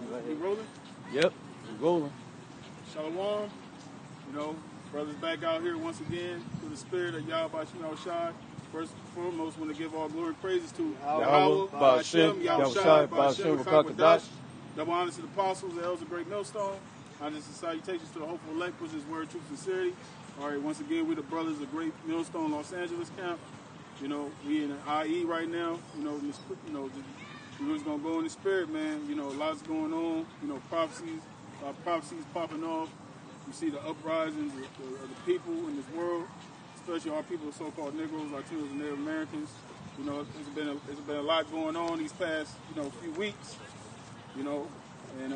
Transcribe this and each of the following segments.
We rolling? Yep, we're rolling. Shalom. You know, brothers back out here once again through the spirit of Yahweh Shai. First and foremost, want to give all glory and praises to Yahweh, Ba'ashem, Yahweh, Ba'ashem, Rakakadash. Double honors to the apostles, the elders of Great Millstone. Honors and salutations to the hopeful elect, which is word, truth, sincerity. All right, once again, we're the brothers of Great Millstone, Los Angeles camp. You know, we in the IE right now. You know, we're just gonna go in the spirit, man. You know, lots going on. You know, prophecies popping off. You see the uprisings of the people in this world, especially our people, so-called Negroes, Latinos, and Native Americans. You know, there's been a lot going on these past, few weeks. You know, and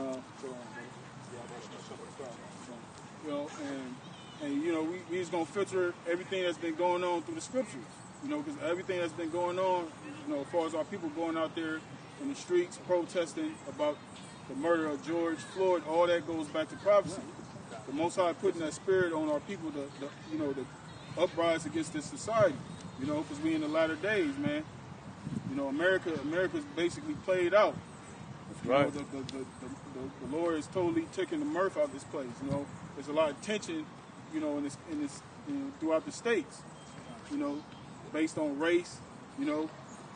we just gonna filter everything that's been going on through the scriptures. You know, because everything that's been going on, as far as our people going out there in the streets protesting about the murder of George Floyd, all that goes back to prophecy. The Most High putting that spirit on our people to uprise against this society. You know, because we in the latter days, man. You know, America's basically played out. That's right. The Lord is totally taking the mirth out of this place. You know, there's a lot of tension, in this throughout the states. You know, based on race. You know,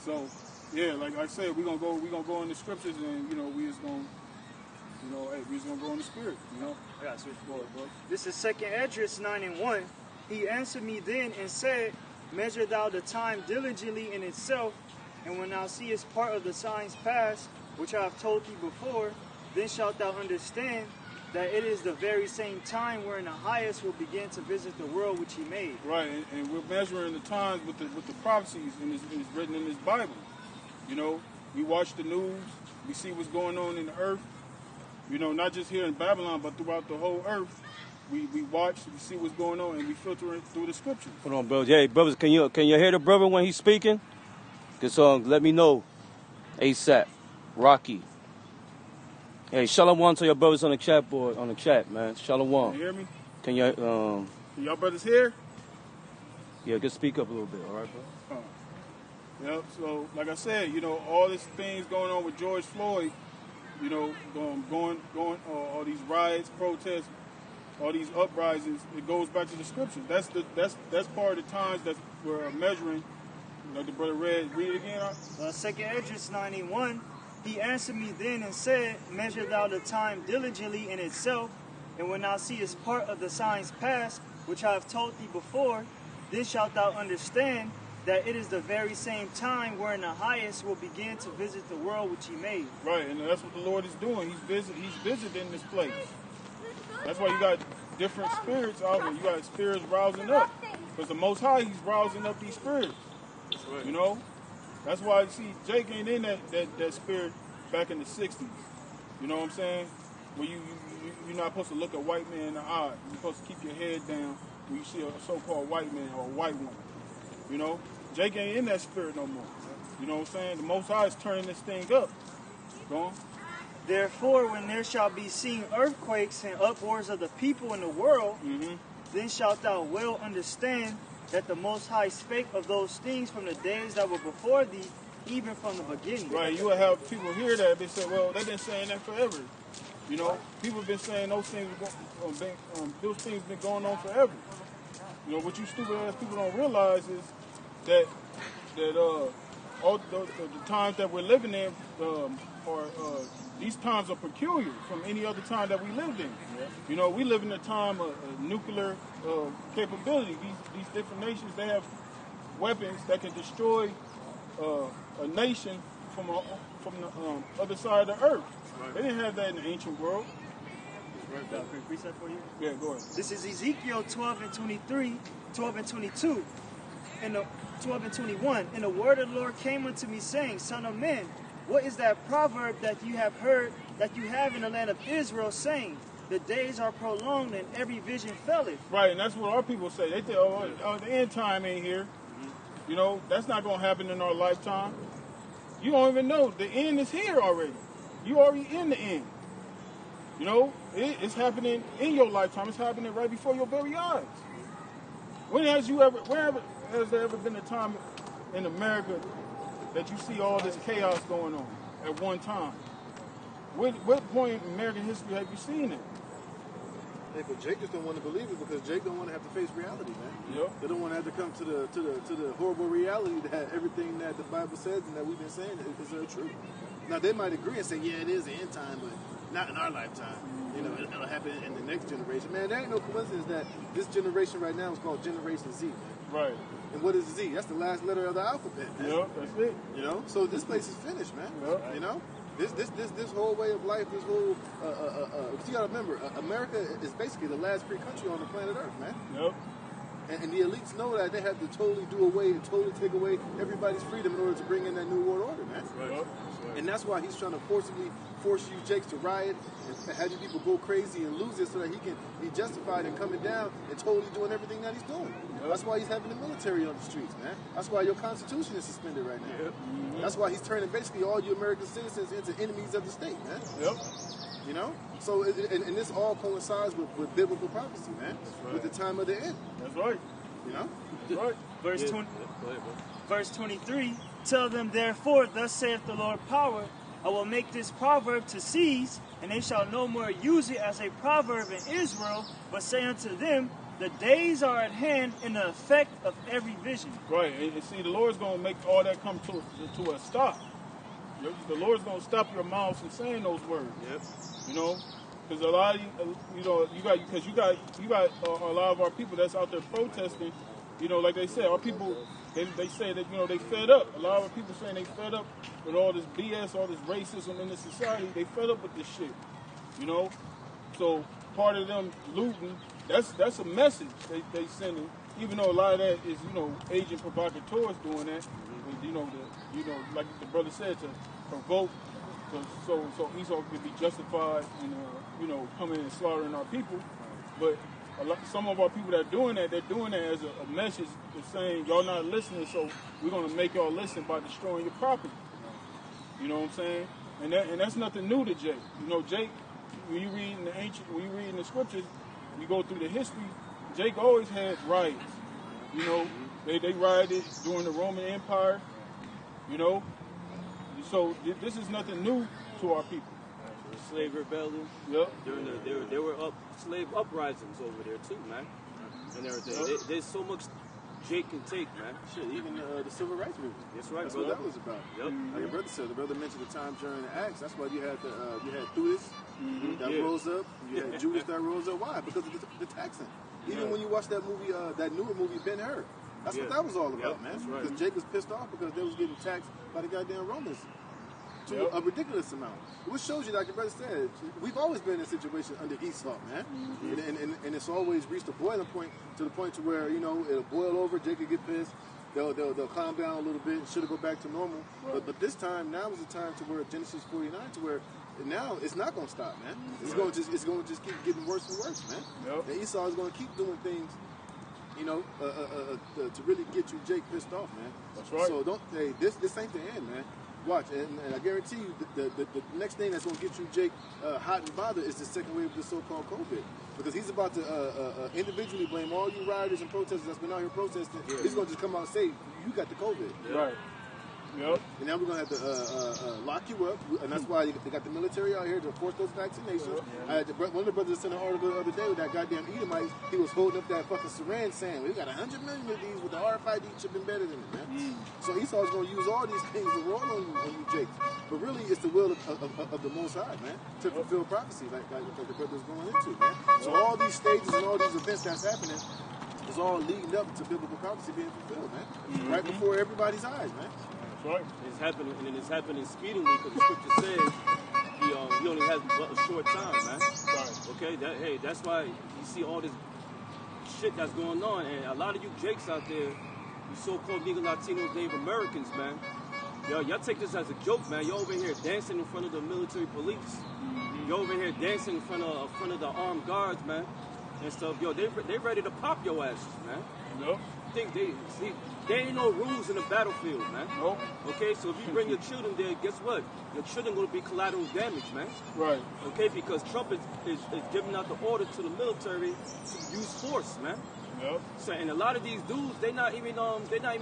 so yeah, like I said, we're gonna go in the scriptures, and we just gonna go in the spirit. I got to switch forward, bro. This is 2nd Esdras 9:1. He answered me then and said, measure thou the time diligently in itself, and when thou seest part of the signs past, which I have told thee before, then shalt thou understand that it is the very same time wherein the highest will begin to visit the world which he made. Right, and we're measuring the times with the prophecies, and it's written in this Bible. You know, we watch the news, we see what's going on in the earth. You know, not just here in Babylon, but throughout the whole earth. We watch, we see what's going on, and we filter it through the scriptures. Hold on, brothers. Hey, brothers, can you hear the brother when he's speaking? Cause let me know. ASAP, Rocky. Hey, shalom to your brothers on the chat board, man. Shalom. Can you hear me? Can you Can y'all brothers hear? Yeah, just speak up a little bit, all right, bro? Yep. So, like I said, all these things going on with George Floyd. Going all these riots, protests, all these uprisings. It goes back to the scriptures. That's part of the times that we're measuring. Like the brother read it again. 2nd Esdras 9:1. He answered me then and said, measure thou the time diligently in itself, and when thou seest part of the signs past, which I have told thee before, then shalt thou understand that it is the very same time wherein the highest will begin to visit the world which he made. Right, and that's what the Lord is doing. He's visiting this place. That's why you got different spirits out here. You got spirits rousing up. Because the Most High, he's rousing up these spirits. Right. That's why you see Jake ain't in that spirit back in the 60s. You know what I'm saying? Where you're not supposed to look a white man in the eye. You're supposed to keep your head down when you see a so-called white man or a white woman. Jake ain't in that spirit no more. You know what I'm saying? The Most High is turning this thing up. Go on. Therefore, when there shall be seen earthquakes and uproars of the people in the world, then shalt thou well understand that the Most High spake of those things from the days that were before thee, even from the beginning. Right, you will have people hear that, they say, well, they've been saying that forever. People have been saying those things been going on forever. What you stupid ass people don't realize is that all the times that we're living in these times are peculiar from any other time that we lived in. Yeah. We live in a time of nuclear capability. These different nations, they have weapons that can destroy a nation from the other side of the earth. Right. They didn't have that in the ancient world. Right. Got a quick precept for you? Yeah, go ahead. This is Ezekiel 12:23, 12:22, and 12:21. And the word of the Lord came unto me, saying, Son of man, what is that proverb that you have heard, that you have in the land of Israel, saying, the days are prolonged and every vision faileth? Right, and that's what our people say. They say, the end time ain't here. That's not going to happen in our lifetime. You don't even know. The end is here already. You already in the end. It's happening in your lifetime. It's happening right before your very eyes. When has there ever been a time in America that you see all this chaos going on at one time? What point in American history have you seen it? Hey, but Jake just don't want to believe it because Jake don't want to have to face reality, man. Yep. They don't want to have to come to the horrible reality that everything that the Bible says and that we've been saying is true. Now they might agree and say, yeah, it is the end time, but not in our lifetime. You know, it'll happen in the next generation. Man, there ain't no coincidence that this generation right now is called Generation Z, man. Right. And what is Z? That's the last letter of the alphabet, man. Yep, that's it. You know, so this place is finished, man. Yep. You know, this whole way of life, this whole, you gotta remember, America is basically the last free country on the planet Earth, man. Yep. And the elites know that they have to totally do away and totally take away everybody's freedom in order to bring in that new world order, man. Yep. And that's why he's trying to force you Jakes to riot and have you people go crazy and lose it so that he can be justified in coming down and totally doing everything that he's doing. Yep. That's why he's having the military on the streets, man. That's why your Constitution is suspended right now. Yep. Mm-hmm. That's why he's turning basically all you American citizens into enemies of the state, man. Yep. You know? So, and this all coincides with biblical prophecy, man. Right. With the time of the end. That's right. You know? That's right. Verse, Yeah. 20, Go ahead, bro. verse 23, tell them therefore, thus saith the Lord power, I will make this proverb to cease, and they shall no more use it as a proverb in Israel, but say unto them, the days are at hand in the effect of every vision. Right. And see, the Lord's going to make all that come to a stop. The Lord's going to stop your mouths from saying those words. Yep. You know, because a lot of you got a lot of our people that's out there protesting. You know, like they said, our people they say that they fed up. A lot of our people saying they fed up with all this BS, all this racism in the society. They fed up with this shit. You know, so part of them looting. That's a message they sending. Even though a lot of that is agent provocateurs doing that. Like the brother said, to provoke. So Esau could be justified in, coming and slaughtering our people. But some of our people that are doing that, they're doing that as a message of saying, y'all not listening, so we're going to make y'all listen by destroying your property. You know what I'm saying? And that's nothing new to Jake. Jake, when you read in the scriptures, you go through the history, Jake always had riots. They rioted during the Roman Empire, So this is nothing new to our people. The slave rebellion. Yep. There were slave uprisings over there too, man. And everything. Yep. There's so much Jake can take, man. Shit, even the civil rights movement. That's right, That's brother. what that was about. Yep. Like your brother said, the brother mentioned the time during the Acts. That's why you had THRU that rose up. You had Judas that rose up. Why? Because of the taxing. Even when you watch that movie, that newer movie, Ben-Hur, that's what that was all about, man. That's right. Because Jake was pissed off because they was getting taxed by the goddamn Romans to a ridiculous amount. Which shows you, like your brother said, we've always been in a situation under Esau, man. And it's always reached a boiling point to the point to where, it'll boil over, Jake will get pissed, they'll calm down a little bit, and shit'll go back to normal. Right. But this time, now is the time to where Genesis 49, to where now it's not going to stop, man. It's going to just keep getting worse and worse, man. Yep. And Esau is going to keep doing things, to really get you, Jake, pissed off, man. That's right. So this ain't the end, man. Watch, and I guarantee you, the next thing that's going to get you, Jake, hot and bothered is the second wave of the so-called COVID. Because he's about to individually blame all you rioters and protesters that's been out here protesting. Yeah. He's going to just come out and say, you got the COVID. Yeah. Right. Yep. And now we're going to have to lock you up, and that's why they got the military out here to force those vaccinations. One of the brothers sent an article the other day with that goddamn Edomite. He was holding up that fucking syringe saying, we got 100 million of these with the RFID chip embedded in it, man. So Esau's going to use all these things to roll on you, Jake. But really, it's the will of the Most High, man, to fulfill prophecy like the brother's going into, man. So all these stages and all these events that's happening is all leading up to biblical prophecy being fulfilled, man. Right before everybody's eyes, man. Right. It's happening, and it's happening speedily because the scripture says he only has but a short time, man. Right. Okay, that's why you see all this shit that's going on, and a lot of you Jakes out there, you so-called Negro, Latino, Native Americans, man. Y'all take this as a joke, man. You're over here dancing in front of the military police. You're over here dancing in front of the armed guards, man, and stuff. They ready to pop your asses, man. Yep. There ain't no rules in the battlefield, man. Nope. Okay, so if you bring your children there, guess what? Your children going to be collateral damage, man. Right. Okay, because Trump is giving out the order to the military to use force, man. Yep. So, and a lot of these dudes, they're not even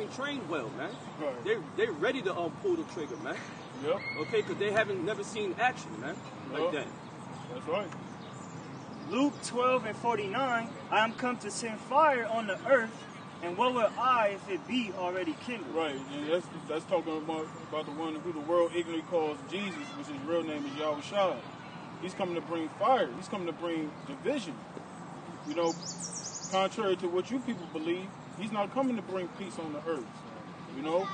trained well, man. Right. They're ready to pull the trigger, man. Yep. Okay, because they haven't never seen action, man. like that. That's right. Luke 12:49, I am come to send fire on the earth, and what will I if it be already kindled? Right, and that's talking about the one who the world ignorantly calls Jesus, which his real name is Yahushua. He's coming to bring fire. He's coming to bring division. You know, contrary to what you people believe, he's not coming to bring peace on the earth. You know,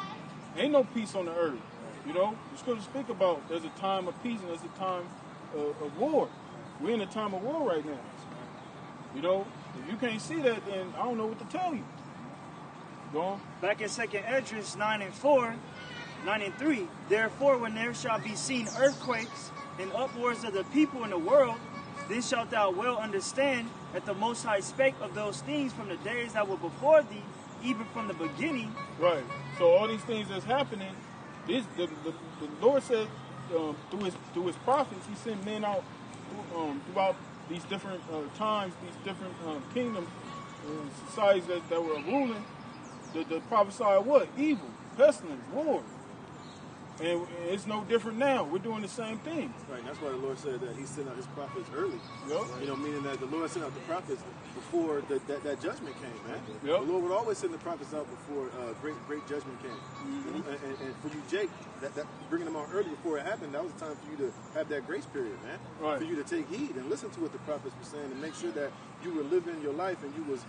ain't no peace on the earth. You know, the scriptures speak about there's a time of peace and there's a time of war. We're in a time of war right now. You know, if you can't see that, then I don't know what to tell you. Go on. Back in 2nd Esdras 9:4, 9:3, therefore when there shall be seen earthquakes and uproars of the people in the world, then shalt thou well understand that the Most High spake of those things from the days that were before thee, even from the beginning. Right. So all these things that's happening, the Lord said through his prophets, he sent men out throughout these different times, these different kingdoms and societies that were ruling. The prophesied what? Evil, pestilence, war. And it's no different now. We're doing the same thing. Right, and that's why the Lord said that he sent out his prophets early. Yep. You know, meaning that the Lord sent out the prophets before that judgment came, man. Yep. The Lord would always send the prophets out before great judgment came. Mm-hmm. And for you, Jake, that bringing them out early before it happened, that was the time for you to have that grace period, man. Right. For you to take heed and listen to what the prophets were saying and make sure that you were living your life and you was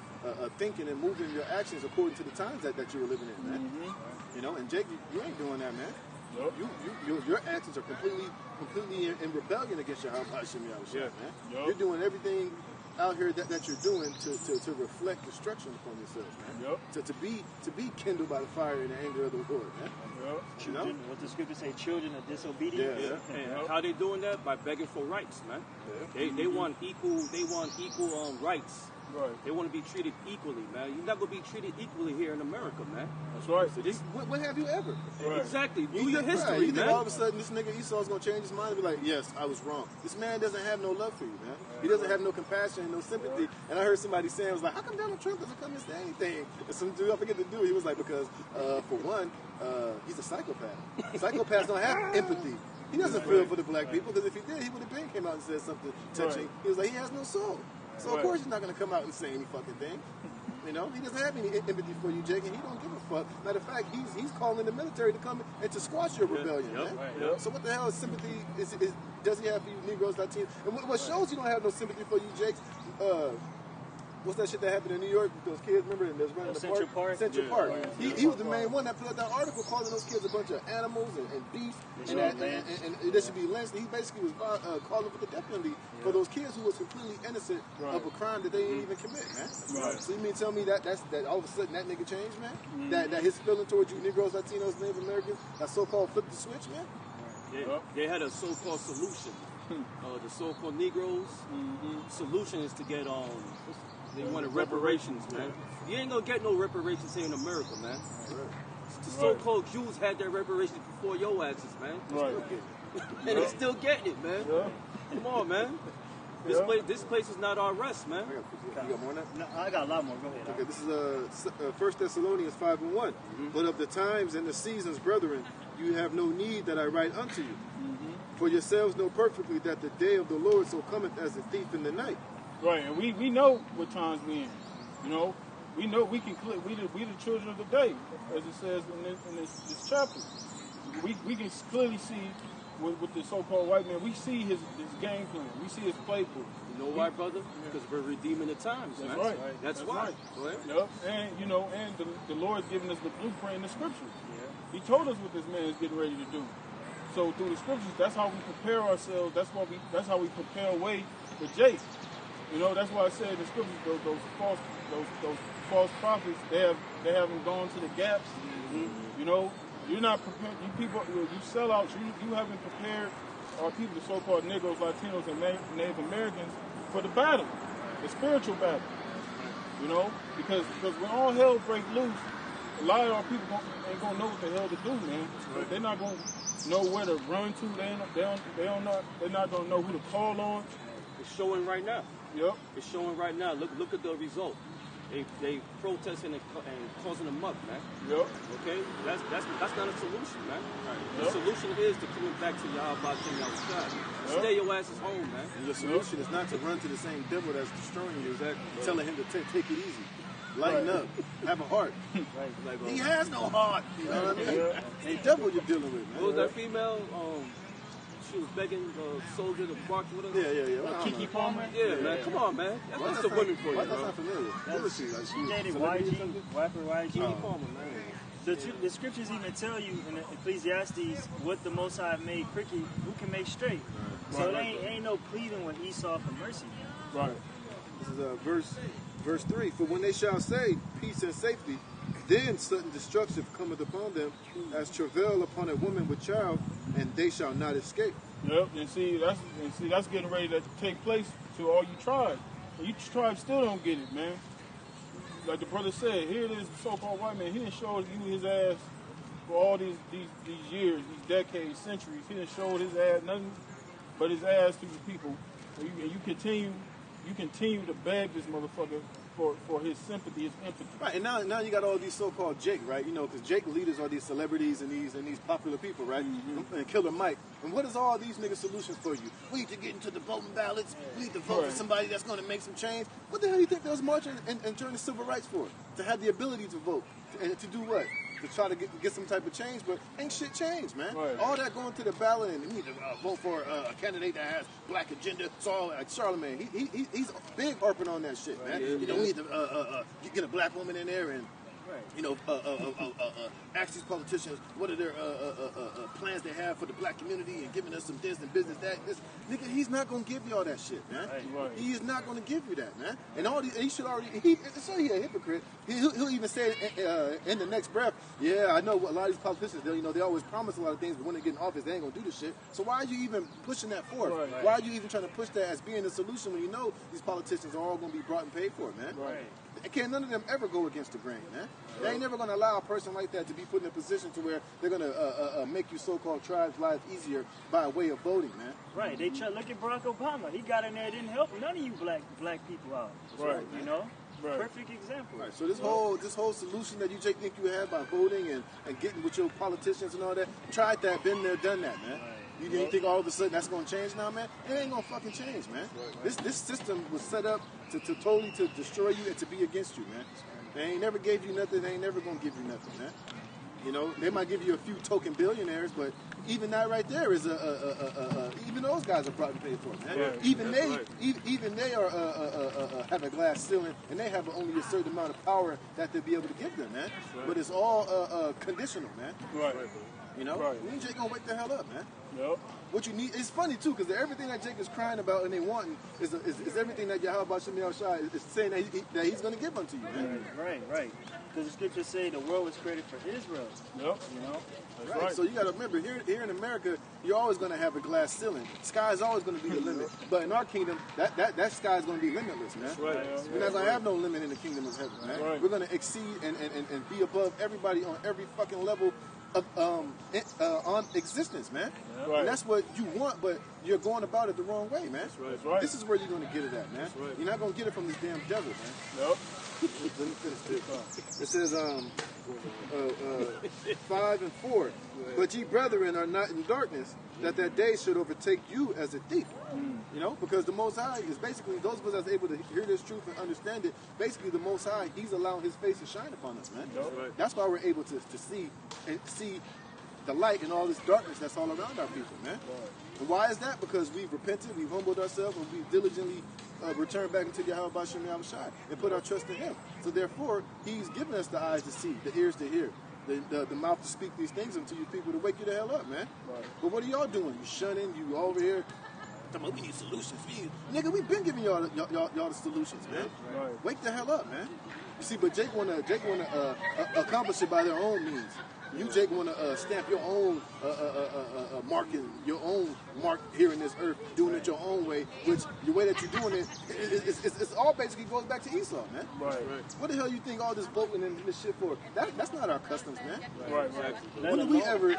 thinking and moving your actions according to the times that you were living in, man. Mm-hmm. You know, and Jake, you ain't doing that, man. Yep. Your actions are completely in rebellion against your Hashem Yahushua, man. Yep. You're doing everything out here that you're doing to reflect destruction upon yourselves, man. Yep. To be kindled by the fire and the anger of the Lord, man. Yep. You know? What the scripture say, children of disobedience. Yeah. And how they doing that? By begging for rights, man. Yeah. They want equal rights. Right. They want to be treated equally, man. You're not going to be treated equally here in America, man. That's right. So this, When have you ever? Right. Exactly. Do You your think, history, right, you man. think all of a sudden this nigga Esau's gonna change his mind and be like, yes, I was wrong. This man doesn't have no love for you, man. He doesn't have no compassion, no sympathy. And I heard somebody saying, was like, how come Donald Trump doesn't come and say anything? And some dude, I forget the dude, he was like, because for one, he's a psychopath. Psychopaths don't have empathy. He doesn't feel for the black people, because if he did, he would have been came out and said something touching. He was like, he has no soul. So of course he's not gonna come out and say any fucking thing. You know, he doesn't have any empathy for you, Jake, and he don't give a fuck. Matter of fact, he's calling the military to come and to squash your rebellion, man. Yep. So what the hell is sympathy does he have for you Negroes, Latinos? And what shows you don't have no sympathy for you, Jake? What's that shit that happened in New York with those kids? Remember, and they was running the Central Park? Central Park. He was the main one that put out that article calling those kids a bunch of animals and beef, and they should be lynched. He basically was calling for the death penalty for those kids who was completely innocent of a crime that they didn't even commit, man. Right. So you mean tell me that all of a sudden that nigga changed, man? That his feeling towards you Negroes, Latinos, Native Americans, that so-called flip the switch, man? They had a so-called solution. The so-called Negroes solution is to get they wanted reparations, man. You ain't gonna get no reparations here in America, man. The so-called Jews had their reparations before your asses, man. Right. And they still getting it, man. Yeah. Come on, man. This place is not our rest, man. You got more than that? No, I got a lot more. Go ahead. Okay, this is 1 Thessalonians 5:1. But of the times and the seasons, brethren, you have no need that I write unto you. For yourselves know perfectly that the day of the Lord so cometh as a thief in the night. Right, and we know what times we in. You know, we know we can we the children of the day, as it says in this chapter. We can clearly see with the so-called white man. We see his game plan. We see his playbook. You know why, brother? Because we're redeeming the times, That's man. right. That's why. Right. Go ahead. Yep. And and the Lord's giving us the blueprint in the scriptures. Yeah. He told us what this man is getting ready to do. So through the scriptures, that's how we prepare ourselves. That's how we prepare a way for Jake. You know, that's why I said in the scriptures, those false prophets, they haven't gone to the gaps. You know, you're not prepared. You people, you sellouts. You haven't prepared our people, the so-called Negroes, Latinos, and Native Americans, for the battle, the spiritual battle. You know, because when all hell break loose, a lot of our people ain't gonna know what the hell to do, man. They're not gonna know where to run to. They're not gonna know who to call on. It's showing right now. Yep. It's showing right now. Look at the result. They protesting and causing them up, man. Yep. Okay, that's not a solution, man. Yep. The solution is to coming back to Yahweh outside. Yep. Stay your asses home, man. And your solution is not to run to the same devil that's destroying you. Telling him to take it easy. Lighten up. Have a heart. Like, He has no heart. You know what I mean? The devil you're dealing with, man. what was that female? She was begging the soldier to march with her. Yeah. Well, Kiki Palmer? Yeah, man. Come on, man. That's the women for you, Why that's bro. not familiar? Who is she? Like, She dated celebrity or YG, something? rapper YG. Kiki Palmer, man. The scriptures even tell you in Ecclesiastes what the Most High made crooked, who can make straight. So it ain't no pleading with Esau for mercy, man. Right. This is verse 3. For when they shall say peace and safety, then sudden destruction cometh upon them as travail upon a woman with child, and they shall not escape. Yep. And see that's getting ready to take place to all you tribes. And you tribes still don't get it, man. Like the brother said, here it is, the so-called white man. He didn't show you his ass for all these years, these decades, centuries. He didn't show his ass nothing but his ass to the people. And you continue to beg this motherfucker for his sympathy, his empathy. Right, and now you got all these so-called Jake, right? You know, because Jake leaders are these celebrities and these popular people, right? Mm-hmm. And Killer Mike. And what is all these niggas' solutions for you? We need to get into the voting ballots. We need to vote for somebody that's going to make some change. What the hell do you think they was marching and turning civil rights for? To have the ability to vote. And to do what? To try to get some type of change, but ain't shit changed, man. Right. All that going to the ballot and we need to vote for a candidate that has black agenda. It's all like Charlemagne. He's big harping on that shit, man. You know, we need to get a black woman in there and you know, ask these politicians what are their plans they have for the black community and giving us some this and business that. This nigga, he's not gonna give you all that shit, man. Right. He is not gonna give you that, man. And all these, he should already. So he a hypocrite. He'll even say in the next breath, yeah, I know a lot of these politicians, they always promise a lot of things, but when they get in office, they ain't gonna do the shit. So why are you even pushing that forth? Right. Why are you even trying to push that as being the solution when you know these politicians are all gonna be brought and paid for, man? Right. Can't none of them ever go against the grain, man. They ain't never gonna allow a person like that to be put in a position to where they're gonna make you so-called tribes' lives easier by way of voting, man. Right. They look at Barack Obama. He got in there, didn't help none of you black people out. Right. You know. Right. Perfect example. Right. So this whole solution that you think you have by voting and getting with your politicians and all that, tried that, been there, done that, man. You think all of a sudden that's gonna change now, man? It ain't gonna fucking change, man. This system was set up to totally to destroy you and to be against you, man. They ain't never gave you nothing. They ain't never gonna give you nothing, man. You know, they might give you a few token billionaires, but even that right there is even those guys are brought and paid for, man. Right. Even they are have a glass ceiling, and they have only a certain amount of power that they'll be able to give them, man. But it's all conditional, man. Right. You know, Right. you ain't just gonna wake the hell up, man. Yep. What you need, it's funny too, because everything that Jake is crying about and they wanting is everything that Yahweh Shemel Shai is saying that he's going to give unto you, man. Right. Because the scriptures say the world was created for Israel. Yep. You know. That's right. So you got to remember, here in America, you're always going to have a glass ceiling. Sky is always going to be the limit. But in our kingdom, that sky is going to be limitless, man. That's right. We're not going to have no limit in the kingdom of heaven, man. Right. We're going to exceed and be above everybody on every fucking level of on existence, man. Right. And that's what you want, but you're going about it the wrong way, man. That's right. This is where you're going to get it at, man. right. You're not going to get it from this damn devil, man. Yep. Let me finish this. It says 5 and 4. But ye brethren are not in darkness, that day should overtake you as a thief. You know, because the Most High is basically, those of us that's able to hear this truth and understand it, basically the Most High, he's allowing his face to shine upon us, man. Yep. That's why we're able to see the light in all this darkness that's all around our people, man. And why is that? Because we've repented, we've humbled ourselves, and we've diligently returned back into Yahweh Bashem Yahushai and put our trust in him. So therefore, he's given us the eyes to see, the ears to hear, the mouth to speak these things unto you people to wake you the hell up, man. Right. But what are y'all doing? You shunning, you over here. We need solutions. Nigga, we've been giving y'all the solutions, man. Right. Wake the hell up, man. You see, but Jake wanna accomplish it by their own means. You, Jake, want to stamp your own marking, your own mark here in this earth, doing it your own way, which the way that you're doing it, it's all basically goes back to Esau, man. Right. What the hell you think all this voting and this shit for? That's not our customs, man. Right. When did we ever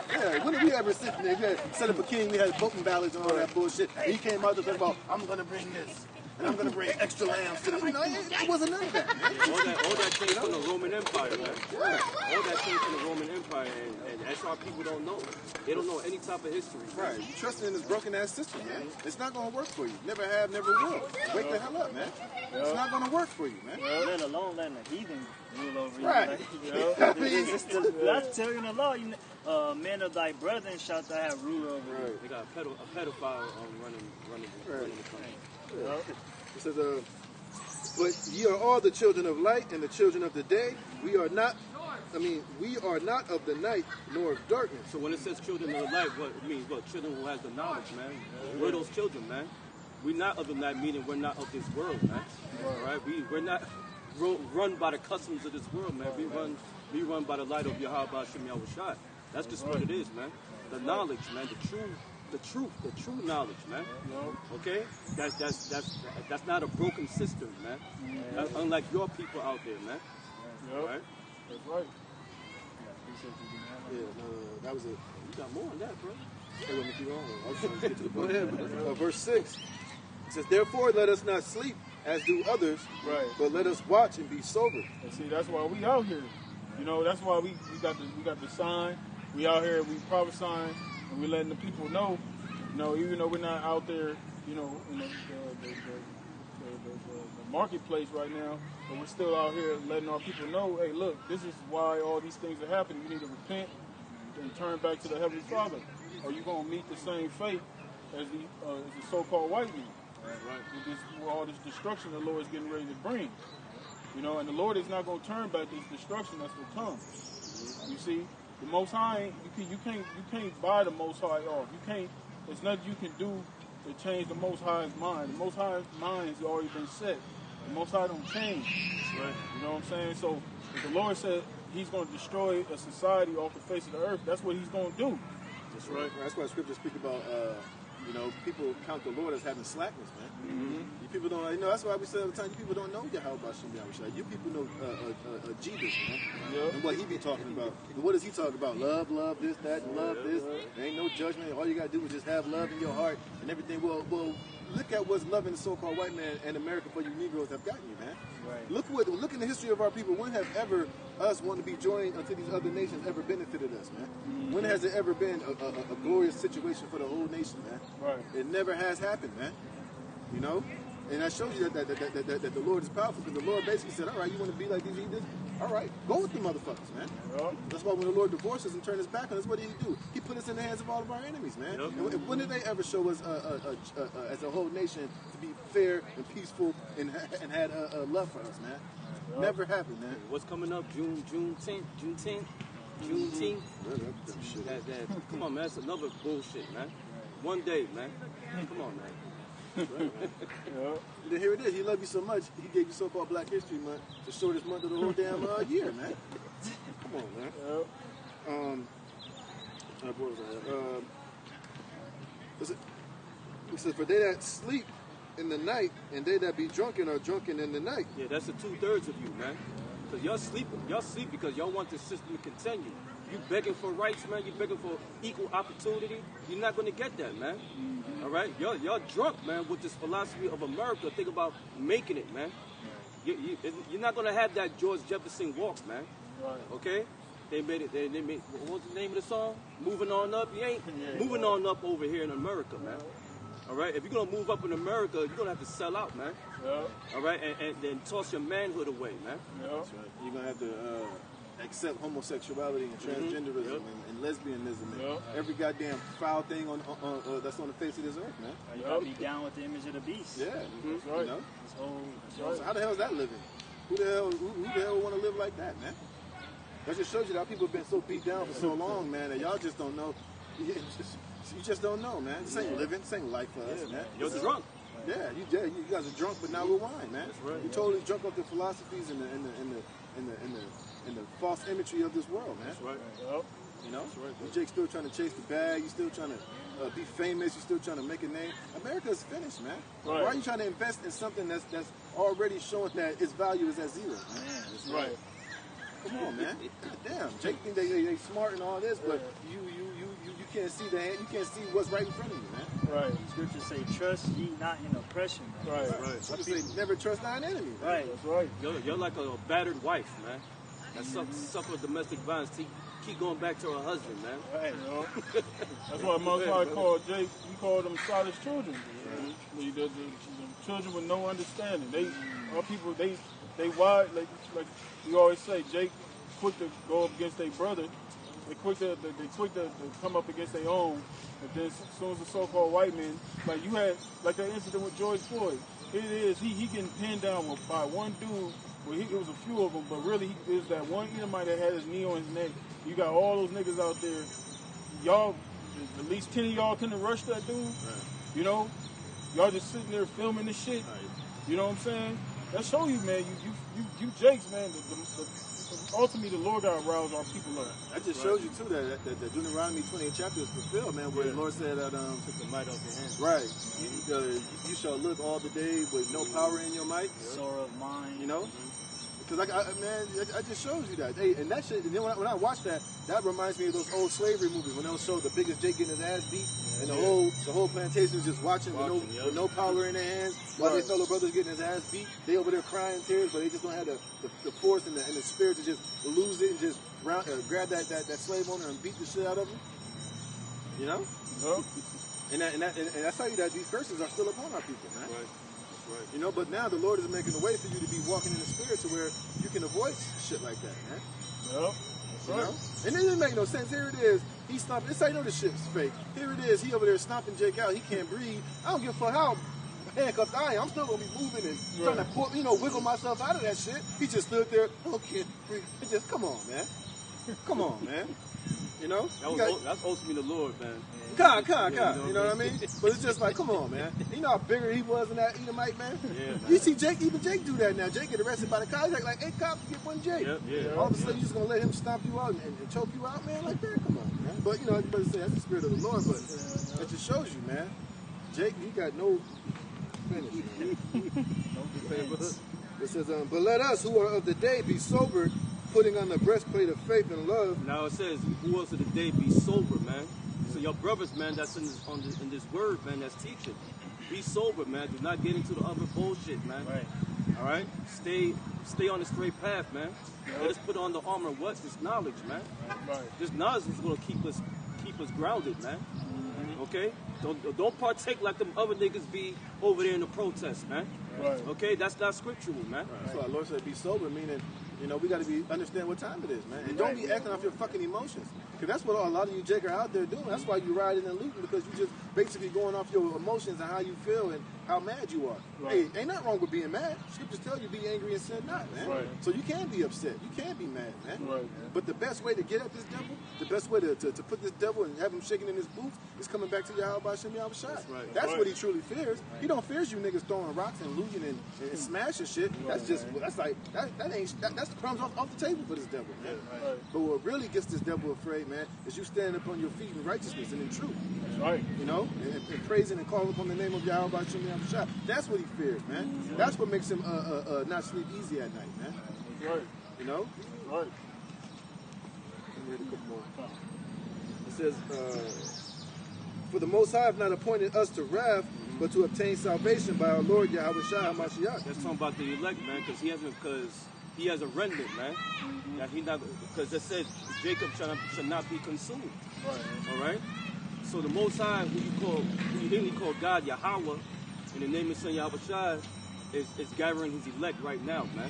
sit there? We had set up a king, we had voting ballots and all that bullshit. And he came out to talk about, I'm going to bring this. And I'm going to bring extra lambs to the... You know, it wasn't none of that, man. All that came from the Roman Empire, man. Yeah. All that came from the Roman Empire, and that's why people don't know. They don't know any type of history. Right. You trusting in this broken-ass system, man. It's not going to work for you. Never have, never will. Wake the hell up, man. It's not going to work for you, man. Let alone letting a heathen rule over you. Right. Like, you know? That's telling the law. Men of thy brethren shalt thou have rule over you. Right. They got a pedophile running the country. Yeah. It says, but ye are all the children of light and the children of the day. We are not of the night nor of darkness. So when it says children of the light, what it means? What, children who has the knowledge, man. We're those children, man. We're not of the night, meaning we're not of this world, man. All right? We're not run by the customs of this world, man. We run by the light of Yahweh Hashem Yahushua. That's just what it is, man. The knowledge, man. The true knowledge, man. Okay, that's not a broken system, man. That's unlike your people out there, man. Right? That's right. Yeah, that was it. You got more on that, bro. Hey, let me keep on. I was trying to get to the point. Verse 6. It says, therefore let us not sleep as do others, but let us watch and be sober. And see, that's why we out here. You know, that's why we got the sign. We out here, we prophesying, and we letting the people know, you know, even though we're not out there, you know, in the marketplace right now, but we're still out here letting our people know, hey, look, this is why all these things are happening. You need to repent and turn back to the Heavenly Father, or you're going to meet the same fate as the so-called white man. With all this destruction the Lord is getting ready to bring. You know, and the Lord is not going to turn back this destruction that's going to come. You see? The Most High, you can't buy the Most High off. You can't. There's nothing you can do to change the Most High's mind. The Most High's mind has already been set. The Most High don't change. Right. You know what I'm saying? So if the Lord said He's going to destroy a society off the face of the earth, that's what He's going to do. That's right. That's why Scripture speaks about. You know, people count the Lord as having slackness, man. You people don't, you know, that's why we say all the time, you people don't know Yahweh Hashem Yahushua. You people know Jesus, man. And what he be talking about. And what does he talk about? Love this, that, and love this. There ain't no judgment. All you got to do is just have love in your heart and everything. Well, look at what's loving the so-called white man and America for you Negroes have gotten you, man. Right. Look in the history of our people. When have ever us wanting to be joined unto these other nations ever benefited us, man? When has it ever been a glorious situation for the whole nation, man? Right. It never has happened, man. You know? And that shows you that the Lord is powerful, because the Lord basically said, all right, you want to be like these heathens? All right, go with the motherfuckers, man. That's why when the Lord divorced us and turned his back on us, what did he do? He put us in the hands of all of our enemies, man. And when did they ever show us, as a whole nation, to be fair and peaceful and had love for us, man? Never happened, man. What's coming up? Juneteenth? Come on, man. That's another bullshit, man. One day, man. Come on, man. Then here it is. He loved you so much, he gave you so-called Black History Month, the shortest month of the whole damn year, man. Come on, man. What was I? It says, for they that sleep in the night, and they that be drunken are drunken in the night. Yeah, that's the 2/3 of you, man. Because y'all sleeping. Y'all sleep because y'all want this system to continue. You begging for rights, man. You begging for equal opportunity. You're not going to get that, man. All right? Y'all drunk, man, with this philosophy of America. Think about making it, man. You're not going to have that George Jefferson walk, man. Okay? They made it. They made, what was the name of the song? Moving on up. You ain't moving on up over here in America, man. All right? If you're going to move up in America, you're going to have to sell out, man. All right? And then toss your manhood away, man. That's right. You're going to have to accept homosexuality and transgenderism and lesbianism and every goddamn foul thing on that's on the face of this earth, man. You got to be down with the image of the beast. Yeah. That's right. You know? So how the hell is that living? Who the hell want to live like that, man? That just shows you that people have been so beat down for so long, man, that y'all just don't know. You just don't know, man. This ain't living. This ain't life for us, man. You're drunk. Yeah, you guys are drunk, but now we're wine, man. That's right. You're totally drunk off the philosophies and the false imagery of this world, man. That's right. You know? Right, Jake's still trying to chase the bag. You're still trying to be famous. You're still trying to make a name. America's finished, man. Right. Why are you trying to invest in something that's already showing that its value is at zero? Man, that's right. Come on, man. God damn. Jake think they smart and all this, but you can't see you can't see what's right in front of you, man. Right. Scriptures say, trust ye not in oppression. Man. Right. Scriptures say, never trust thine enemy. Man. Right. That's right. You're like a battered wife, man. That suffer domestic violence to keep going back to her husband, man. Right. You know? That's why Most High called Jake. He called them childish children. The children with no understanding. Our people, they wide, like we always say, Jake quick to go up against their brother. They quick to come up against their own. And then as soon as the so-called white men, like you had, like that incident with George Floyd, it is he getting pinned down by one dude. Well, it was a few of them, but really it was that one Edomite that had his knee on his neck. You got all those niggas out there. Y'all, at least 10 of y'all couldn't rush that dude. Right. You know, y'all just sitting there filming this shit. Right. You know what I'm saying? That show you, man. You Jakes, man. Ultimately, the Lord got to rouse our people up. That just shows you too that Deuteronomy 28 chapter is fulfilled, man. Where the Lord said that took the might off your hands. Right. You shall look all the day with no power in your might. Sorrow of mind. You know. Because I just shows you that. Hey, and that shit. And then when I watch that reminds me of those old slavery movies when they'll show the biggest Jake getting his ass beat, and the whole plantation is just watching with no power in their hands, while their fellow brothers getting his ass beat. They over there crying tears, but they just don't have the force and the spirit to just lose it and just grab that slave owner and beat the shit out of him. You know. Yep. And I tell you that these curses are still upon our people, man. Right. Right. You know, but now the Lord is making a way for you to be walking in the spirit to where you can avoid shit like that, man. Yep. You know? And it doesn't make no sense. Here it is. He's stomping. This ain't know this shit's fake. Here it is. He over there stomping Jake out. He can't breathe. I don't give a fuck how handcuffed I am. I'm still gonna be moving and trying to pull, wiggle myself out of that shit. He just stood there. Oh, can't breathe. It just come on, man. Come on, man. You know? That's ultimately the Lord, man. God. You know what I mean? But it's just like, come on, man. You know how bigger he was in that Edomite, man? Yeah, man. You see even Jake do that now. Jake get arrested by the cops. Like 8 cops get one Jake. Yeah. All of a sudden, you just going to let him stomp you out and choke you out, man? Like that? Come on, man. But, everybody say that's the spirit of the Lord, but that just shows you, man. Jake, he got no finish, man. No defense. It says, but let us who are of the day be sober, putting on the breastplate of faith and love. Now it says, who else of the day be sober, man? So your brothers, man, that's in this word, man, that's teaching. Be sober, man. Do not get into the other bullshit, man. Right. All right? Stay on the straight path, man. Let us put on the armor of what? This knowledge, man. Right. This knowledge is going to keep us grounded, man. Mm-hmm. Okay? Don't partake like them other niggas be over there in the protest, man. Right. Okay? That's not scriptural, man. Right. So our Lord said be sober, meaning, we got to understand what time it is, man. And don't be acting off your fucking emotions. Because that's what a lot of you Jake are out there doing. That's why you riding and looting, because you just basically going off your emotions and how you feel and how mad you are. Right. Hey, ain't nothing wrong with being mad. Scriptures tell you be angry and sin not, man. Right. So you can be upset. You can be mad, man. Right. But the best way to get at this devil, the best way to put this devil and have him shaking in his boots is coming back to Yahweh Shem Yahweh Shai. That's what he truly fears. He don't fears you niggas throwing rocks and looting and smashing shit. That's just that's the crumbs off the table for this devil, man. Right. But what really gets this devil afraid, man, is you standing up on your feet in righteousness and in truth. That's right. And praising and calling upon the name of Yahweh Shem Yahweh Shai. That's what he fears, man. That's what makes him not sleep easy at night, man. That's right. You know? Right. Let me read a couple more. It says, for the Most High have not appointed us to wrath, but to obtain salvation by our Lord Yahweh Shai HaMashiach. That's talking about the elect, man, because he has a remnant, man. That because it said Jacob shall not be consumed. Right. All right. So the Most High, who you didn't call God Yahweh, in the name of His Son Yahweh Shai, is gathering His elect right now, man.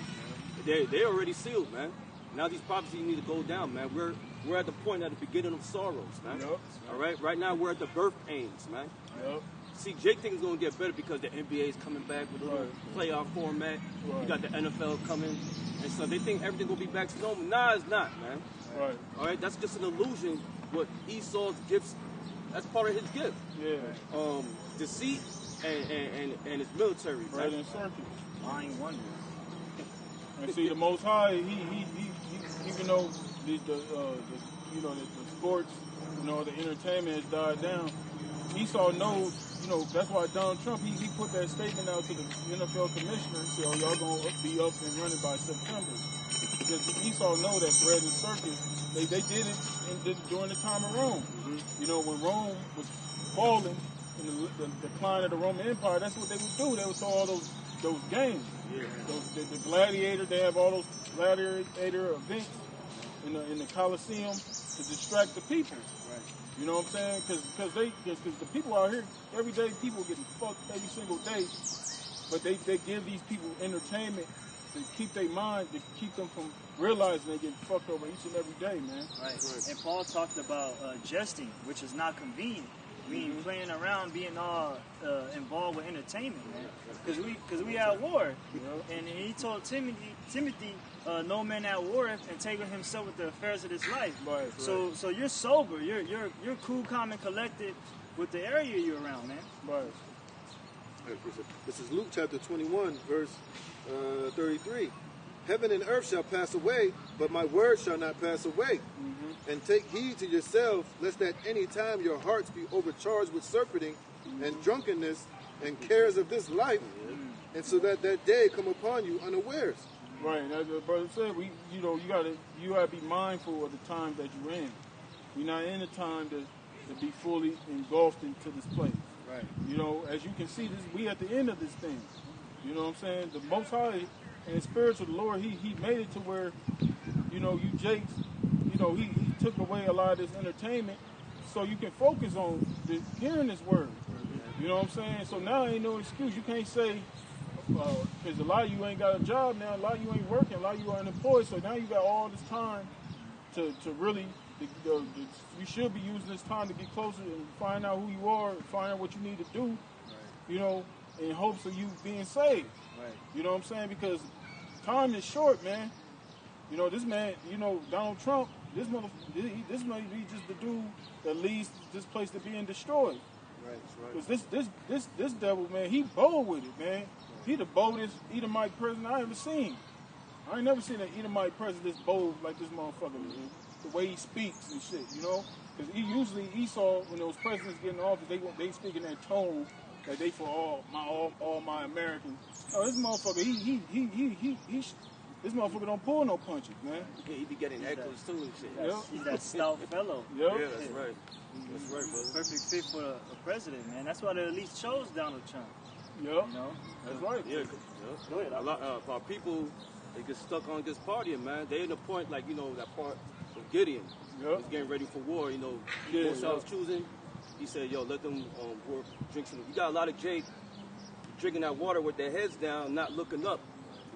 They're already sealed, man. Now these prophecies need to go down, man. We're at the point at the beginning of sorrows, man. Yep. All right. Right now we're at the birth pains, man. Yep. See, Jake thinks it's going to get better because the NBA is coming back with a little playoff format. Right. You got the NFL coming. And so they think everything will be back to normal. Nah, it's not, man. Right. All right? That's just an illusion. What Esau's gifts, that's part of his gift. Yeah. Deceit and his military. Right in circuits. Lying wonders. And see, the Most High, he even though the you know, the sports, you know, the entertainment has died down. Esau knows, you know, that's why Donald Trump, he put that statement out to the NFL commissioner, said, oh, y'all going to be up and running by September. Because Esau know that bread and circus, they did it during the time of Rome. You know, when Rome was falling in the decline of the Roman Empire, that's what they would do. They would throw all those games. The gladiator, they have all those gladiator events in the Colosseum to distract the people. You know what I'm saying? Because the people out here, every day people getting fucked every single day, but they give these people entertainment to keep their mind, to keep them from realizing they get fucked over each and every day, man. Right. And Paul talked about jesting, which is not convenient. Meaning playing around, being all involved with entertainment, man. Because we at war. And he told Timothy, no man at war entangle himself with the affairs of this life. Right. So you're sober. You're cool, calm, and collected with the area you're around, man. Right. This is Luke chapter 21, verse 33. Heaven and earth shall pass away, but my word shall not pass away. And take heed to yourselves, lest at any time your hearts be overcharged with surfeiting and drunkenness and cares of this life, and so that day come upon you unawares. Right, as the brother said, you gotta be mindful of the time that you're in. You're not in the time to be fully engulfed into this place. Right. You know, as you can see, we at the end of this thing. You know what I'm saying? The Most High and spiritual, the Lord, He made it to where, you know, you Jakes, you know, He took away a lot of this entertainment so you can focus on hearing this word. You know what I'm saying? So now ain't no excuse. You can't say, because a lot of you ain't got a job now, a lot of you ain't working, a lot of you are unemployed, so now you got all this time to really, you should be using this time to get closer and find out who you are, and find out what you need to do, you know, in hopes of you being saved. Right. You know what I'm saying? Because time is short, man. You know, this man, you know, Donald Trump, this may be just the dude that leads this place to being destroyed. Right. Because this devil, man, he bold with it, man. He the boldest Edomite president I ever seen. I ain't never seen an Edomite president this bold like this motherfucker, man. The way he speaks and shit, you know? Because Esau, when those presidents get in office, they speak in that tone that they for all my Americans. No, this motherfucker, this motherfucker don't pull no punches, man. Yeah, he be getting echoes too and shit. Yep. He's that stout fellow. Yep. Yeah, that's right. That's right, bro. Perfect fit for a president, man. That's why they at least chose Donald Trump. Yep. You know? That's right. Yeah. Go ahead. A lot of our people, they get stuck on this partying, man. They in the point, like, you know, that part of Gideon. Yep. Was getting ready for war, you know. Yeah, Moses was choosing. He said, yo, let them work, drink some. You got a lot of Jake drinking that water with their heads down, not looking up.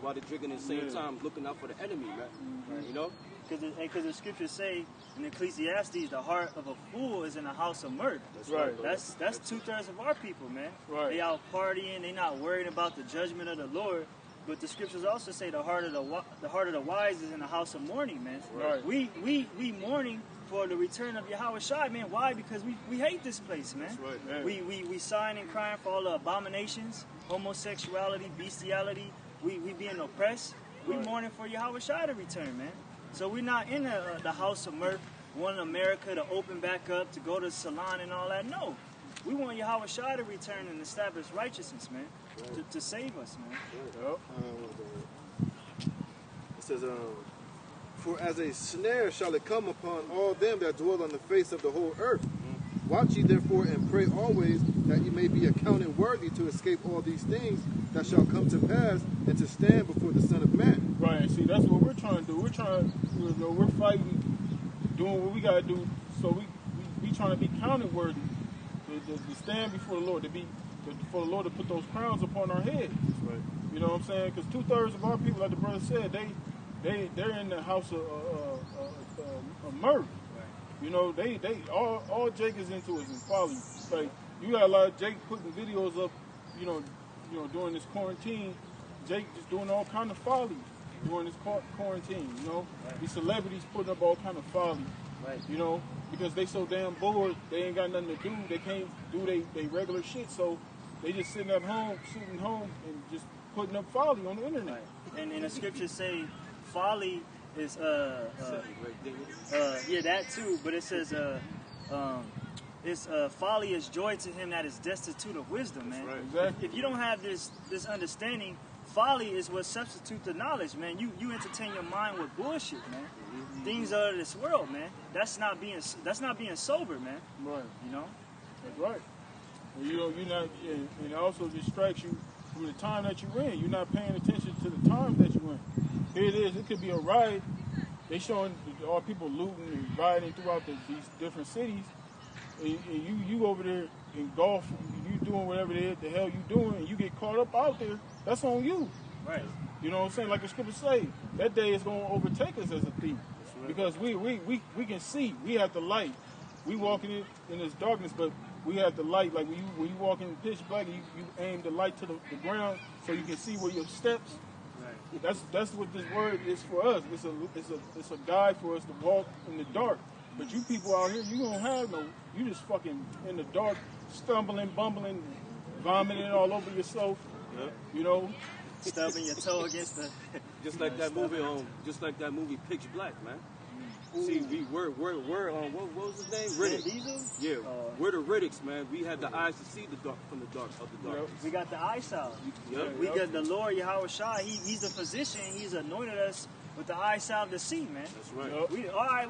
While they're drinking at the same time, looking out for the enemy, man. You know? Because the scriptures say in Ecclesiastes, the heart of a fool is in a house of mirth. That's Right. bro. That's 2/3 of our people, man. Right. They out partying. They not worried about the judgment of the Lord. But the scriptures also say the heart of the wise is in the house of mourning, man. Right. We mourning for the return of Yahweh Shai, man. Why? Because we hate this place, man. That's right. Man. We sighing and crying for all the abominations, homosexuality, bestiality. We being oppressed. We Right. mourning for Yahweh Shai to return, man. So we're not in the house of mirth, wanting America to open back up, to go to salon and all that. No. We want Yahweh Shai to return and establish righteousness, man, to save us, man. Yep. It says, for as a snare shall it come upon all them that dwell on the face of the whole earth. Watch ye therefore and pray always that ye may be accounted worthy to escape all these things that shall come to pass and to stand before the Son of Man. Right. And see, that's what we're trying to do. We're fighting, doing what we gotta do. So we trying to be counted worthy, to stand before the Lord, for the Lord to put those crowns upon our heads. Right. You know what I'm saying? Because 2/3 of our people, like the brother said, they're in the house of mirth. You know, they all Jake is into is in folly. Like, you got a lot of Jake putting videos up, you know, during this quarantine. Jake just doing all kind of folly during this quarantine. You know, these celebrities putting up all kind of folly. Right. You know, because they so damn bored, they ain't got nothing to do. They can't do they regular shit, so they just sitting at home, and just putting up folly on the internet. Right. And the scriptures say folly is yeah, that too. But it says it's folly is joy to him that is destitute of wisdom, man. Right. Exactly. If you don't have this understanding, folly is what substitutes the knowledge, man. You entertain your mind with bullshit, man. Mm-hmm. Things of this world, man. That's not being sober, man. Right. You know. That's right. And you're not, and it also distracts you from the time that you're in. You're not paying attention to the time that you're in. Here it is. It could be a riot. They showing all people looting and rioting throughout these different cities. And you over there in golf, you doing whatever the hell you doing, and you get caught up out there. That's on you. Right. You know what I'm saying? Like the scriptures say, that day is going to overtake us as a thief. Right. Because we can see. We have the light. We walking in this darkness, but we have the light. Like when you walk in pitch black, you aim the light to the ground so you can see where your steps. Right. That's what this word is for us. It's a guide for us to walk in the dark. But you people out here, you don't have no. You just fucking in the dark, stumbling, bumbling, vomiting all over yourself. Yep. You know, stubbing your toe against the. Just like that movie, Pitch Black, man. See, we're on what was his name? Riddick. Yeah, we're the Riddicks, man. We have the eyes to see the dark from the dark of the darkness. We got the eyesight. Yep. We got the Lord Yahweh Shai. He's a physician. He's anointed us with the eyesight to see, man. That's right. All right,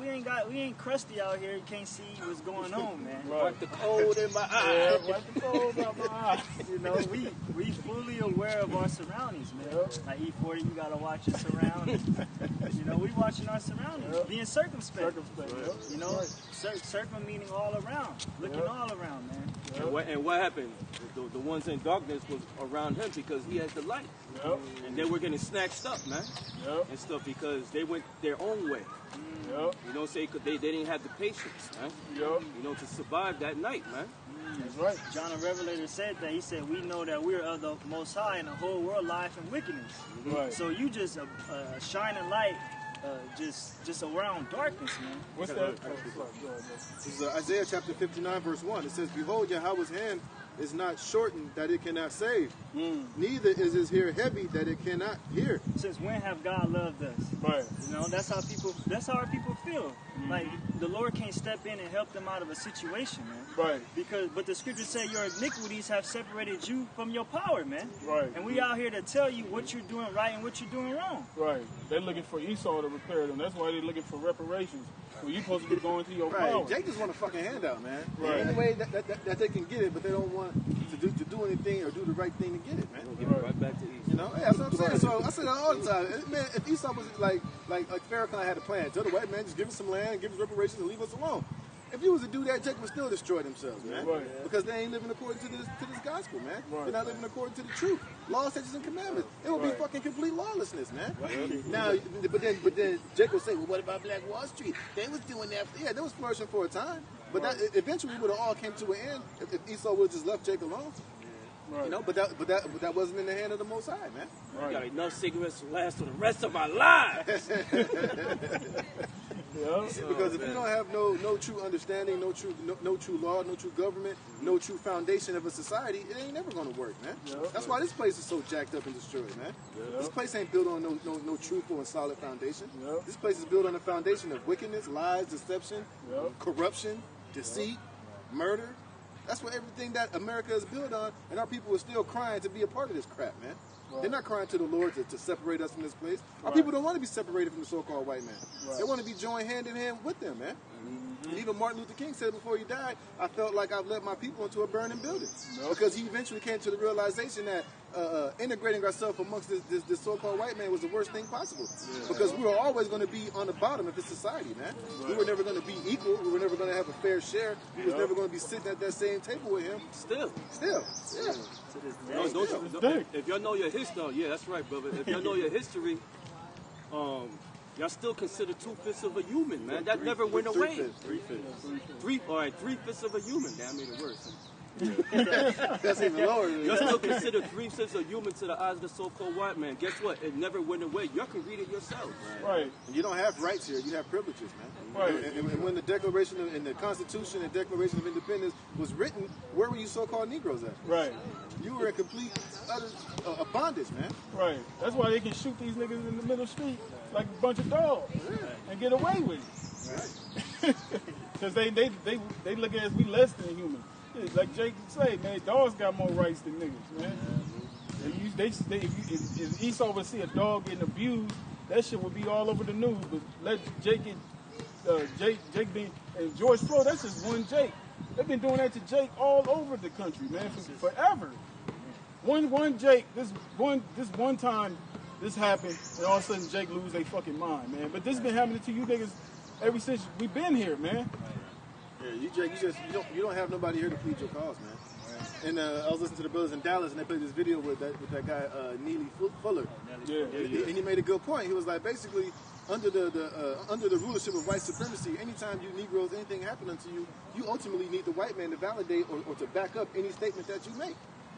we ain't crusty out here. You can't see what's going on, man. Right. Wipe the cold in my eye. Yeah, wipe the cold out my eye. You know, we fully aware of our surroundings, man. Like E40, you gotta watch your surroundings. You know, we watching our surroundings, being circumspect. You know, circum meaning all around, looking all around, man. And what happened? The ones in darkness was around him because he has the light. And they were getting snatched up, man, and stuff because they went their own way. You know, say they didn't have the patience, man. You know, to survive that night, man. That's right. John the Revelator said that. He said, "We know that we're of the Most High, and the whole world lieth in wickedness." Right. So you just a shining light, just around darkness, man. What's that? This is Isaiah chapter 59, verse 1. It says, "Behold, Yahweh's hand is not shortened that it cannot save, neither is his ear heavy that it cannot hear." Since when have God loved us? Right. You know, that's how our people feel. Like the Lord can't step in and help them out of a situation, man. Right. But the scriptures say your iniquities have separated you from your power, man. Right. And we out here to tell you what you're doing right and what you're doing wrong. Right. They're looking for Esau to repair them. That's why they're looking for reparations. Well, you're supposed to be going through your power. Jake just want a fucking handout, man. Right. Any way that they can get it, but they don't want to do anything or do the right thing to get it, man. Give it right back to Esau. You know, yeah, that's what I'm saying. So I say that all the time. Man, if Esau was like Farrakhan had a plan, tell the white man just give us some land, give us reparations, and leave us alone. If you was to do that, Jake would still destroy themselves, man. Right. Because they ain't living according to this gospel, man. Right. They're not living according to the truth. Law, statutes, and commandments. It would be fucking complete lawlessness, man. Right. Now, but then Jake will say, well, what about Black Wall Street? They was doing that. Yeah, they was flourishing for a time. But that eventually would have all came to an end if Esau would have just left Jake alone. Right. You know, but that wasn't in the hand of the Most High, man. I got enough cigarettes to last for the rest of my life. Because if you don't have no true understanding, no true law, no true government, no true foundation of a society, it ain't never gonna work, man. That's why this place is so jacked up and destroyed, man. This place ain't built on no truthful and solid foundation. This place is built on a foundation of wickedness, lies, deception, corruption, deceit, murder. That's what everything that America is built on, and our people are still crying to be a part of this crap, man. They're not crying to the Lord to separate us from this place. Our people don't want to be separated from the so-called white man. They want to be joined hand in hand with them, man. And even Martin Luther King said before he died, I felt like I've led my people into a burning building. Because he eventually came to the realization that integrating ourselves amongst this so-called white man was the worst thing possible. Because we were always going to be on the bottom of his society, man. We were never going to be equal. We were never going to have a fair share. We was never going to be sitting at that same table with him. Still. Yeah. If y'all know your history, that's right, brother. If y'all know your history, y'all still consider 2/5 of a human, man. That never went away. 3/5. All right, 3/5 of a human. That made it worse. That's even lower. Y'all still consider 3/5 of human to the eyes of the so-called white man. Guess what? It never went away. Y'all can read it yourself. Right. You don't have rights here. You have privileges, man. Right. And when the Declaration and the Constitution and Declaration of Independence was written, where were you so-called Negroes at? Right. You were in complete utter bondage, man. Right. That's why they can shoot these niggas in the middle of the street like a bunch of dogs and get away with it. Because they look at us, we less than human. Like Jake say, man, dogs got more rights than niggas, man. And if Esau would see a dog getting abused, that shit would be all over the news. But let Jake get Jake be and George Floyd. That's just one Jake. They've been doing that to Jake all over the country, man, forever. One Jake. This one time this happened, and all of a sudden Jake lose their fucking mind, man. But this been happening to you niggas ever since we been here, man. Yeah, you Jake, you don't have nobody here to plead your cause, man. And I was listening to the brothers in Dallas, and they played this video with that guy Neely Fuller. And he made a good point. He was like, basically, under the rulership of white supremacy, anytime you Negroes, anything happen unto you, you ultimately need the white man to validate or to back up any statement that you make.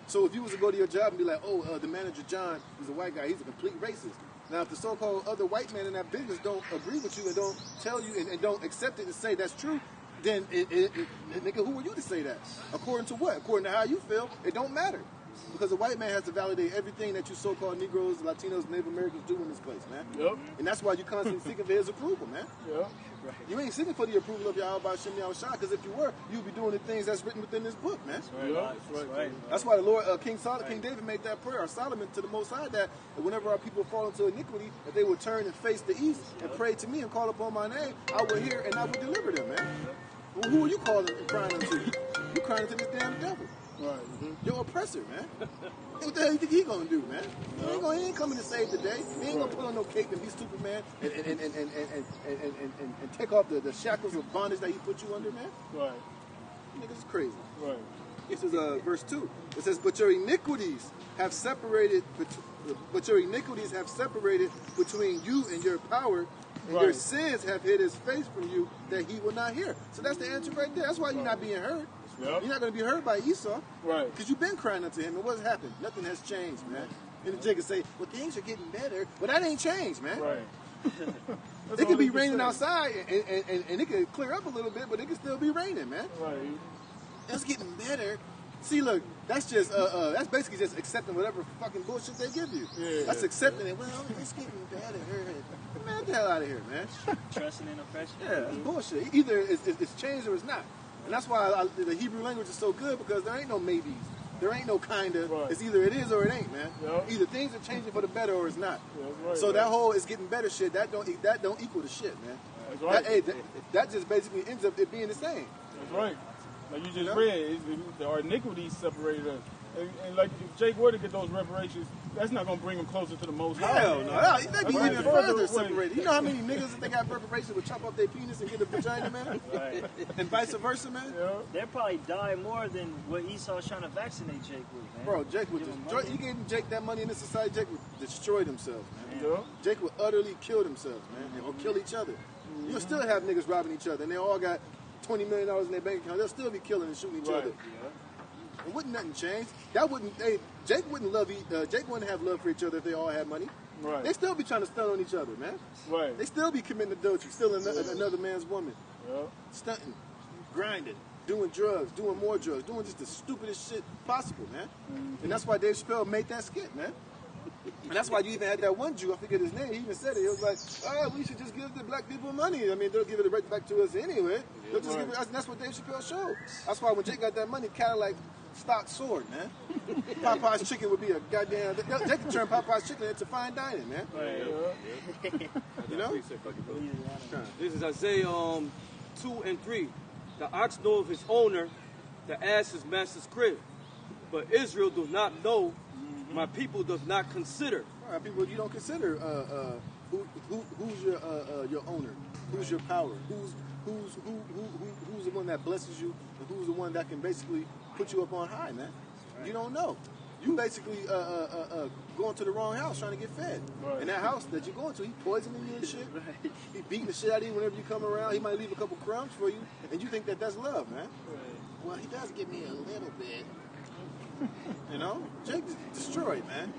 So if you was to go to your job and be like, the manager John is a white guy, he's a complete racist. Now, if the so-called other white man in that business don't agree with you and don't tell you and don't accept it and say that's true, then, nigga, who are you to say that? According to what? According to how you feel, it don't matter. Because the white man has to validate everything that you so-called Negroes, Latinos, Native Americans do in this place, man. Yep. And that's why you're constantly seeking for his approval, man. Yep. You ain't seeking for the approval of Yahweh Shem Yahushua, because if you were, you'd be doing the things that's written within this book, man. That's why the Lord, King David made that prayer, or Solomon, to the Most High, that whenever our people fall into iniquity, that they would turn and face the east and pray to me and call upon my name, I will hear and I will deliver them, man. Well, who are you calling and crying unto? You crying unto this damn devil. Right. Your oppressor, man. What the hell you think he gonna do, man? He ain't coming to save the day. He ain't gonna put on no cape and be Superman and take off the shackles of bondage that he put you under, man. Right. Niggas is crazy. Right. This is verse 2. It says, but your iniquities have separated between you and your power, and your sins have hid his face from you that he will not hear. So that's the answer right there. That's why you're not being heard. Yep. You're not going to be hurt by Esau. Right. Because you've been crying unto him, and what's happened? Nothing has changed, man. And the Jacob say, well, things are getting better. Well, that ain't changed, man. Right. It could be raining outside, and it could clear up a little bit, but it could still be raining, man. Right. It's getting better. See, look, that's just that's basically just accepting whatever fucking bullshit they give you. Yeah, that's accepting it. Well, it's getting better. Man, get the hell out of here, man. Trusting in oppression. Yeah, that's bullshit. Either it's changed or it's not. And that's why the Hebrew language is so good, because there ain't no maybes. There ain't no kinda. Right. It's either it is or it ain't, man. Yep. Either things are changing for the better or it's not. Yeah, right, so that whole it's getting better shit, that don't equal the shit, man. That's right. That just basically ends up it being the same. That's right. Like you just read, our iniquities separated us. And like if Jake were to get those reparations, that's not gonna bring him closer to the Most High. Hell no, they be even further separated. You know how many niggas if they got reparations would chop off their penis and get a vagina, man? Right. And vice versa, man. Yeah. They'd probably die more than what Esau's trying to vaccinate Jake with, man. Bro, Jake would destroy. You gave Jake that money in this society, Jake would destroy themselves, man. Yeah. Jake would utterly kill themselves, man, or kill each other. Mm-hmm. You'll still have niggas robbing each other, and they all got $20 million in their bank account. They'll still be killing and shooting each other. Yeah. And wouldn't nothing change? Jake wouldn't have love for each other if they all had money. Right. They still be trying to stun on each other, man. Right. They still be committing adultery, stealing another man's woman. Yeah. Stunting, grinding, doing drugs, doing more drugs, doing just the stupidest shit possible, man. Mm-hmm. And that's why Dave Chappelle made that skit, man. And that's why you even had that one Jew, I forget his name, he even said it. He was like, we should just give the black people money. I mean, they'll give it right back to us anyway. They'll just give it, and that's what Dave Chappelle showed. That's why when Jake got that money, Cadillac stock soared, man. Popeye's chicken would be a goddamn, they could turn Popeye's chicken into fine dining, man. Right. You know? This is Isaiah 2 and 3. The ox knoweth his owner, the ass his master's crib. But Israel does not know, my people does not consider. All right, people, you don't consider who's your owner, who's your power, who's the one that blesses you, and who's the one that can basically put you up on high, man. Right. You don't know. You basically going to the wrong house trying to get fed. Right. And that house that you're going to, he poisoning you and shit. Right. He beating the shit out of you whenever you come around. He might leave a couple crumbs for you, and you think that that's love, man. Right. Well, he does give me a little bit. You know, Jake destroyed, man.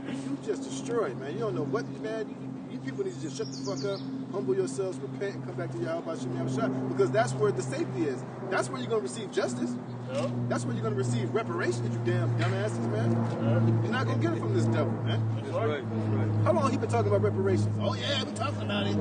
You just destroyed, man. You don't know what, man. You people need to just shut the fuck up, humble yourselves, repent, and come back to Yahweh Shem Yahushua, because that's where the safety is. That's where you're gonna receive justice. Yep. That's where you're going to receive reparations, you damn dumbasses, man. Yep. You're not going to get it from this devil, man. That's right. How long he been talking about reparations? Oh yeah, we talking about it.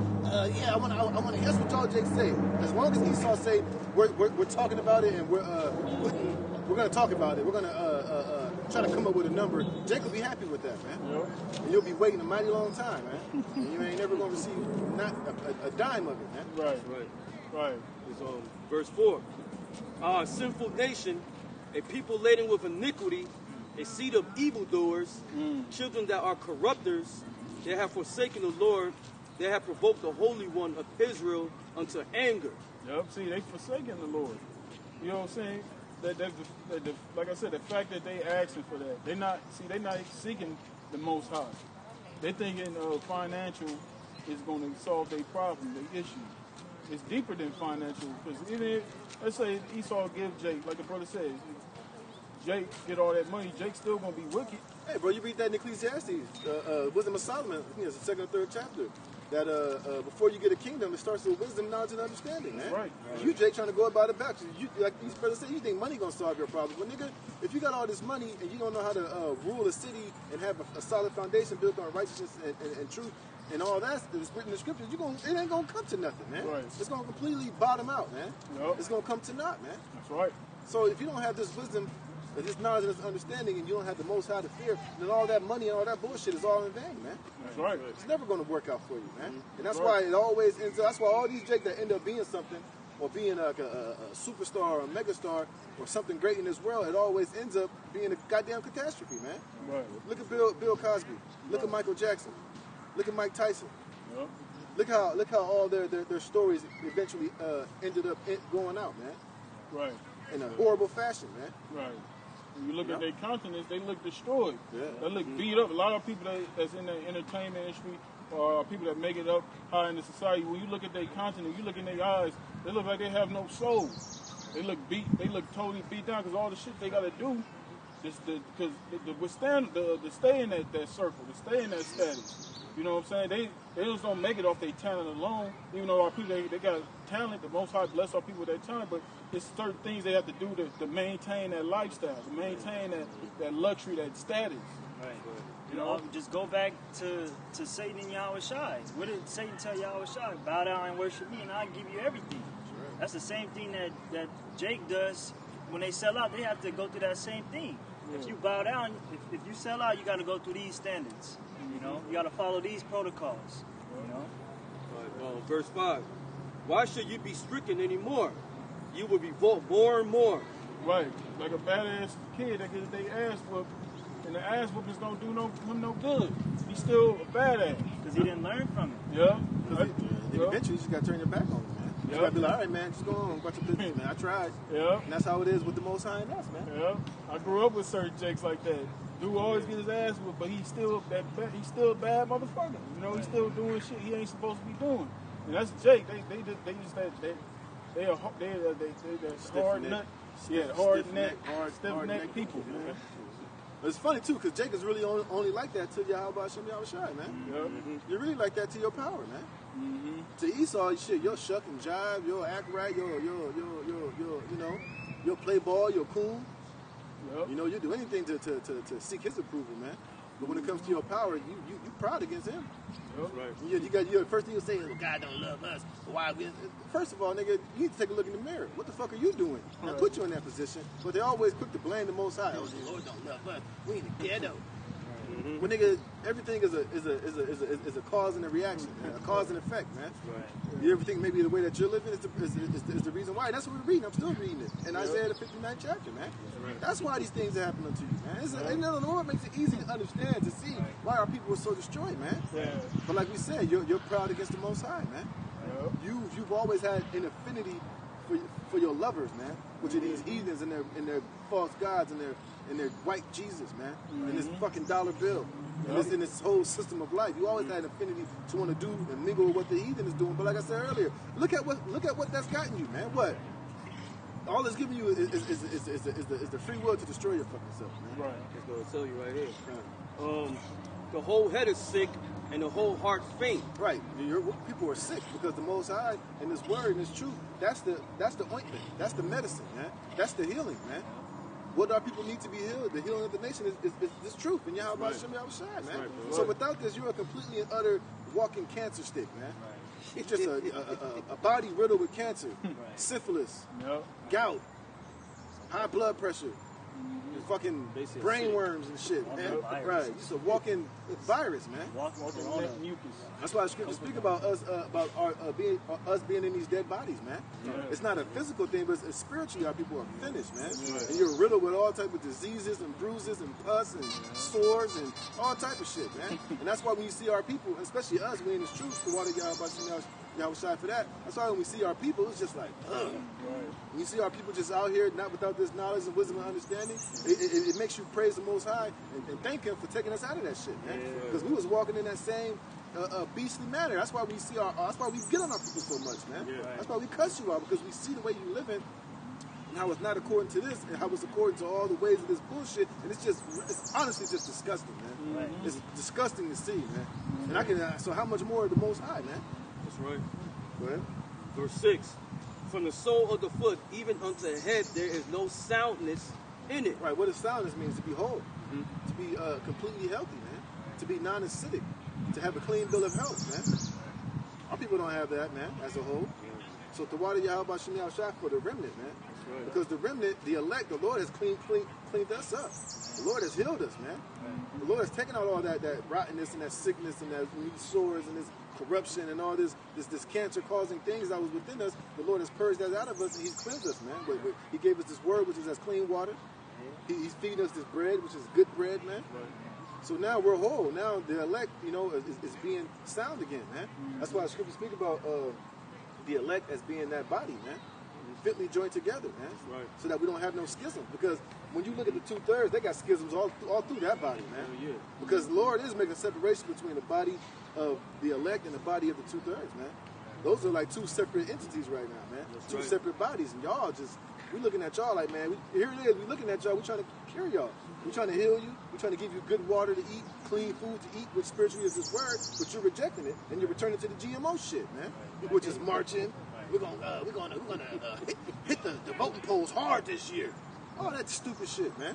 Yeah, I want to. That's what y'all Jake say. As long as Esau say we're talking about it and we're going to talk about it. We're going to try to come up with a number. Jake will be happy with that, man. Yep. And you'll be waiting a mighty long time, man. And you ain't never going to receive not a dime of it, man. Right. It's verse 4. A sinful nation, a people laden with iniquity, a seed of evildoers, children that are corrupters, they have forsaken the Lord, they have provoked the Holy One of Israel unto anger. Yep. See, they forsaken the Lord. You know what I'm saying? Like I said, the fact that they asking for that, they're not seeking the Most High. They thinking financial is going to solve their problem, their issue. It's deeper than financial, because even if, let's say Esau give Jake, like the brother said, Jake get all that money, Jake's still going to be wicked. Hey, bro, you read that in Ecclesiastes, Wisdom of Solomon, I think it's the 2nd or 3rd chapter, that before you get a kingdom, it starts with wisdom, knowledge, and understanding, man. Right. You, Jake, trying to go about it back. You, like these brothers say, you think money going to solve your problem. But, nigga, if you got all this money and you don't know how to rule a city and have a solid foundation built on righteousness and truth, and all that's written in the scriptures, it ain't gonna come to nothing, man. Right. It's gonna completely bottom out, man. Yep. It's gonna come to naught, man. That's right. So if you don't have this wisdom, this knowledge and this understanding, and you don't have the Most High to fear, then all that money and all that bullshit is all in vain, man. That's right. It's never gonna work out for you, man. And that's Right. why it always ends up. That's why all these Jake that end up being something, or being like a superstar or a megastar or something great in this world, it always ends up being a goddamn catastrophe, man. Right. Look at Bill Cosby. Look at Michael Jackson. Look at Mike Tyson. Yep. Look how all their stories eventually ended up going out, man. Right. In a horrible fashion, man. Right. When you look at their countenance, they look destroyed. Yeah. They look beat up. A lot of people that's in the entertainment industry or people that make it up high in the society, when you look at their countenance, you look in their eyes, they look like they have no soul. They look totally beat down because all the shit they got to do is to stay in that circle, to stay in that status. You know what I'm saying? They just don't make it off their talent alone. Even though our people, they got talent, the Most High bless our people with their talent, but it's certain things they have to do to maintain that lifestyle, to maintain that luxury, that status. Right. You know? Just go back to Satan and Yahweh Shai. What did Satan tell Yahweh Shai? Bow down and worship me and I'll give you everything. Right. That's the same thing that Jake does. When they sell out, they have to go through that same thing. Yeah. If you bow down, if you sell out, you got to go through these standards. You know, you got to follow these protocols. You know. Right, verse 5. Why should you be stricken anymore? You will revolt more and more. Right, like a badass kid that gets their ass whooped, and the ass whooping's don't do him no good. He's still a badass because he didn't learn from it. Yeah. Eventually, you just got to turn your back on him, man. You got to be like, all right, man, just go on, about your business, man. I tried. Yeah. And that's how it is with the Most High and us, man. Yeah. I grew up with certain Jakes like that. Dude always get his ass whooped, but he's still a bad motherfucker. You know, he's still doing shit he ain't supposed to be doing. And that's Jake. They're hard nut. Yeah, hard neck, stiff neck people, man. It's funny too, because Jake is really only like that to Yahweh Hashem Yahweh Shai, man. Yeah. You're really like that to your power, man. To Esau, shit, you'll shuck and jive, you'll act right, you'll play ball, you'll coon. Yep. You know, you do anything to seek his approval, man. But when it comes to your power, you proud against him. Yep. Right. You got the first thing you say is, well, God don't love us. Why? First of all, nigga, you need to take a look in the mirror. What the fuck are you doing? I put you in that position, but they're always quick to blame the Most High. Oh, the Lord don't love us. We in the ghetto. Well, nigga, everything is a cause and a reaction, man. A cause and effect, man. Right. You ever think maybe the way that you're living is the reason why? That's what we're reading. I'm still reading it in Isaiah the 59th chapter, man. That's why these things are happening to you, man. And the Lord makes it easy to understand, to see why our people were so destroyed, man. Yeah. But like we said, you're proud against the Most High, man. Yeah. You've always had an affinity for your lovers, man, which are these heathens and their false gods and their white Jesus, man, and this fucking dollar bill, and in this whole system of life. You always had an affinity to want to do and mingle with what the heathen is doing. But like I said earlier, look at what that's gotten you, man. What? All it's giving you is the free will to destroy your fucking self, man. Right. It's gonna tell you right here. The whole head is sick, and the whole heart faint. Right. People are sick because the Most High and His Word and His truth, that's the ointment. That's the medicine, man. That's the healing, man. What our people need to be healed? The healing of the nation is this truth. And Yahweh Hashem Yahushai, man. Right, so without this, you're a completely and utter walking cancer stick, man. It's just a body riddled with cancer, syphilis, gout, high blood pressure, fucking brain worms and shit, man. Right, just a walking virus, man. Walking mucus. That's why the scriptures speak about us being in these dead bodies, man. It's not a physical thing, but it's spiritually our people are finished, man. And you're riddled with all type of diseases and bruises and pus and sores and all type of shit, man. And that's why when you see our people, especially us, we in this truth, the water Yahweh Shai for that. That's why when we see our people, it's just like, ugh. When you see our people just out here, not without this knowledge and wisdom and understanding, it makes you praise the Most High and thank Him for taking us out of that shit, man. Because we was walking in that same beastly manner. That's why we see that's why we get on our people so much, man. That's why we cuss you out, because we see the way you living and how it's not according to this and how it's according to all the ways of this bullshit. And it's honestly just disgusting, man. It's disgusting to see, man. And so how much more the Most High, man? That's right. Go ahead. Verse 6. From the sole of the foot even unto the head there is no soundness in it. Right, what does soundness means? To be whole, to be completely healthy, man. To be non-acidic, to have a clean bill of health, man. Our people don't have that, man, as a whole. So the water Yahweh Shem Yahushai for the remnant, man. Right. Because the remnant, the elect, the Lord has cleaned us up. The Lord has healed us, man. The Lord has taken out all that rottenness and that sickness and these sores and this corruption and all this cancer-causing things that was within us. The Lord has purged that out of us, and He's cleansed us, man. He gave us this word, which is as clean water. He's feeding us this bread, which is good bread, man. Right. So now we're whole. Now the elect, is being sound again, man. That's why the scriptures speak about the elect as being that body, man. Fitly joined together, man. Right. So that we don't have no schism. Because when you look at the 2/3, they got schisms all through that body, man. Because the Lord is making a separation between the body of the elect and the body of the 2/3, man. Those are like two separate entities right now, man. That's two separate bodies. And y'all we looking at y'all like, man, here it is. We looking at y'all. We trying to cure y'all. We trying to heal you. We trying to give you good water to eat, clean food to eat, which spiritually is this word, but you're rejecting it, and you're returning to the GMO shit, man. Which is marching. We're gonna hit the voting polls hard this year. All that stupid shit, man.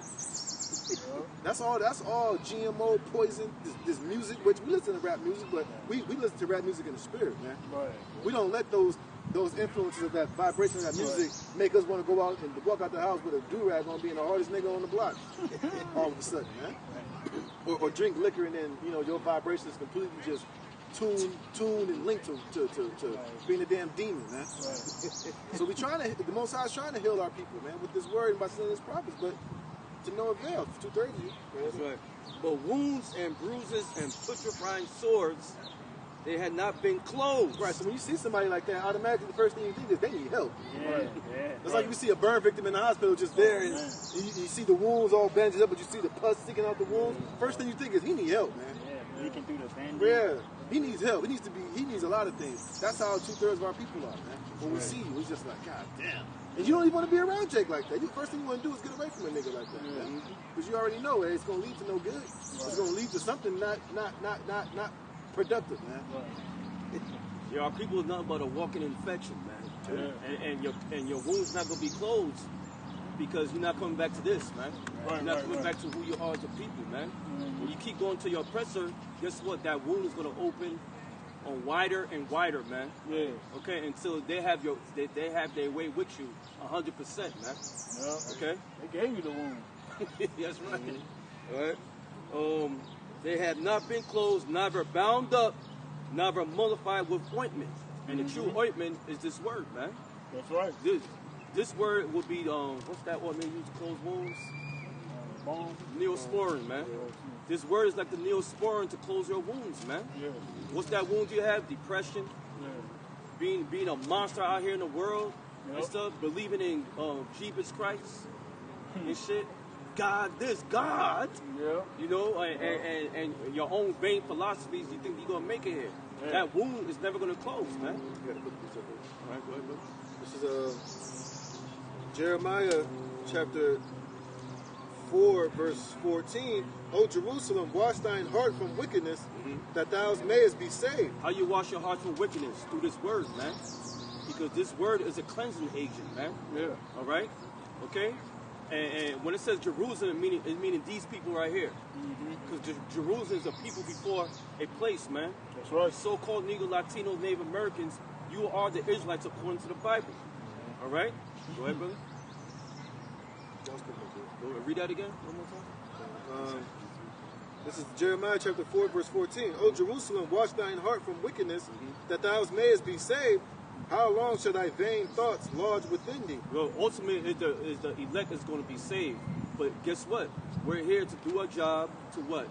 That's all GMO poison. This music, which we listen to rap music, but we listen to rap music in the spirit, man. Right. We don't let those influences of that vibration of that music make us want to go out and walk out the house with a do-rag on being the hardest nigga on the block. All of a sudden, man. Or drink liquor and then your vibrations completely just tuned and linked to being a damn demon, man. Right. So the Most High is trying to heal our people, man, with this word and by sending His prophets, but to no avail. 2/3 of you. That's right. But wounds and bruises and putrefying sores, they had not been closed. Right. So when you see somebody like that, automatically the first thing you think is they need help. Right. It's like you see a burn victim in the hospital just there, and you see the wounds all bandaged up, but you see the pus sticking out the wounds. First thing you think is he need help, man. Yeah, leaking through the bandage. Yeah. He needs help. He needs a lot of things. That's how 2/3 of our people are, man. When we see you, we just like, God damn. And you don't even want to be around Jake like that. First thing you want to do is get away from a nigga like that, man. Because you already know it's going to lead to no good. It's going to lead to something not productive, man. Yeah, our people is nothing but a walking infection, man. And your wound's not going to be closed because you're not coming back to this, man. You're not coming back to who you are as a people, man. When you keep going to your oppressor, guess what? That wound is going to open on wider and wider, man. Yeah. Okay, until they have their way with you 100%, man. Yeah. Okay? They gave you the wound. That's right. All right. They have not been closed, neither bound up, neither mollified with ointment. And the true ointment is this word, man. That's right. This word would be what's that ointment used to close wounds? Neosporin, man. This word is like the neosporin to close your wounds, man. Yeah. What's that wound you have? Depression. Yeah. Being a monster out here in the world and stuff. Believing in Jesus Christ and shit. God. Yeah. And your own vain philosophies. You think you're gonna make it here? Yeah. That wound is never gonna close, man. You gotta put this over. All right, go ahead, bro. This is Jeremiah chapter 4, verse 14, O Jerusalem, wash thine heart from wickedness, that thou mayest be saved. How you wash your heart from wickedness? Through this word, man. Because this word is a cleansing agent, man. Yeah. All right? Okay? And when it says Jerusalem, it's meaning these people right here. Because Jerusalem is a people before a place, man. That's right. The so-called Negro, Latino, Native Americans, you are the Israelites according to the Bible. All right? Go ahead, brother. Go read that again one more time. This is Jeremiah chapter 4, verse 14. O Jerusalem, wash thine heart from wickedness, that thou mayest be saved. How long shall thy vain thoughts lodge within thee? Well, ultimately, is the elect is going to be saved. But guess what? We're here to do our job. To what?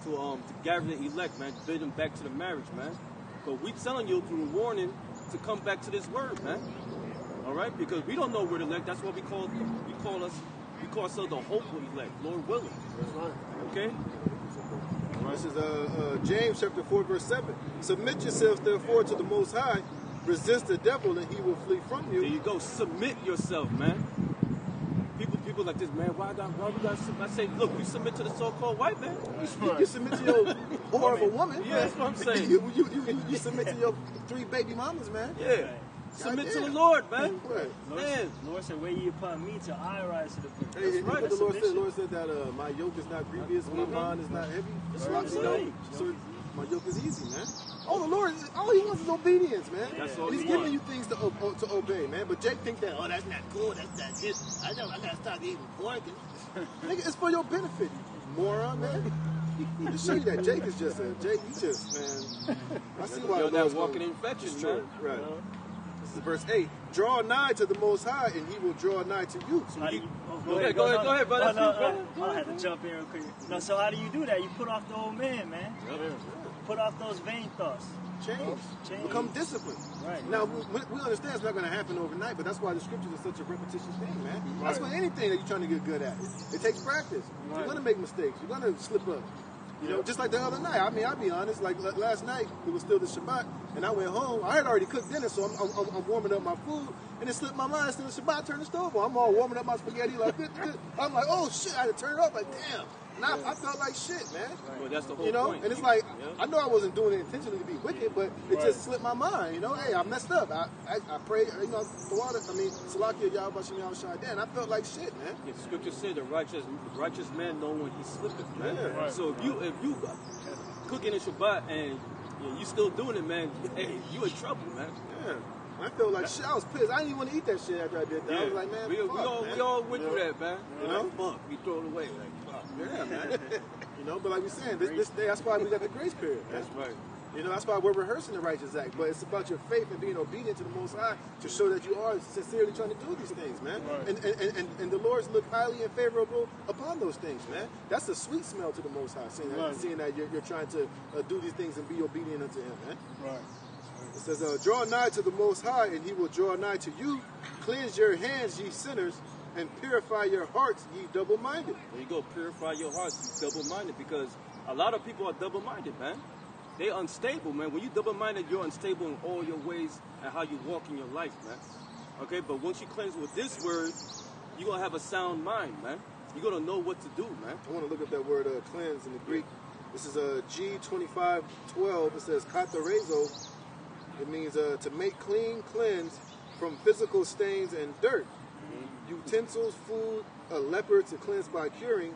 To gather the elect, man. To bid them back to the marriage, man. But we telling you through the warning to come back to this word, man. All right? Because we don't know where the elect. That's what we call ourselves the hopeful elect, Lord willing. That's right. Okay? This is James chapter 4, verse 7. Submit yourselves therefore to the Most High. Resist the devil and he will flee from you. There you go. Submit yourself, man. People like this, man. Why we got to submit? I say, look, you submit to the so-called white man. You submit to your whore of a woman. Yeah, that's what I'm saying. you submit to your 3 baby mamas, man. Yeah. Submit to the Lord, man. Right. Lord said, where you upon me till I rise to the point. Hey, That's right. The Lord said that my yoke is not grievous, my bond is not heavy. That's what I'm saying. So my yoke is easy, man. Oh, the Lord, all he wants is obedience, man. That's all and he's he giving wants. you things to obey, man. But Jake thinks that, oh, that's not cool, that's not this. I gotta stop eating pork. Nigga, it's for your benefit, you moron, man. To show you that Jake is just Jake, you just, man. I see why You're the that Lord's walking going- infection, It's man. true, right. This is verse 8. Draw nigh to the Most High, and he will draw nigh to you. How do you, Go ahead, brother. I had to jump in real quick. No, so how do you do that? You put off the old man, man. Put off those vain thoughts. Change. Become disciplined. Right. Now, we understand it's not going to happen overnight, but that's why the scriptures are such a repetitious thing, man. That's what anything that you're trying to get good at. It takes practice. You're going to make mistakes. You're going to slip up. You know, just like the other night. I mean, I'll be honest. Like last night, it was still the Shabbat, and I went home. I had already cooked dinner, so I'm warming up my food, and it slipped my mind. It's still the Shabbat. Turn the stove on. I'm all warming up my spaghetti like this. I'm like, oh shit! I had to turn it off. Like, damn. And I felt like shit, man. Well, that's the whole You know, point. and it's like I know I wasn't doing it intentionally to be wicked, but it just slipped my mind. You know, hey, I messed up. I prayed. You know, the water. I mean, Salakia Yahweh Shem Yahweh Shai. And I felt like shit, man. The scripture said the righteous man know when he slippeth, man. Yeah. Right. So if you cooking in Shabbat and you still doing it, man, hey, you in trouble, man. Yeah. I felt like shit. I was pissed. I didn't even want to eat that shit after I did that. I was like, man, we fuck, all went through that, man. You know? Fuck, we throw it away, like fuck. Yeah, man. You know, but like we're saying, this day, that's why we got the grace period, man. That's right. You know, that's why we're rehearsing the righteous act. But it's about your faith and being obedient to the Most High to show that you are sincerely trying to do these things, man. Right. And the Lord's look highly and favorable upon those things, man. That's a sweet smell to the Most High, seeing that you're trying to do these things and be obedient unto Him, man. Right. It says, draw nigh to the Most High, and He will draw nigh to you. Cleanse your hands, ye sinners, and purify your hearts, ye double-minded. There you go, purify your hearts, be double-minded, because a lot of people are double-minded, man. They're unstable, man. When you're double-minded, you're unstable in all your ways and how you walk in your life, man. Okay, but once you cleanse with this word, you're going to have a sound mind, man. You're going to know what to do, man. I want to look up that word cleanse in the Greek. This is G25:12. It says katarezo. It means to make clean, cleanse from physical stains and dirt. Utensils, food, a leper to cleanse by curing,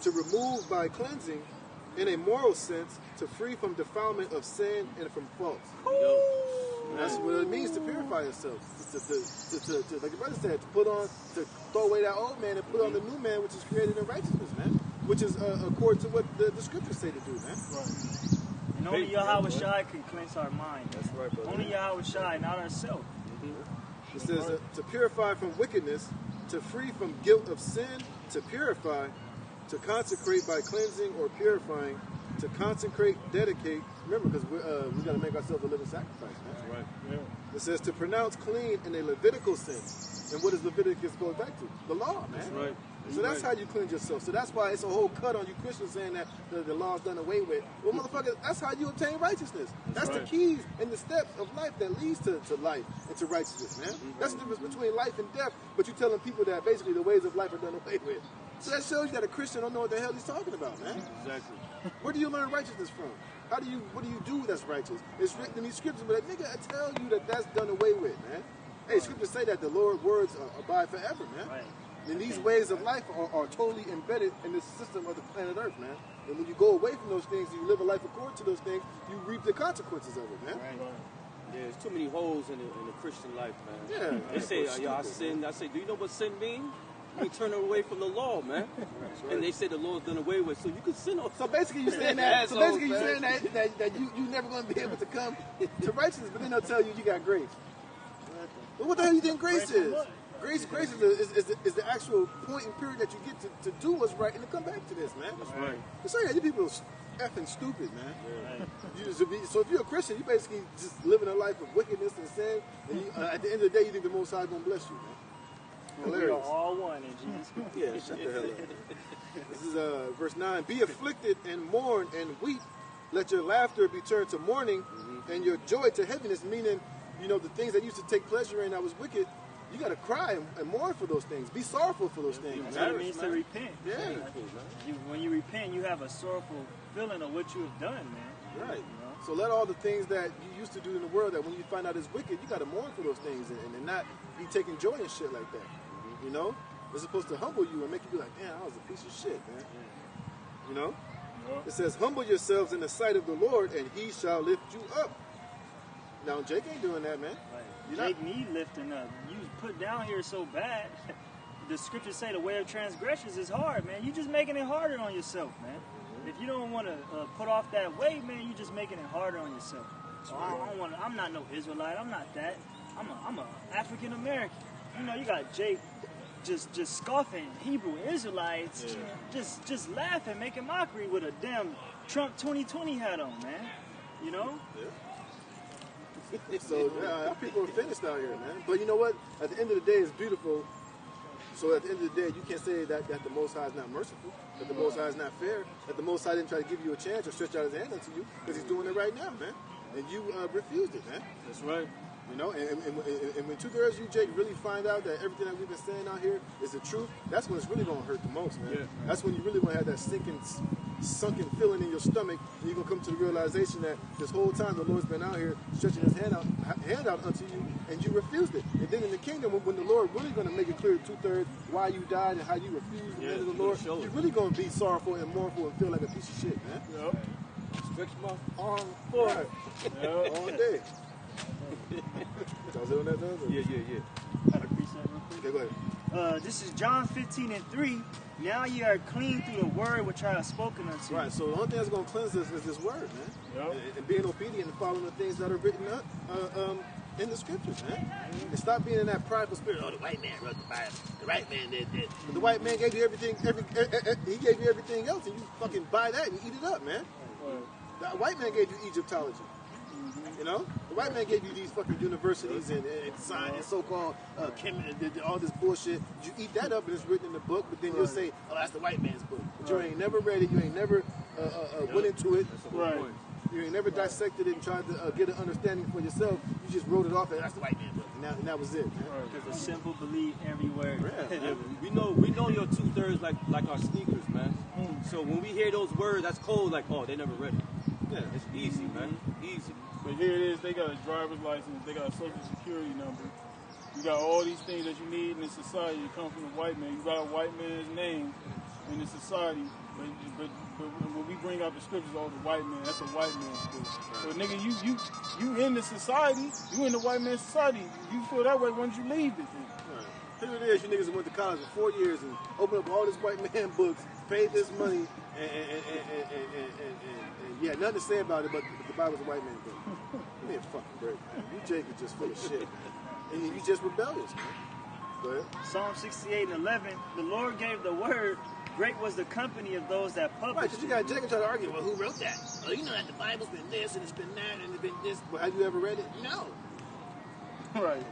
to remove by cleansing, in a moral sense, to free from defilement of sin and from faults. That's what it means to purify yourself. To, like the brother said, to throw away that old man and put on the new man, which is created in righteousness, man. Which is according to what the scriptures say to do, man. Right. And only Yahweh Shai can cleanse our mind. That's right, brother. Only Yahweh Shai, not ourselves. It says to purify from wickedness, to free from guilt of sin, to purify, to consecrate by cleansing or purifying, to consecrate, dedicate. Remember, because we got to make ourselves a living sacrifice, man. That's right. Yeah. It says to pronounce clean in a Levitical sense. And what does Leviticus go back to? The law, man. That's right. So that's how you cleanse yourself. So that's why it's a whole cut on you Christians saying that the law's done away with. Well, motherfucker, that's how you obtain righteousness. That's right. the keys and the steps of life that leads to life and to righteousness, man. That's the difference between life and death. But you're telling people that basically the ways of life are done away with. So that shows you that a Christian don't know what the hell he's talking about, man. Exactly. Where do you learn righteousness from? What do you do that's righteous? It's written in these scriptures, but nigga, I tell you that that's done away with, man. Hey, scriptures say that the Lord's words abide forever, man. Right. And these ways of life are totally embedded in the system of the planet Earth, man. And when you go away from those things, you live a life according to those things, you reap the consequences of it, man. Right. Yeah, there's too many holes in the Christian life, man. Yeah. They say, I sin. I say, do you know what sin means? You turn away from the law, man. Right. And they say the law's done away with, so you can sin. So basically, you're saying that. So basically, you're saying that you never going to be able to come to righteousness, but then they'll tell you got grace. But what the hell do you think grace is? Grace is the actual point and period that you get to do what's right and to come back to this, man. That's right. So yeah, you people are effing stupid, man. Right. So if you're a Christian, you basically just living a life of wickedness and sin, and at the end of the day, you think the Most High is going to bless you, man. Hilarious. We are all one in Jesus. Yeah, shut the hell up. This is verse 9. Be afflicted and mourn and weep. Let your laughter be turned to mourning and your joy to heaviness, meaning, the things that used to take pleasure in that was wicked, you got to cry and mourn for those things. Be sorrowful for those things. That's what it means to repent. Yeah. When you repent, you have a sorrowful feeling of what you have done, man. Right. So let all the things that you used to do in the world that when you find out is wicked, you got to mourn for those things and not be taking joy in shit like that. It's supposed to humble you and make you be like, damn, I was a piece of shit, man. It says, humble yourselves in the sight of the Lord and he shall lift you up. Now, Jake ain't doing that, man. Right. Jake need lifting up. You put down here so bad. The scriptures say the way of transgressions is hard, man. You just making it harder on yourself, man. If you don't want to put off that way, man, you just making it harder on yourself. So I'm not no Israelite. I'm not that. I'm a African American. You got Jake just scoffing Hebrew Israelites, just laughing, making mockery with a damn Trump 2020 hat on, man. Yeah. So our people are finished out here, man. But you know what? At the end of the day, it's beautiful. So at the end of the day, you can't say that the Most High is not merciful, that the Most High is not fair, that the Most High didn't try to give you a chance or stretch out his hand unto you, because he's doing it right now, man. And you refused it, man. That's right. And when 2/3 you, Jake, really find out that everything that we've been saying out here is the truth, that's when it's really going to hurt the most, man. Yeah. That's when you really going to have that sunken feeling in your stomach, and you're going to come to the realization that this whole time the Lord's been out here stretching his hand out unto you, and you refused it. And then in the kingdom, when the Lord really going to make it clear 2/3 why you died and how you refused the hand of the Lord, you're really going to be sorrowful and mournful and feel like a piece of shit, man. Yep. Stretch my arm forward. All day. Was it on that though? Yeah. Had a precept real quick. Okay, go ahead. This is John 15:3. Now ye are clean through the word which I have spoken unto you. Right, so the only thing that's going to cleanse us is this word, man. Yep. And being obedient and following the things that are written up in the scriptures, man. And stop being in that prideful spirit. Oh, the white man wrote the Bible. The white man did this. But the white man gave you everything. He gave you everything else, and you fucking buy that and eat it up, man. The white man gave you Egyptology. The white man gave you these fucking universities and science and so-called all this bullshit. You eat that up and it's written in the book, but then you'll say, oh, that's the white man's book. But you ain't never read it. You ain't never went into it. Right. You ain't never dissected it and tried to get an understanding for yourself. You just wrote it off as that's the white man's book. And that was it. Because the simple believe every word. Yeah, we know your 2/3 like our sneakers, man. So when we hear those words, that's cold. Like, oh, they never read it. Yeah, it's easy, man. Easy. But here it is, they got a driver's license, they got a social security number. You got all these things that you need in this society that come from the white man. You got a white man's name in the society, but when we bring out the scriptures, oh, the white man, that's a white man's book. So nigga, you in the society, you in the white man's society, you feel that way once you leave it. Here it is, you niggas went to college for 4 years and opened up all this white man books, paid this money, and you had nothing to say about it, but the Bible's a white man's book. Give me a fucking break, man. You Jake is just full of shit, man. And you just rebellious, man. Go ahead. Psalm 68:11, the Lord gave the word, great was the company of those that published. Right, because you got Jake trying to argue, well, who wrote that? Oh, you know that the Bible's been this, and it's been that, and it's been this. Well, have you ever read it? No. Right.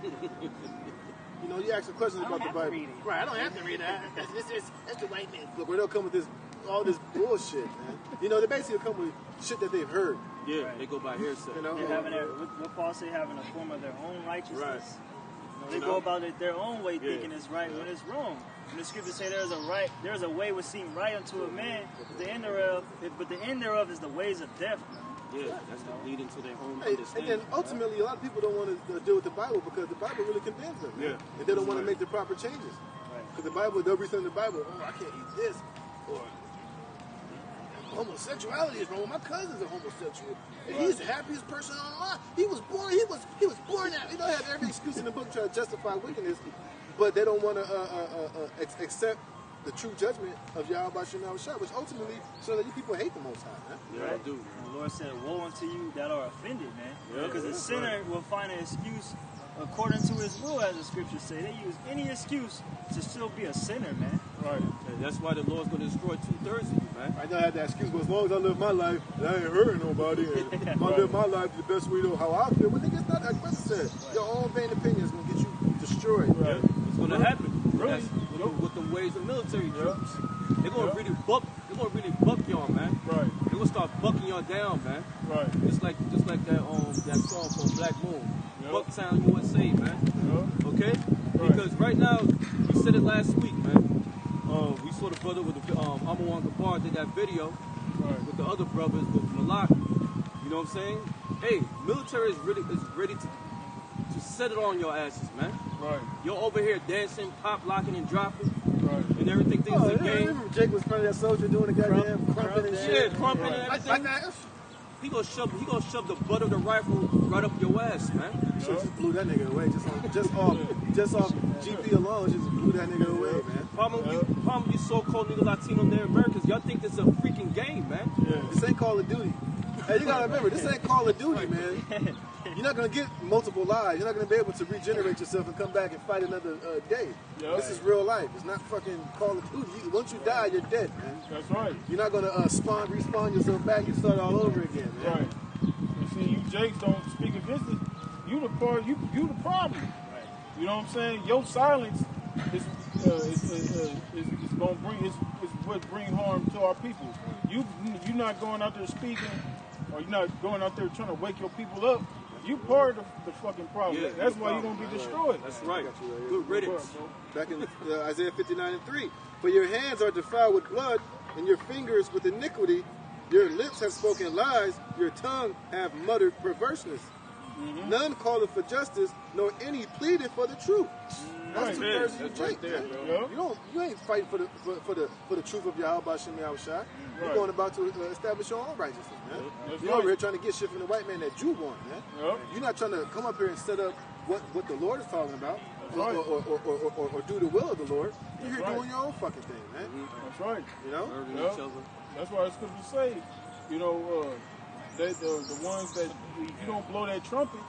You ask some questions about the Bible. Right, I don't have to read that. That's the white man's book. Where they'll come with all this bullshit, man. They basically come with shit that they've heard. Yeah, they go by hearsay. They're having what Paul say, having a form of their own righteousness. Right. They go about it their own way, thinking it's right when it's wrong. And the scriptures say there's a way which seems right unto a man, but the end thereof is the ways of death, man. Yeah, that's the leading to their own understanding. And then ultimately, a lot of people don't want to deal with the Bible because the Bible really condemns them. Yeah. And they don't want to make the proper changes. Because the Bible, they'll be saying in the Bible, oh, I can't eat this. Or homosexuality is wrong. My cousin's a homosexual. And he's the happiest person on earth. He was born out. You know, they have every excuse in the book to try to justify wickedness, but they don't want to accept the true judgment of Yahweh Shem Yahushua, which ultimately shows that you people hate the Most High, man. Yeah, I do. The Lord said, woe unto you that are offended, man. Because the sinner will find an excuse according to his will, as the scriptures say. They use any excuse to still be a sinner, man. Right. And that's why the Lord's going to destroy 2/3 of you, man. I know I had that excuse, but as long as I live my life, and I ain't hurting nobody, and I live my life the best way to how I feel, but niggas not, like Brother said, your own vain opinion is going to get you destroyed. Right. It's going to happen. Really? With the ways of military troops. They're going to really buck y'all, man. Right. They're going to start bucking y'all down, man. Right. Just like that song called Black Moon. Bucktown, USA, man. Okay? Because right now, we said it last week, man. We saw the brother with the Amawan Kabar did that video with the other brothers with Malak. You know what I'm saying? Hey, military is ready to set it on your asses, man. Right. You're over here dancing, pop locking and dropping. Right. And everything thinks it's a game. I remember Jake was front of that soldier doing the goddamn crumping and shit. Yeah, crumping and everything. He gonna shove the butt of the rifle right up your ass, man. You just blew that nigga away just off GP alone. Just blew that nigga away, man. Problem you so-called nigga Latino Americans, y'all think this is a freaking game, man. Yeah. This ain't Call of Duty. Hey, you gotta remember, this ain't Call of Duty, man. You're not gonna get multiple lives. You're not gonna be able to regenerate yourself and come back and fight another day. Yep. This is real life. It's not fucking Call of Duty. Once you die, you're dead, man. That's right. You're not gonna respawn yourself back and start all over again, man. Right. You see, you Jakes don't speak against it. You the problem. Right. You know what I'm saying? Your silence is gonna bring is what bring harm to our people. You're not going out there speaking, or you're not going out there trying to wake your people up. You part of the fucking problem. Yeah, that's why you're going to be destroyed. That's right. Good riddance. Back in Isaiah 59:3. For your hands are defiled with blood, and your fingers with iniquity. Your lips have spoken lies, your tongue have muttered perverseness. Mm-hmm. None calleth for justice, nor any pleaded for the truth. That's 2 verses you take, man. You ain't fighting for the truth of Yahweh Shem Yahushua. You're going about to establish your own righteousness, man. You're over here trying to get shit from the white man that you want, man. You're not trying to come up here and set up what the Lord is talking about, or do the will of the Lord. You're here doing your own fucking thing, man. That's right. You know? That's why it's good to say, you know, that the ones that, if you don't blow that trumpet,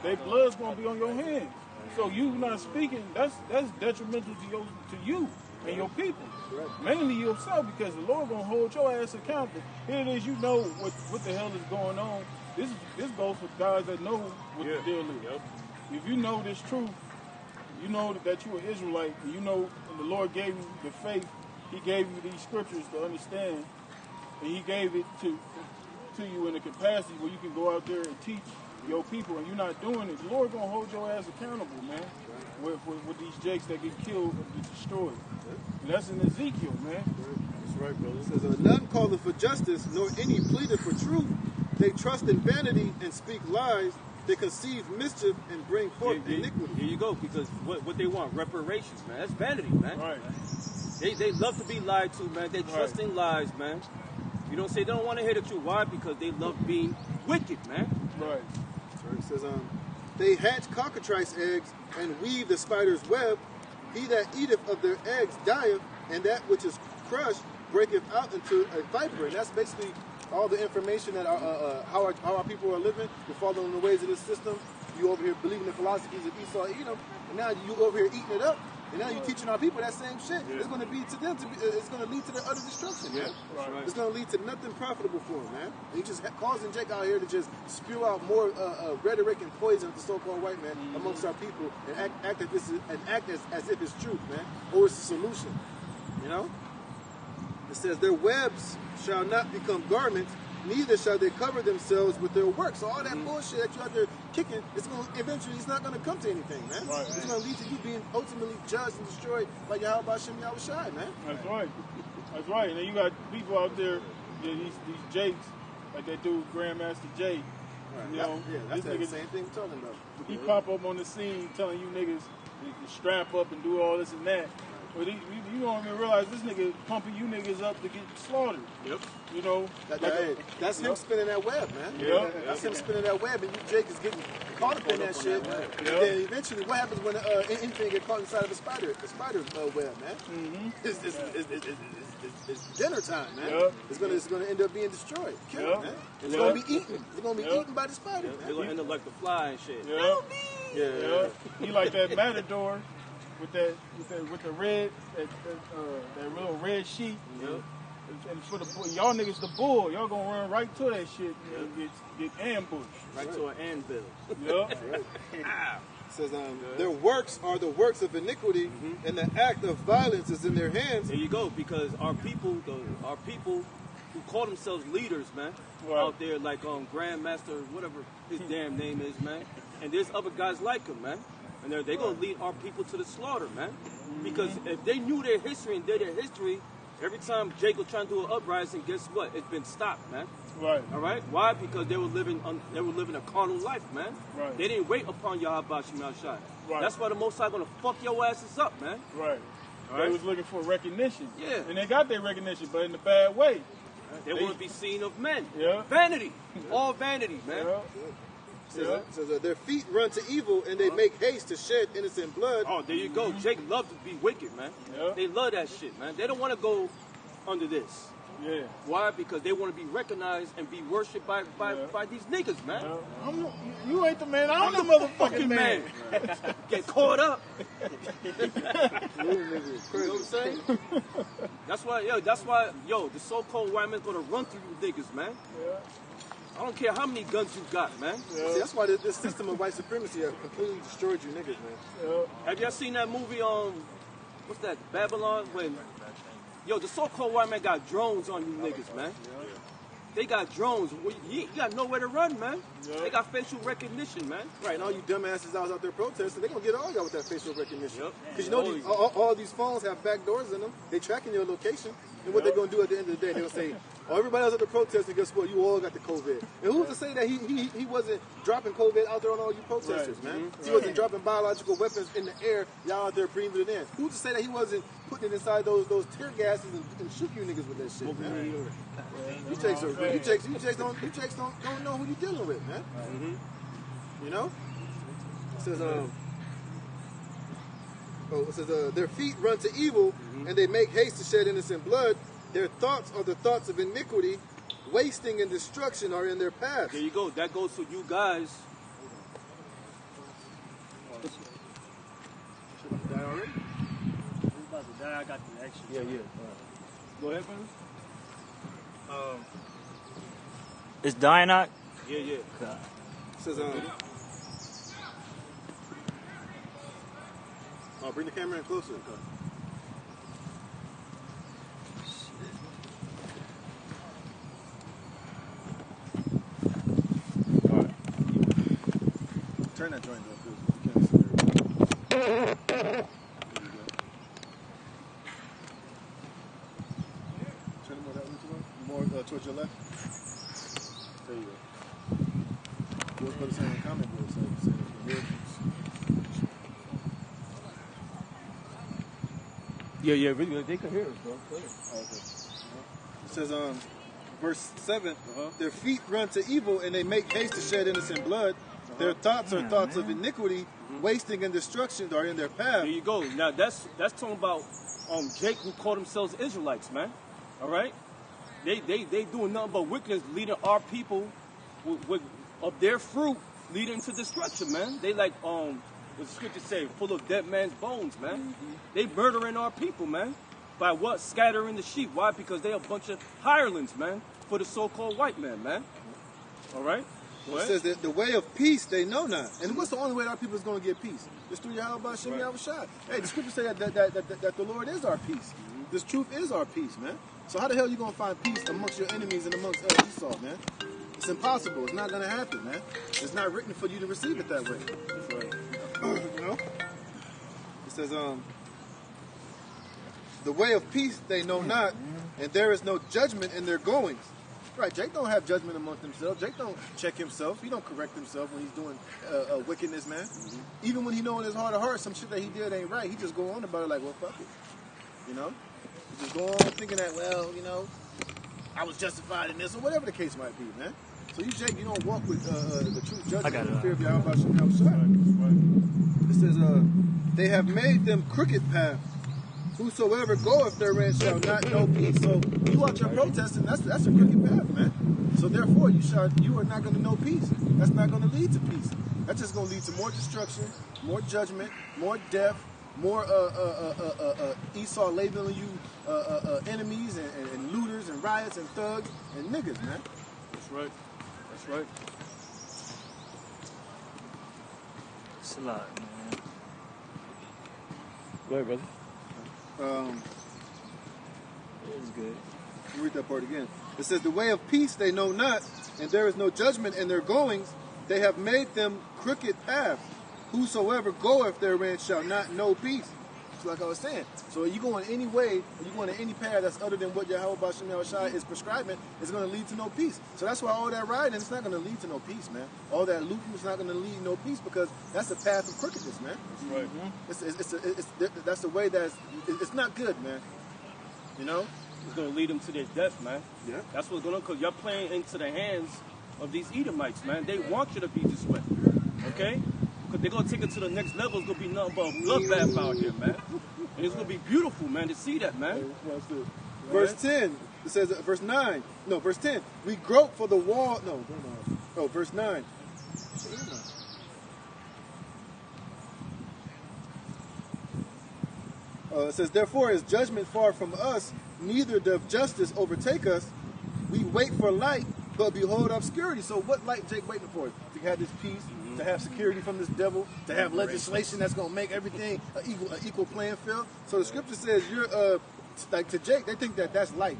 their blood's going to be on your hands. So you not speaking, that's detrimental to you and your people. Right. Mainly yourself, because the Lord gonna hold your ass accountable. Here it is, you know what the hell is going on. This goes for guys that know what the deal is. Yep. If you know this truth, you know that you're an Israelite, and you know and the Lord gave you the faith. He gave you these scriptures to understand, and He gave it to you in a capacity where you can go out there and teach your people, and you're not doing it. The Lord gonna hold your ass accountable, man. With these jakes that get killed and get destroyed. And that's in Ezekiel, man. That's right, brother. It says, none calleth for justice, nor any pleadeth for truth. They trust in vanity and speak lies. They conceive mischief and bring forth iniquity. Here you go, because what they want, reparations, man. That's vanity, man. Right. They love to be lied to, man. They trust in lies, man. You don't say they don't want to hear the truth. Why? Because they love being wicked, man. Right. It says, they hatch cockatrice eggs and weave the spider's web. He that eateth of their eggs dieth, and that which is crushed breaketh out into a viper. And that's basically all the information that how our people are living. You're following the ways of this system. You over here believing the philosophies of Esau, Edom, and now you over here eating it up. And now you're teaching our people that same shit. Yeah. It's going to be to them. It's going to lead to their utter destruction. Yeah, right. It's going to lead to nothing profitable for them, man. And you just causing Jake out here to just spew out more rhetoric and poison of the so-called white man amongst our people, and act as if it's truth, man, or it's a solution. You know. It says their webs shall not become garments, neither shall they cover themselves with their works. So all that bullshit that you out there kicking, it's going to eventually, it's not going to come to anything, man. Right. It's going to lead to you being ultimately judged and destroyed by Yahweh Shem Yahweh Shai, man. That's right. That's right. And then you got people out there, these Jakes, like that dude Grandmaster Jay. Right. You know, that's this the nigga, same thing we're talking about. he pop up on the scene telling you niggas to strap up and do all this and that. But you don't even realize this nigga pumping you niggas up to get slaughtered. Yep. You know? That's him spinning that web, man. Yeah. That's him spinning that web, and you, Jake, is getting caught up in that shit. And then eventually, what happens when anything get caught inside of a spider web, man? Mm-hmm. It's dinner time, man. Yep. It's gonna end up being destroyed, killed, man. It's gonna be eaten. It's gonna be eaten by the spider, man. They're gonna end up like the fly and shit. Yeah. He like that matador with the red that little red sheet. Yep. And for the y'all niggas the bull, y'all gonna run right to that shit and get ambushed. Right to an anvil. Yep. It says, their works are the works of iniquity, and the act of violence is in their hands. There you go, because our people who call themselves leaders, man, Right. out there like Grandmaster, whatever his damn name is, man, and there's other guys like him, man, and they're gonna lead our people to the slaughter, man, because if they knew their history and did their history, every time Jake was trying to do an uprising, guess what? It's been stopped, man. Right. All right. Why? Because they were living a carnal life, man. Right. They didn't wait upon Yahweh Shem Shai. Right. That's why the Most High gonna fuck your asses up, man. Right. All They right. was looking for recognition. Yeah. And they got their recognition, but in a bad way. They want to be seen of men. Yeah. Vanity. All vanity, man. Yeah. It says, their feet run to evil, and they make haste to shed innocent blood. Oh, there you go. Jake loved to be wicked, man. Yeah. They love that shit, man. They don't want to go under this. Yeah. Why? Because they want to be recognized and be worshipped by these niggas, man. You ain't the man. I'm the motherfucking man. Get caught up. You know what I'm saying? That's why, the so-called white man's gonna run through you niggas, man. Yeah. I don't care how many guns you got, man. See, that's why this system of white supremacy has completely destroyed you niggas, man. Yeah. Have y'all seen that movie what's that, Babylon? When, the so-called white man got drones on you niggas, man. They got drones. You got nowhere to run, man. Yeah. They got facial recognition, man. Right, and all you dumbasses out there protesting, they're going to get all y'all with that facial recognition. Yep. Because you know all these phones have back doors in them. They tracking your location. And what they're going to do at the end of the day, they're going to say, everybody else at the protest, and guess what? You all got the COVID. And who's to say that he wasn't dropping COVID out there on all you protesters, man? He wasn't dropping biological weapons in the air, y'all out there breathing it in. Who's to say that he wasn't putting it inside those tear gases and shooting you niggas with that shit, man? You Jakes don't know who you're dealing with, man. You know? It says, their feet run to evil, and they make haste to shed innocent blood. Their thoughts are the thoughts of iniquity. Wasting and destruction are in their paths. There you go. That goes for you guys. Should have died already? He's about to die. I got the extra. Yeah. Go ahead, man. It's dying out. Yeah. It says, bring the camera in closer. Turn that joint up, because you can't see everything. Turn it more that way to more towards your left. There you go. We'll put the same comment board so you can hear it. Yeah, really, they can hear us, bro. Oh, okay. It says, verse 7, their feet run to evil, and they make haste to shed innocent blood. Their thoughts are thoughts of iniquity. Wasting and destruction are in their path. There you go. Now that's talking about Jake, who called themselves Israelites, man. All right, they doing nothing but wickedness, leading our people with of their fruit leading to destruction, man. They like what the scripture say, full of dead man's bones, man. They murdering our people, man. By what? Scattering the sheep. Why? Because they a bunch of hirelings, man, for the so-called white man, man. All right. It says that the way of peace they know not. And what's the only way that our people is going to get peace? It's through Yahweh Shem Yahweh Shai. Hey, the scripture say that the Lord is our peace. This truth is our peace, man. So how the hell you gonna find peace amongst your enemies and amongst Esau, man? It's impossible. It's not gonna happen, man. It's not written for you to receive it that way. That's right. You know? It says, the way of peace they know not, and there is no judgment in their goings. Right, Jake don't have judgment amongst himself. Jake don't check himself. He don't correct himself when he's doing wickedness, man. Even when he know in his heart of hearts some shit that he did ain't right, he just go on about it like, well, fuck it. You know? He just go on thinking that, well, you know, I was justified in this, or whatever the case might be, man. So you, Jake, you don't walk with the true judgment and the fear of Yahweh Shem. It says, they have made them crooked paths. Whosoever goeth therein shall not know peace. So you out here protesting, that's a crooked path, man. So therefore you are not going to know peace. That's not going to lead to peace. That's just going to lead to more destruction, more judgment, more death, more Esau labeling you enemies and looters and riots and thugs and niggas, man. That's right. That's right. It's a lot, man. Go ahead, brother. It is good. Let me read that part again. It says, the way of peace they know not, and there is no judgment in their goings. They have made them crooked paths. Whosoever goeth therein shall not know peace. So like I was saying, so you go in any way, or you go in any path that's other than what Yahweh B'Shem Yahushua is prescribing, it's going to lead to no peace. So that's why all that riding, it's not going to lead to no peace, man. All that looting is not going to lead to no peace, because that's a path of crookedness, man. That's right. That's the way it's not good, man. You know? It's going to lead them to their death, man. Yeah. That's what's going on, because you're playing into the hands of these Edomites, man. They want you to be this way, okay? Because they're going to take it to the next level. It's going to be nothing but a bloodbath out here, man. And it's going to be beautiful, man, to see that, man. Verse 10, it says, verse 9. No, verse 10. We grope for the wall. No, oh, verse 9. It says, therefore is judgment far from us, neither doth justice overtake us. We wait for light, but behold obscurity. So what light Jake waiting for? To have this peace, to have security from this devil, to have legislation that's going to make everything an equal playing field. So the scripture says, you're like to Jake, they think that that's light.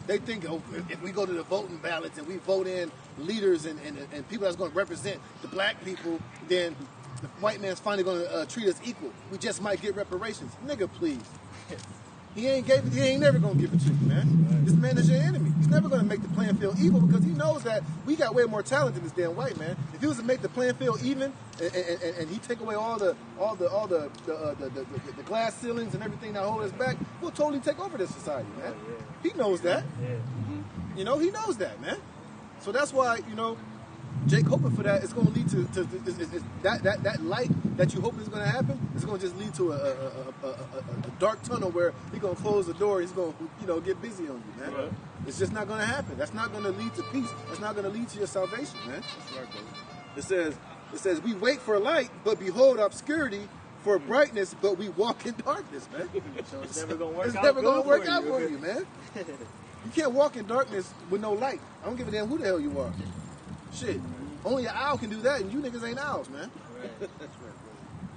They think, oh, if we go to the voting ballots and we vote in leaders and people that's going to represent the black people, then the white man's finally going to treat us equal. We just might get reparations. Nigga, please. He ain't never going to give it to you, man. Right. This man is your enemy. He's never going to make the playing field even, because he knows that we got way more talent than this damn white man. If he was to make the playing field even and he take away all the glass ceilings and everything that hold us back, we'll totally take over this society, man. Oh, yeah. He knows that. Yeah. Mm-hmm. You know, he knows that, man. So that's why, you know, Jake hoping for that, it's going to lead to that light that you hope is going to happen. It's going to just lead to a dark tunnel where he's going to close the door. He's going to, you know, get busy on you, man. Right. It's just not going to happen. That's not going to lead to peace. That's not going to lead to your salvation, man. That's right, brother. It says, we wait for light, but behold obscurity, for brightness, but we walk in darkness, man. So it's never going to work it's out never going to work out for for you, man. You can't walk in darkness with no light. I don't give a damn who the hell you are. Shit. Only an owl can do that, and you niggas ain't owls, man. Right. That's right,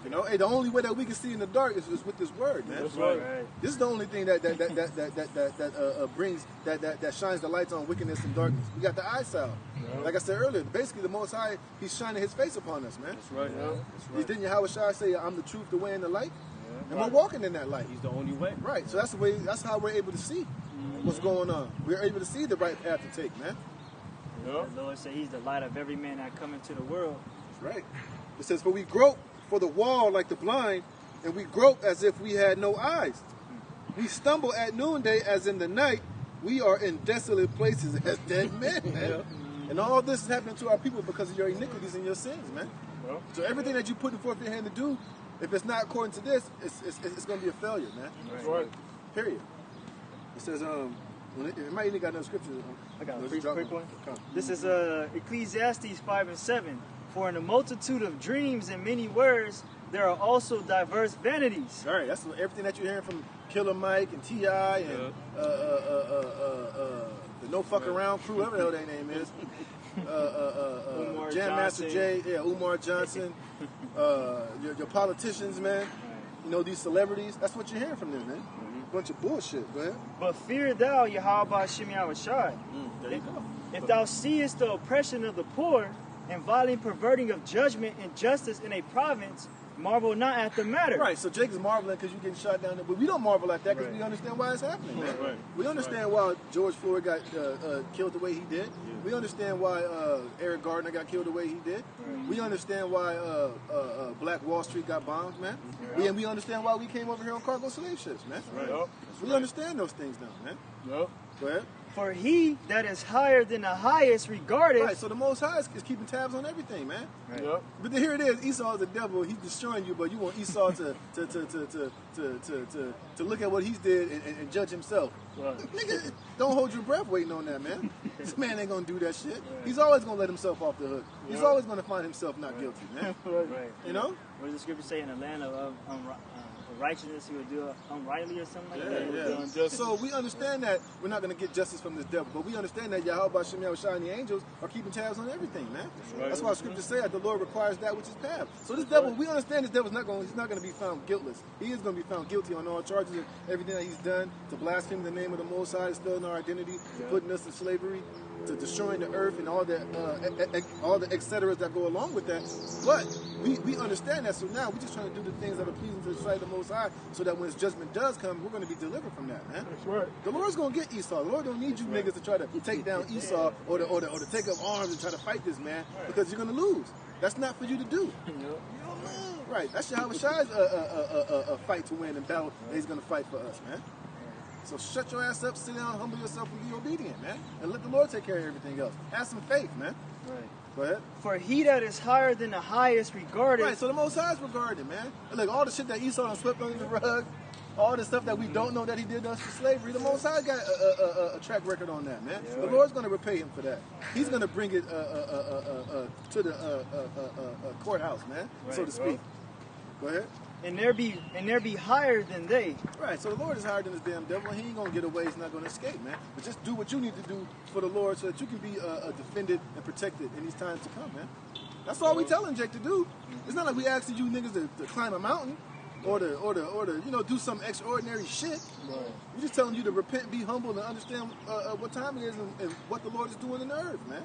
you know, hey, the only way that we can see in the dark is with this word, man. That's right. This is the only thing that brings that shines the lights on wickedness and darkness. We got the eye salve. Yeah. Like I said earlier, basically the Most High, He's shining His face upon us, man. That's right. Yeah. That's right. Didn't Yahweh Shai say, "I'm the truth, the way, and the light"? Yeah. And we're walking in that light. He's the only way. Right. So that's the way. That's how we're able to see what's going on. We're able to see the right path to take, man. Yeah. The Lord said He's the light of every man that come into the world. That's right. It says, for we grope for the wall like the blind, and we grope as if we had no eyes. We stumble at noonday as in the night. We are in desolate places as dead men, man. Yeah. And all this is happening to our people because of your iniquities and your sins, man. Well, so everything that you putting forth your hand to do, if it's not according to this, it's going to be a failure, man. That's right. Period. It says, it might even got no scripture. I got a quick one. This is Ecclesiastes 5:7. For in a multitude of dreams and many words, there are also diverse vanities. All right, that's everything that you're hearing from Killer Mike and T.I. and the No Fuck Around crew, whatever the hell their name is. Jam Master Jay, Umar Johnson. Your politicians, man. You know, these celebrities. That's what you're hearing from them, man. bunch of bullshit. Go ahead. But fear thou Yahweh Shem Yahushai. There you go. If thou seest the oppression of the poor, and violent perverting of judgment and justice in a province, marvel not at the matter. Right, so Jake is marveling because you're getting shot down there. But we don't marvel at that because we understand why it's happening, man. Right. We understand why George Floyd got killed the way he did. Yeah. We understand why Eric Gardner got killed the way he did. We understand why Black Wall Street got bombed, man. And we understand why we came over here on cargo slave ships, man. Right. We understand those things now, man. Yep. Go ahead. For he that is higher than the highest regarded. Right, so the Most High is keeping tabs on everything, man. Right. Yep. But then here it is, Esau is the devil. He's destroying you, but you want Esau to look at what he's did and judge himself. Right. Nigga, don't hold your breath waiting on that, man. This man ain't gonna do that shit. He's always gonna let himself off the hook. He's always gonna find himself not guilty, man. Right. You know? What does the scripture say in the land of righteousness, he would do unrightly or something like that? Yeah. So we understand that we're not going to get justice from this devil, but we understand that Yahweh Shem Yahushai and the angels are keeping tabs on everything, man. That's why scriptures say that the Lord requires that which is past. So this devil, we understand this devil's not going to be found guiltless. He is going to be found guilty on all charges of everything that he's done, to blaspheme the name of the Most High, to stealing our identity, to putting us in slavery, to destroying the earth and all the et ceteras that go along with that. But we understand that, so now we're just trying to do the things that are pleasing to the sight of the Most High, so that when his judgment does come, we're going to be delivered from that, man. That's right. The Lord's going to get Esau. The Lord don't need you niggas to try to take down Esau or to take up arms and try to fight this man, because you're going to lose. That's not for you to do. Right. That's Yahweh Shai's a fight to win and battle that he's going to fight for us, man. So shut your ass up, sit down, humble yourself, and be obedient, man. And let the Lord take care of everything else. Have some faith, man. Right. Go ahead. For he that is higher than the highest regarded. Right, so the Most High is regarded, man. And look, all the shit that Esau done swept under the rug, all the stuff that we don't know that he did to us for slavery, the Most High got a track record on that, man. The Lord's going to repay him for that. He's going to bring it to the courthouse, man, so to speak. Go ahead. And there be higher than they. Right, so the Lord is higher than this damn devil, and he ain't gonna get away, he's not gonna escape, man. But just do what you need to do for the Lord so that you can be defended and protected in these times to come, man. That's all we telling Jake to do. It's not like we asking you niggas to climb a mountain or to do some extraordinary shit. Right. We're just telling you to repent, be humble, and understand what time it is and what the Lord is doing in the earth, man.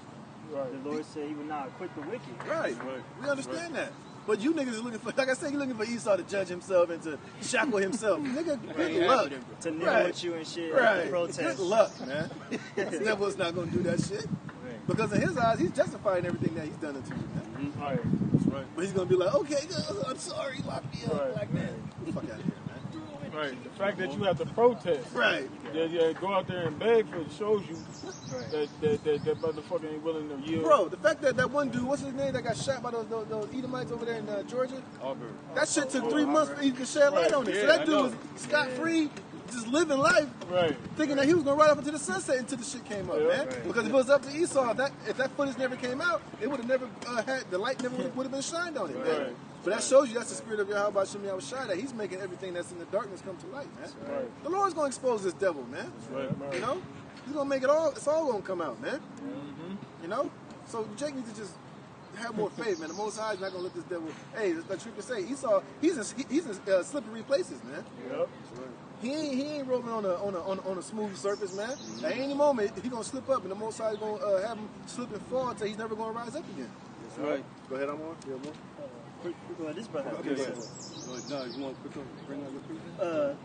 Right. The Lord said he would not acquit the wicked. Right. We understand that. But you niggas are looking for, like I said, you're looking for Esau to judge himself and to shackle himself. Nigga, good luck. To kneel with you and shit. Right. Protest. Good luck, man. This devil's not going to do that shit. Right. Because in his eyes, he's justifying everything that he's done unto you, man. Right. That's right. But he's going to be like, okay, I'm sorry, lock me up like that. Get the fuck out of here, man. Right. The fact that you have to protest. Right. Go out there and beg for it shows you that motherfucker ain't willing to yield. Bro, the fact that one dude, what's his name, that got shot by those Edomites over there in Georgia? Auburn. That shit took 3 months for you to shed light on it. Yeah, so that dude was scot-free, just living life, thinking that he was going to ride up into the sunset until the shit came up, man. Right. Because if it was up to Esau, if that footage never came out, it would have never the light never would have been shined on it, man. Right. But that shows you that's the spirit of Yahweh Shem Yahushai, that he's making everything that's in the darkness come to light, man. Right. The Lord's going to expose this devil, man. Right. You know? He's going to make it all, it's all going to come out, man. You know? So Jake needs to just have more faith, man. The Most High is not going to let this devil, hey, like Triple say, Esau, he's in slippery places, man. Yep. He ain't rolling on a smooth surface, man. At any moment, he's going to slip up, and the Most High is going to have him slip and fall until he's never going to rise up again. That's right. Go ahead, I'm on. Yeah, more. This brother. Okay. No, you want to bring out your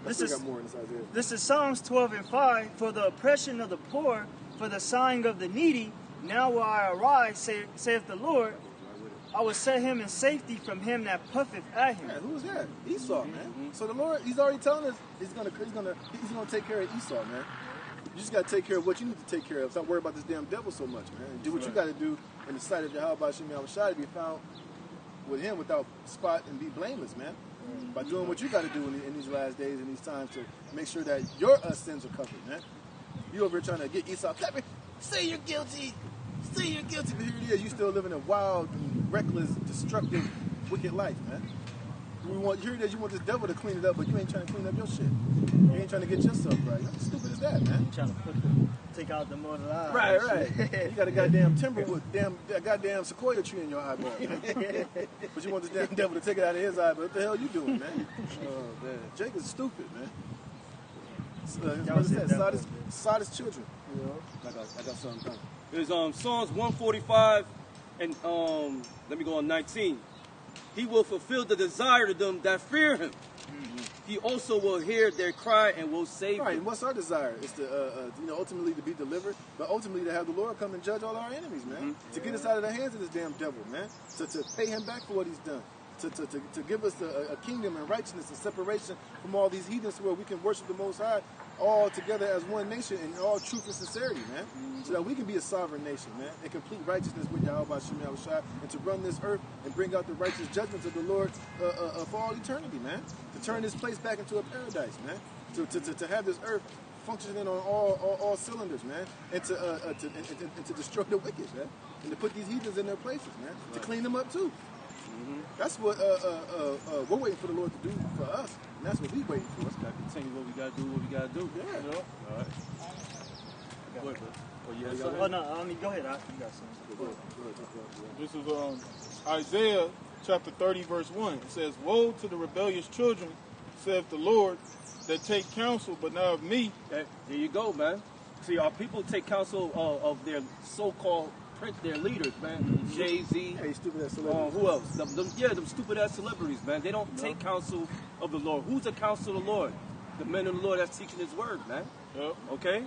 This is Psalms 12:5. For the oppression of the poor, for the sighing of the needy, now will I arise, saith the Lord. I will set him in safety from him that puffeth at him. Yeah, who's that? Esau, man. So the Lord, he's already telling us he's gonna take care of Esau, man. You just gotta take care of what you need to take care of. Stop worrying about this damn devil so much, man. Do what you gotta do in the sight of Yahweh Shem Yahushai to be found with him without spot and be blameless, man. By doing what you got to do in these last days and these times to make sure that your sins are covered, man. You over here trying to get Esau, say you're guilty, say you're guilty, but here it is, you still living a wild, reckless, destructive, wicked life, man. Here it is, you want this devil to clean it up, but you ain't trying to clean up your shit. You ain't trying to get yourself right. How stupid is that, man? You trying to take out the motor eye. Right. You got a goddamn timberwood, goddamn sequoia tree in your eyeball, man. But you want this damn devil to take it out of his eye, but what the hell you doing, man? Oh, man. Jake is stupid, man. Sod's children. I got something done. There's Psalms 145 and let me go on 19. He will fulfill the desire of them that fear him. He also will hear their cry and will save them. Right, and what's our desire? It's to, ultimately to be delivered, but ultimately to have the Lord come and judge all our enemies, man. To get us out of the hands of this damn devil, man. To pay him back for what he's done. To give us a kingdom and righteousness and separation from all these heathens where we can worship the Most High all together as one nation in all truth and sincerity, man. So that we can be a sovereign nation, man, in complete righteousness with Yahweh Shai, and to run this earth and bring out the righteous judgments of the Lord for all eternity, man. To turn this place back into a paradise, man. To have this earth functioning on all cylinders, man, and to destroy the wicked, man, and to put these heathens in their places, man, to clean them up too. That's what we're waiting for the Lord to do for us, and that's what we're waiting for. Let's gotta continue what we gotta do. Yeah. You know? All right. Go ahead, bro. Go ahead. You got something. This is Isaiah chapter 30, verse 1. It says, "Woe to the rebellious children, saith the Lord, that take counsel, but not of me." There you go, man. See, our people take counsel of their so-called their leaders, man. Jay-Z. Hey, stupid ass celebrities. Who else? Them stupid ass celebrities, man. They don't take counsel of the Lord. Who's the counsel of the Lord? The men of the Lord that's teaching His word, man. Yep. Okay.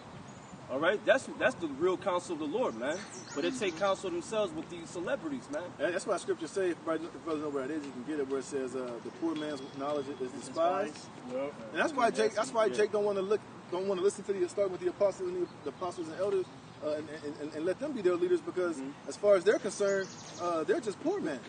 All right. That's the real counsel of the Lord, man. But they take counsel themselves with these celebrities, man. And that's why Scripture say, if brothers know where it is, you can get it. Where it says, "The poor man's knowledge is despised." Yep. And that's why Jake. That's why Jake don't want to listen to start with the apostles and elders, and let them be their leaders, because as far as they're concerned, they're just poor men.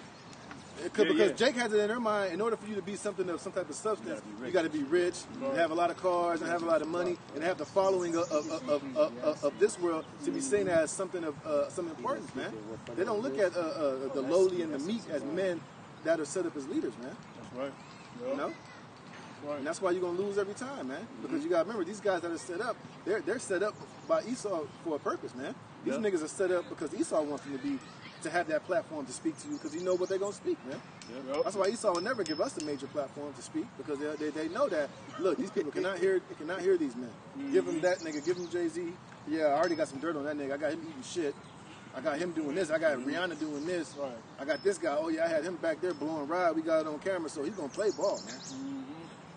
Because Jake has it in their mind, in order for you to be something of some type of substance, you got to be rich, and have a lot of cars, and have a lot of money, and have the following of this world to be seen as something of some importance, man. They don't look at the lowly and the meek as men that are set up as leaders, man. That's right. Yep. You know? Right. And that's why you're gonna lose every time, man. Because you gotta remember, these guys that are set up, they're set up by Esau for a purpose, man. These niggas are set up because Esau wants them to have that platform to speak to you, because he know what they're gonna speak, man. Yep. That's why Esau will never give us a major platform to speak, because they know that, look, these people cannot hear these men. Give them that nigga, give them Jay-Z. Yeah, I already got some dirt on that nigga. I got him eating shit. I got him doing this. I got Rihanna doing this. Right. I got this guy. Oh yeah, I had him back there blowing ride. We got it on camera, so he's gonna play ball, man.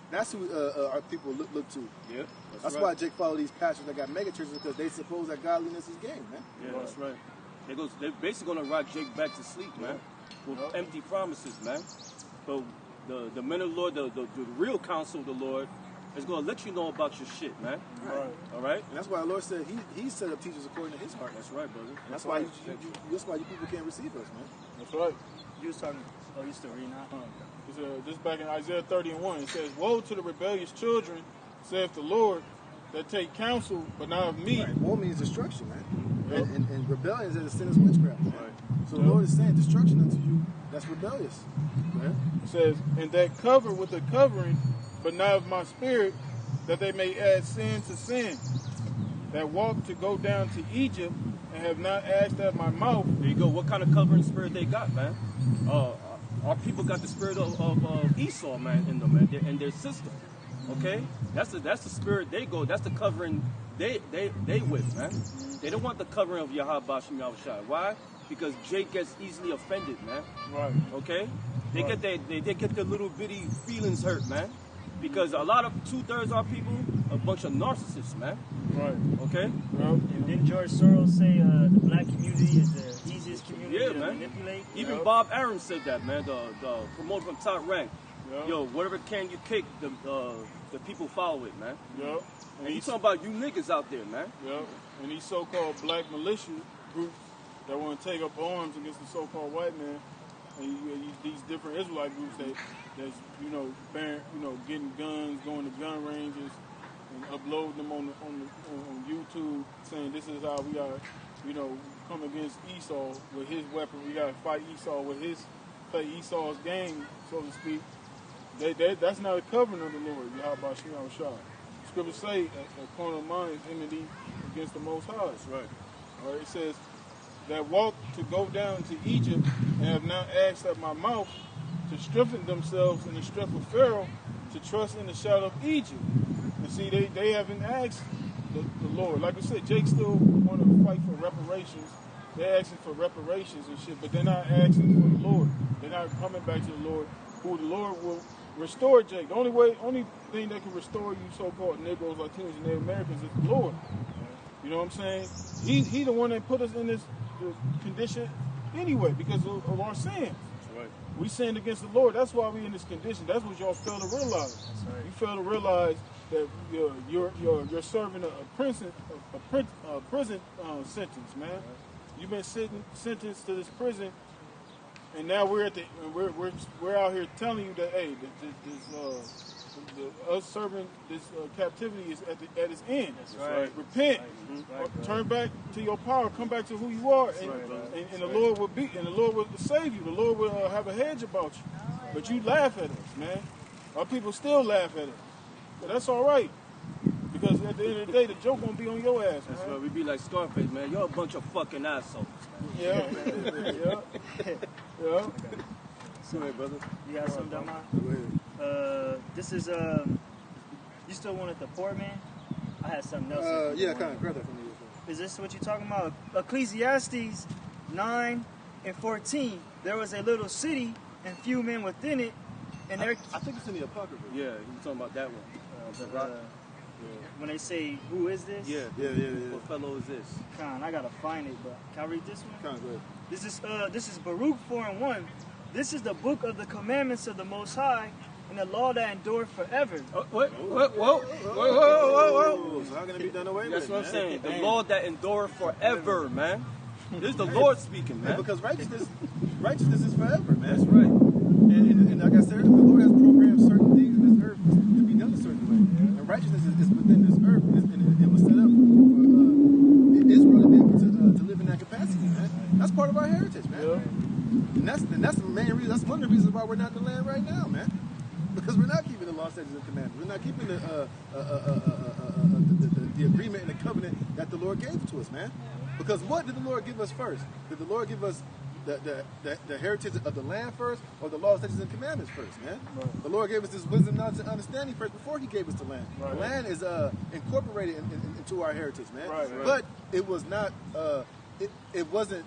That's who our people look to. Yeah. That's why Jake follow these pastors that got mega churches, because they suppose that godliness is game, man. Yeah, that's right. They're basically gonna rock Jake back to sleep, man, with empty promises, man. But the men of the Lord, the real counsel of the Lord, is gonna let you know about your shit, man. Right. All right. And that's why the Lord said He set up teachers according to His heart. That's right, brother. That's why you people can't receive us, man. That's right. You was talking. Oh, you still reading now? This back in Isaiah 30 and 1. It says, "Woe to the rebellious children, saith the Lord, that take counsel, but not of me." Right. War means destruction, man. And rebellion is a sin of witchcraft. Man. Right. So the Lord is saying destruction unto you, that's rebellious. Man. It says, "And that cover with a covering, but not of my spirit, that they may add sin to sin. That walk to go down to Egypt, and have not asked at my mouth." There you go. What kind of covering spirit they got, man? Our people got the spirit of Esau, man, in them, man, in their system. Okay, that's the spirit they go. That's the covering they with, man. They don't want the covering of Yahweh Shem Yahushua. Why? Because Jake gets easily offended, man. Right. Okay, they get their little bitty feelings hurt, man. Because a lot of 2/3 of our people, a bunch of narcissists, man. Right. Okay. Yep. And didn't George Soros say the black community is the easiest community to manipulate? Even Bob Aaron said that, man. The promoter from Top Rank. Yep. Yo, whatever can you kick, the people follow it, man. Yep. And you talking about you niggas out there, man. Yep. And these so-called black militia groups that want to take up arms against the so-called white man, and these different Israelite groups that's getting guns, going to gun ranges, and uploading them on YouTube, saying this is how we are, come against Esau with his weapon. We gotta fight Esau with play Esau's game, so to speak. That's not a covering of the Lord. Yahweh Shem Yahushua. Scriptures say a carnal mind is enmity against the Most High. That's right. All right, it says, "That walk to go down to Egypt, and have not asked at my mouth, to strengthen themselves in the strength of Pharaoh, to trust in the shadow of Egypt, and see, they haven't asked the Lord. Like I said, Jake still want to fight for reparations. They're asking for reparations and shit, but they're not asking for the Lord. They're not coming back to the Lord, who the Lord will restore Jake. The only thing that can restore you so-called Negroes, Latinos, and Native Americans is the Lord. You know what I'm saying? He the one that put us in this condition anyway because of our sins. That's right. We sinned against the Lord. That's why we in this condition. That's what y'all fail to realize. That's right. You fail to realize that you're serving a prison sentence, man. Right. You've been sentenced to this prison, and now we're out here telling you that hey, us serving this captivity is at its end. That's right. Repent, Right, turn back to your power, come back to who you are, and the Lord will save you. The Lord will have a hedge about you. But you laugh at us, man. Our people still laugh at us, but that's all right. Because at the end of the day, the joke gonna be on your ass, man. That's right. We be like Scarface, man. Y'all a bunch of fucking assholes. Yeah. Yeah. Sorry, brother. You got something, Damon? Go ahead. This is you still wanted the poor man? I had something else. Yeah, kind of. Grab that from me. Is this what you're talking about? Ecclesiastes 9 and 14. There was a little city and few men within it, and there. I think it's in the Apocrypha. Yeah, you talking about that one. When they say, "Who is this?" Yeah. What fellow is this? Con, I gotta find it, but can I read this one? Kind of good. This is Baruch 4 and 1. This is the book of the commandments of the Most High, and the law that endureth forever. Whoa. So how can it be done away with? That's what I'm saying. The law that endureth forever, man. This is the Lord speaking, man. Because righteousness is forever, man. That's right. And like I said, the Lord has programmed certain things in this earth to be done a certain way. And righteousness is within this earth, and it was set up for Israel to be able to live in that capacity, man. That's part of our heritage, man. Yeah. And that's the main reason. That's one of the reasons why we're not in the land right now, man. Because we're not keeping the law, statutes, and commandments. We're not keeping the agreement and the covenant that the Lord gave to us, man. Because what did the Lord give us first? Did the Lord give us the heritage of the land first, or the law, statutes, and commandments first, man? Right. The Lord gave us this wisdom, knowledge, and understanding first before He gave us the land. Right. The land is incorporated into our heritage, man. Right. But it was not. It wasn't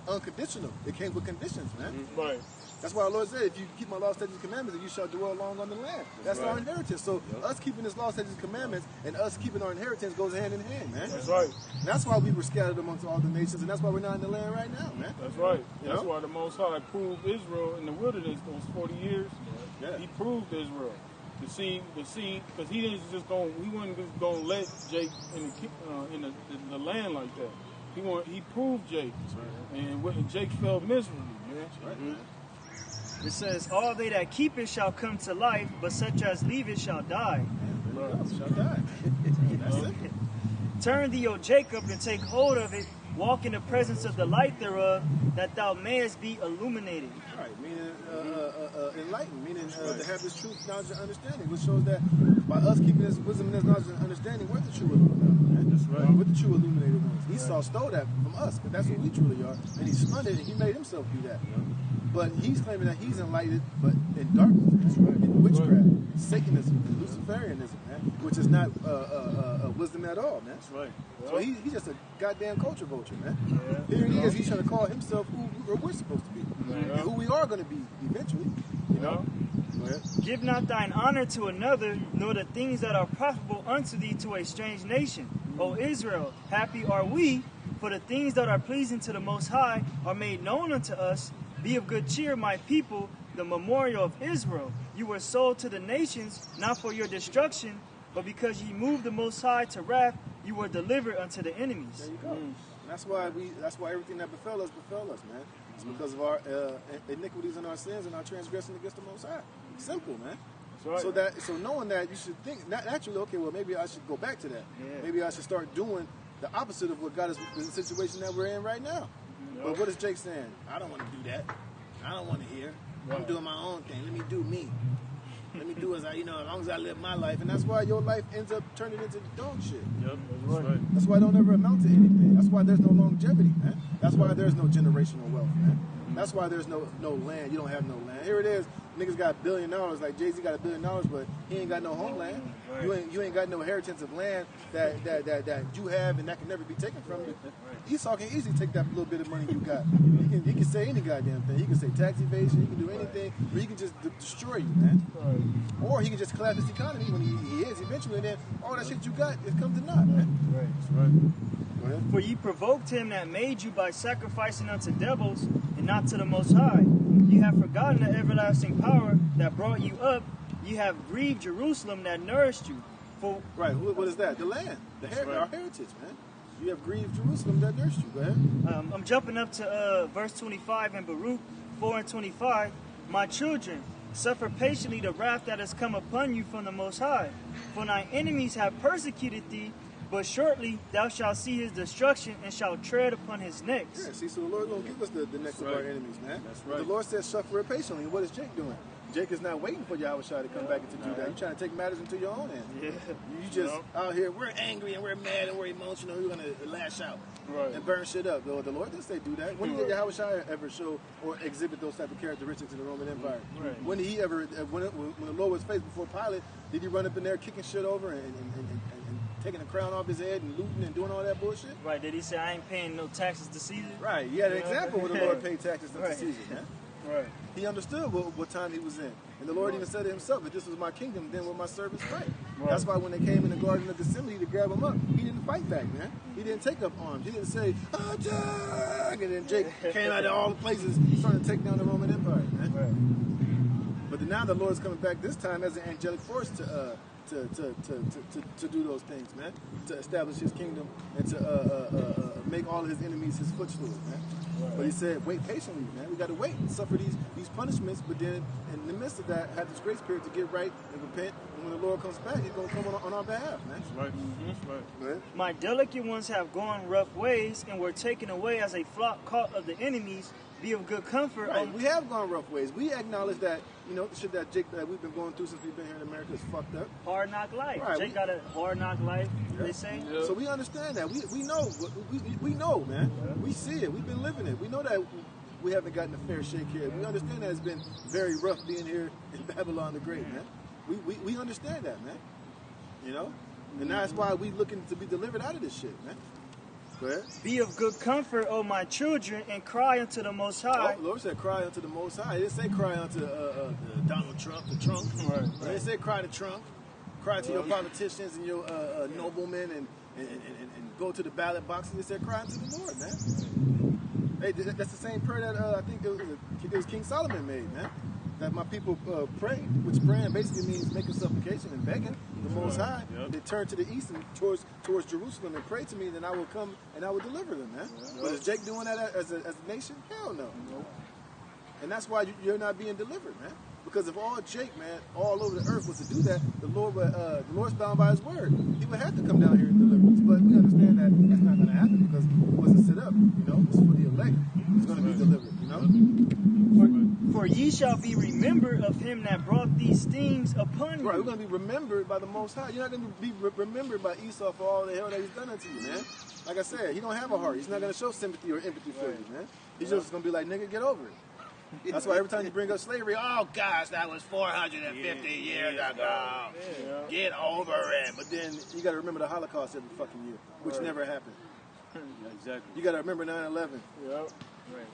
unconditional. It came with conditions, man. Right. That's why our Lord said, if you keep my law, statutes, and commandments, you shall dwell long on the land. That's our inheritance. So us keeping this law, statutes, and commandments, and us keeping our inheritance goes hand in hand, man. That's right. And that's why we were scattered amongst all the nations, and that's why we're not in the land right now, man. That's right. That's why the Most High proved Israel in the wilderness those 40 years. Yeah. He proved Israel to see, because he wasn't just gonna let Jake in the land like that. He proved Jake, and Jake fell miserably, man. That's right, man. It says, all they that keep it shall come to life, but such as leave it shall die. Shall die. That's it. Turn thee, O Jacob, and take hold of it. Walk in the presence of the light thereof, that thou mayest be illuminated. Right, meaning enlightened, meaning to have this truth, knowledge, and understanding, which shows that by us keeping this wisdom, this knowledge, and understanding, we're the true illuminated. That's right. We're the true illuminated ones. Esau stole that from us, but that's what we truly are. And he spun it, and he made himself do that. But he's claiming that he's enlightened, but in darkness, that's right. In witchcraft, Satanism, Luciferianism, man, which is not wisdom at all, man. That's right. So he's just a goddamn culture vulture, man. Yeah. Here he is, he's trying to call himself who we're supposed to be, and who we are going to be eventually. You know. Go ahead. Give not thine honor to another, nor the things that are profitable unto thee to a strange nation. O Israel, happy are we, for the things that are pleasing to the Most High are made known unto us. Be of good cheer, my people, the memorial of Israel. You were sold to the nations, not for your destruction, but because ye moved the Most High to wrath, you were delivered unto the enemies. There you go. And that's why everything that befell us, man. It's because of our iniquities and our sins and our transgression against the Most High. Simple, man. That's right. So knowing that, you should think naturally, okay, well, maybe I should go back to that. Yeah. Maybe I should start doing the opposite of what got us in the situation that we're in right now. But what is Jake saying? I don't want to do that. I don't want to hear. I'm doing my own thing. Let me do me. Let me do as long as I live my life. And that's why your life ends up turning into dog shit. Yep, that's right. That's why it don't ever amount to anything. That's why there's no longevity, man. That's why there's no generational wealth, man. That's why there's no land. You don't have no land. Here it is. Niggas got $1 billion. Like Jay-Z got $1 billion, but he ain't got no homeland. Right. You ain't got no inheritance of land that you have and that can never be taken from you. Esau can easily take that little bit of money you got. He can say any goddamn thing. He can say tax evasion. He can do anything. Or he can just destroy you, man. Right. Or he can just collapse his economy when he is eventually. And then all that shit you got, it comes to naught, man. Right. That's right. Go ahead. For ye provoked him that made you by sacrificing unto devils, and not to the Most High. You have forgotten the everlasting power that brought you up. You have grieved Jerusalem that nourished you. For Right. What is that? The land. Our heritage, man. You have grieved Jerusalem that nursed you. Go ahead. I'm jumping up to verse 25 in Baruch 4 and 25. My children, suffer patiently the wrath that has come upon you from the Most High. For thine enemies have persecuted thee, but shortly thou shalt see his destruction and shalt tread upon his necks. Yeah, see, so the Lord going to give us the necks of our enemies, man. That's right. The Lord says suffer it patiently. And what is Jake doing? Jake is not waiting for Yahweh to come back into Judah. You're trying to take matters into your own hands. Yeah. You just out here, we're angry and we're mad and we're emotional. We're going to lash out and burn shit up. The Lord didn't say do that. When did Yahweh ever show or exhibit those type of characteristics in the Roman Empire? Right. When did he ever, when the Lord was faced before Pilate, did he run up in there kicking shit over and taking the crown off his head and looting and doing all that bullshit? Right, did he say, I ain't paying no taxes to Caesar? Right, he had an example where the Lord paid taxes to Right. Caesar, man. Right. He understood what time he was in. And the Lord even said to himself, if this was my kingdom, then will my servants fight. Right. That's why when they came in the Garden of Gethsemane to grab him up, he didn't fight back, man. He didn't take up arms. He didn't say, attack! And then Jake came out of all the places trying to take down the Roman Empire, man. Right. But now the Lord's coming back this time as an angelic force to do those things, man. To establish his kingdom and to make all of his enemies his footstools, man. Right. But he said, wait patiently, man. We got to wait and suffer these punishments, but then in the midst of that, have this grace period to get right and repent. And when the Lord comes back, he's going to come on our behalf, man. That's right. That's right. Go ahead. My delicate ones have gone rough ways and were taken away as a flock caught of the enemies. Be of good comfort. Right, we have gone rough ways. We acknowledge that, you know, the shit that Jake that we've been going through since we've been here in America is fucked up. Hard knock life. Right, Jake got a hard knock life, they say. Yeah. So we understand that. We know. We know, man. We see it. We've been living it. We know that we haven't gotten a fair shake here. We understand that it's been very rough being here in Babylon the Great, man. We understand that, man. You know? And that's why we looking to be delivered out of this shit, man. Go ahead. Be of good comfort, O my children, and cry unto the Most High. Oh, the Lord said cry unto the Most High. He didn't say cry unto Donald Trump, the trunk. Right. He didn't say cry to Trump. Cry to your politicians and your noblemen and go to the ballot boxes. He said cry unto the Lord, man. Hey, that's the same prayer that I think it was King Solomon made, man. That my people pray, which praying basically means making supplication and begging the Most High. Yep. They turn to the east and towards Jerusalem and pray to me, then I will come and I will deliver them, man. But is Jake doing that as a nation? Hell no. And that's why you're not being delivered, man. Because if all Jake, man, all over the earth was to do that, the Lord's bound by his word. He would have to come down here and deliver us. But we understand that that's not going to happen because it wasn't set up, you know. It's for the elect. It's going to be delivered, you know. For ye shall be remembered of him that brought these things upon you. Right, we're going to be remembered by the Most High. You're not going to be remembered by Esau for all the hell that he's done unto you, man. Like I said, he don't have a heart. He's not going to show sympathy or empathy for you, man. He's just going to be like, nigga, get over it. That's why every time you bring up slavery, oh gosh, that was 450 years ago. Yeah. Get over it. But then you got to remember the Holocaust every fucking year, which never happened. Yeah, exactly. You got to remember 9/11, Yep.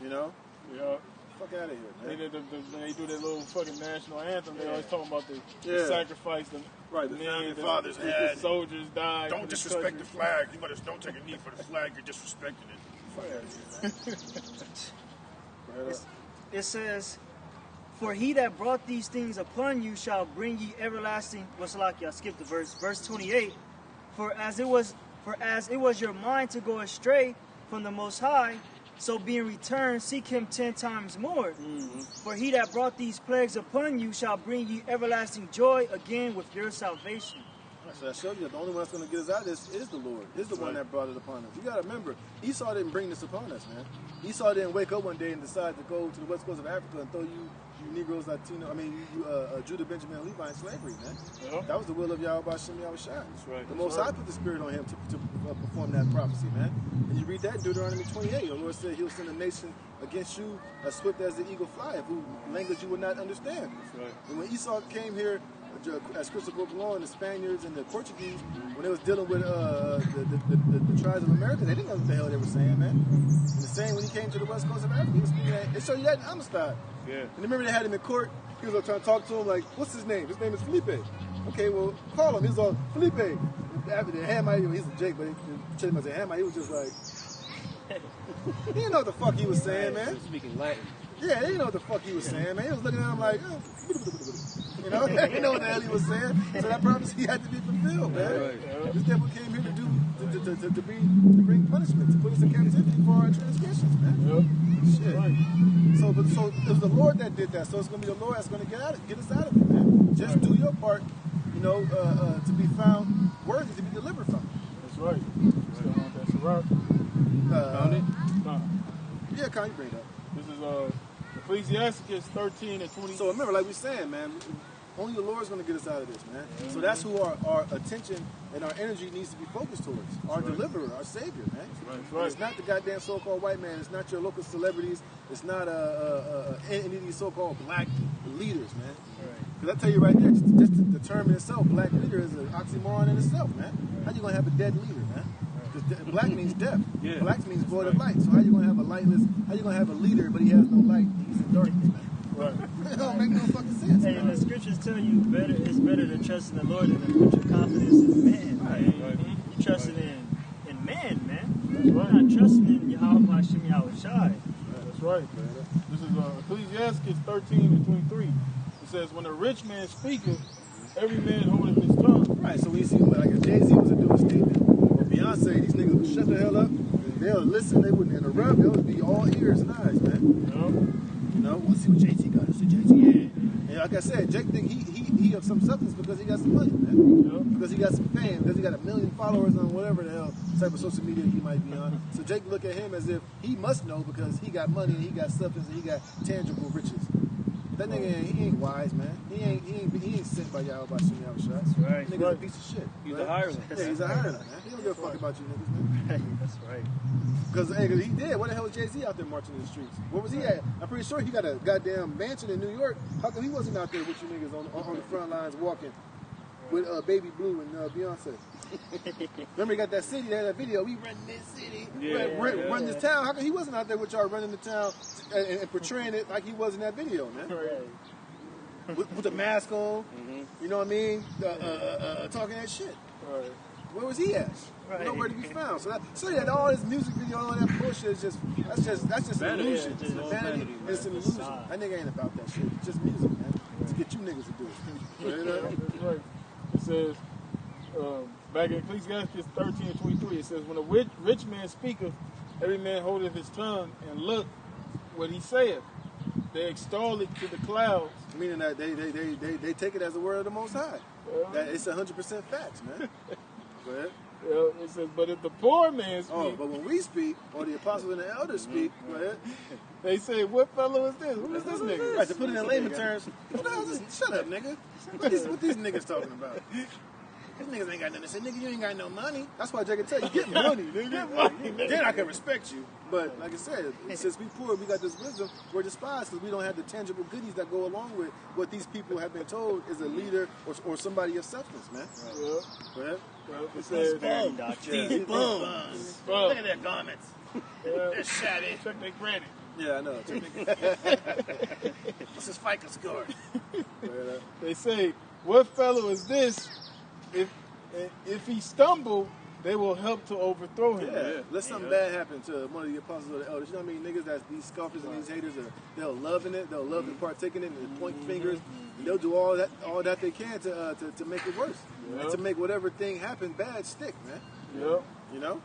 you know? Yep. Fuck out of here, They, man. when they do their little fucking national anthem, they always talking about the Yeah. sacrifice the Right, the men, founding the- fathers the had. soldiers died. Don't for the disrespect the country. flag. You better don't take a knee for the flag. You're disrespecting it. Fuck out of here, man. It says, for he that brought these things upon you shall bring ye everlasting. What's like? I skipped the verse. Verse 28. For as it was your mind to go astray from the Most High, so being returned, seek him 10 times more. For he that brought these plagues upon you shall bring ye everlasting joy again with your salvation. So I showed you that the only one that's going to get us out of this is the Lord. Is the one that brought it upon us. You got to remember, Esau didn't bring this upon us, man. Esau didn't wake up one day and decide to go to the west coast of Africa and throw you Negroes, Judah, Benjamin, and Levi in slavery, man. Yeah. That was the will of Yahweh Shem Yahushua. That's right. The Most High put the Spirit on him to perform that prophecy, man. And you read that in Deuteronomy 28. The Lord said he'll send a nation against you as swift as the eagle flieth, whose language you would not understand. That's right. And when Esau came here, as Christopher Colon, the Spaniards and the Portuguese, when they was dealing with the tribes of America, they didn't know what the hell they were saying, man. And the same when he came to the west coast of Africa, he was speaking that. They showed you that in Amistad. Yeah. And remember they had him in court. He was trying to talk to him like, "What's his name?" His name is Felipe. Okay, well, call him. He's all Felipe. After the Hamite, he's a Jake, but he treated him as a Hamite. He was just like, he didn't know what the fuck he was saying, man. Speaking Latin. Yeah, he didn't know what the fuck he was saying, man. He was looking at him like, oh. You know, he didn't know what the hell he was saying. So that prophecy had to be fulfilled, man. Right. This devil came here to bring punishment, to put us in captivity for our transgressions, man. Shit. Right. So it was the Lord that did that. So it's going to be the Lord that's going to get us out of it, man. Just do your part, you know, to be found worthy to be delivered from it. That's right. Still on that Sirach. Found it? Nah. Yeah, can you bring it up? This is Ecclesiastes 13 and 20. So remember, like we're saying, man, only the Lord's going to get us out of this, man. So that's who our attention and our energy needs to be focused towards. Our deliverer, our savior, man. That's right. It's not the goddamn so-called white man. It's not your local celebrities. It's not any of these so-called black leaders, man. Because I tell you right there, just the term in itself, black leader, is an oxymoron in itself, man. How you going to have a dead leader, man? Because black means death. Yeah. Black means void of light. So how you going to have a lightless, how you going to have a leader, but he has no light? He's in darkness, man. Right. It don't make no fucking sense. Hey, and the scriptures tell you it's better to trust in the Lord than to put your confidence in man. Right. You trusting in man, man. That's You're right. not trusting in Yahweh Hashem Yahushai. That's right. This is Ecclesiastes 13 and 23. It says, when a rich man speaketh, every man holdeth his tongue. Right, so we see, like, if Jay-Z was to do a statement, or Beyonce, these niggas would shut the hell up, and they'll listen, they wouldn't interrupt, they'll be all ears and eyes, man. You know, we'll see what Jay-Z got to say. Jay-Z, yeah. And like I said, Jake think he of some substance because he got some money, man. Because he got some fame, because he got 1 million followers on whatever the hell type of social media he might be on. So Jake look at him as if he must know because he got money and he got substance and he got tangible riches. That nigga he ain't wise, man. He ain't sent by Yahweh Shem Yahushua. That's right. That nigga's a piece of shit. He's right? a hireling. Yeah, he's a hireling, man. He don't give a fuck about you niggas, man. That's right. Because he did. What the hell was Jay-Z out there marching in the streets? Where was he at? I'm pretty sure he got a goddamn mansion in New York. How come he wasn't out there with you niggas on the front lines walking with Baby Blue and Beyonce? Remember he got that city, they had that video, we run this city, run this town. How come he wasn't out there with y'all running the town and portraying it like he was in that video, man? Right. With the mask on, you know what I mean? Talking that shit. Right. Where was he at? Right. Nowhere to be found. So yeah, all this music video, all that bullshit is that's just an illusion. Yeah, It's just vanity. vanity, It's an illusion. That nigga ain't about that shit. It's just music, man. To get you niggas to do it. That's right. It says, back in Ecclesiastes 13 and 23, it says, when a rich man speaketh, every man holdeth his tongue, and look what he saith. They extol it to the clouds. Meaning that they take it as the word of the Most High. That it's 100% facts, man. Go ahead. It says, but if the poor man speak, Oh, but when we speak, or the apostles and the elders speak, go ahead. they say, what fellow is this? Who is this nigga? Right, to put it in layman terms, what the hell is this? Shut up, nigga. What these niggas talking about? These niggas ain't got nothing to say. Nigga, you ain't got no money. That's why Jay can tell you, get money, nigga. Get money. Then I can respect you. But like I said, since we poor, we got this wisdom, we're despised because we don't have the tangible goodies that go along with what these people have been told is a leader or somebody of substance, man. Yeah. Go ahead. It says, These bums. Look at their garments. They're shabby. check their credit. Yeah, I know. What's his FICO score? They say, what fellow is this? If he stumble, they will help to overthrow him. Yeah. Let something bad happen to one of the apostles or the elders. You know what I mean? Niggas that's these scoffers and these haters, they'll love in it. They'll love to partake in it and point fingers. And they'll do all that they can to make it worse. And to make whatever thing happen bad stick, man. Yep. You know?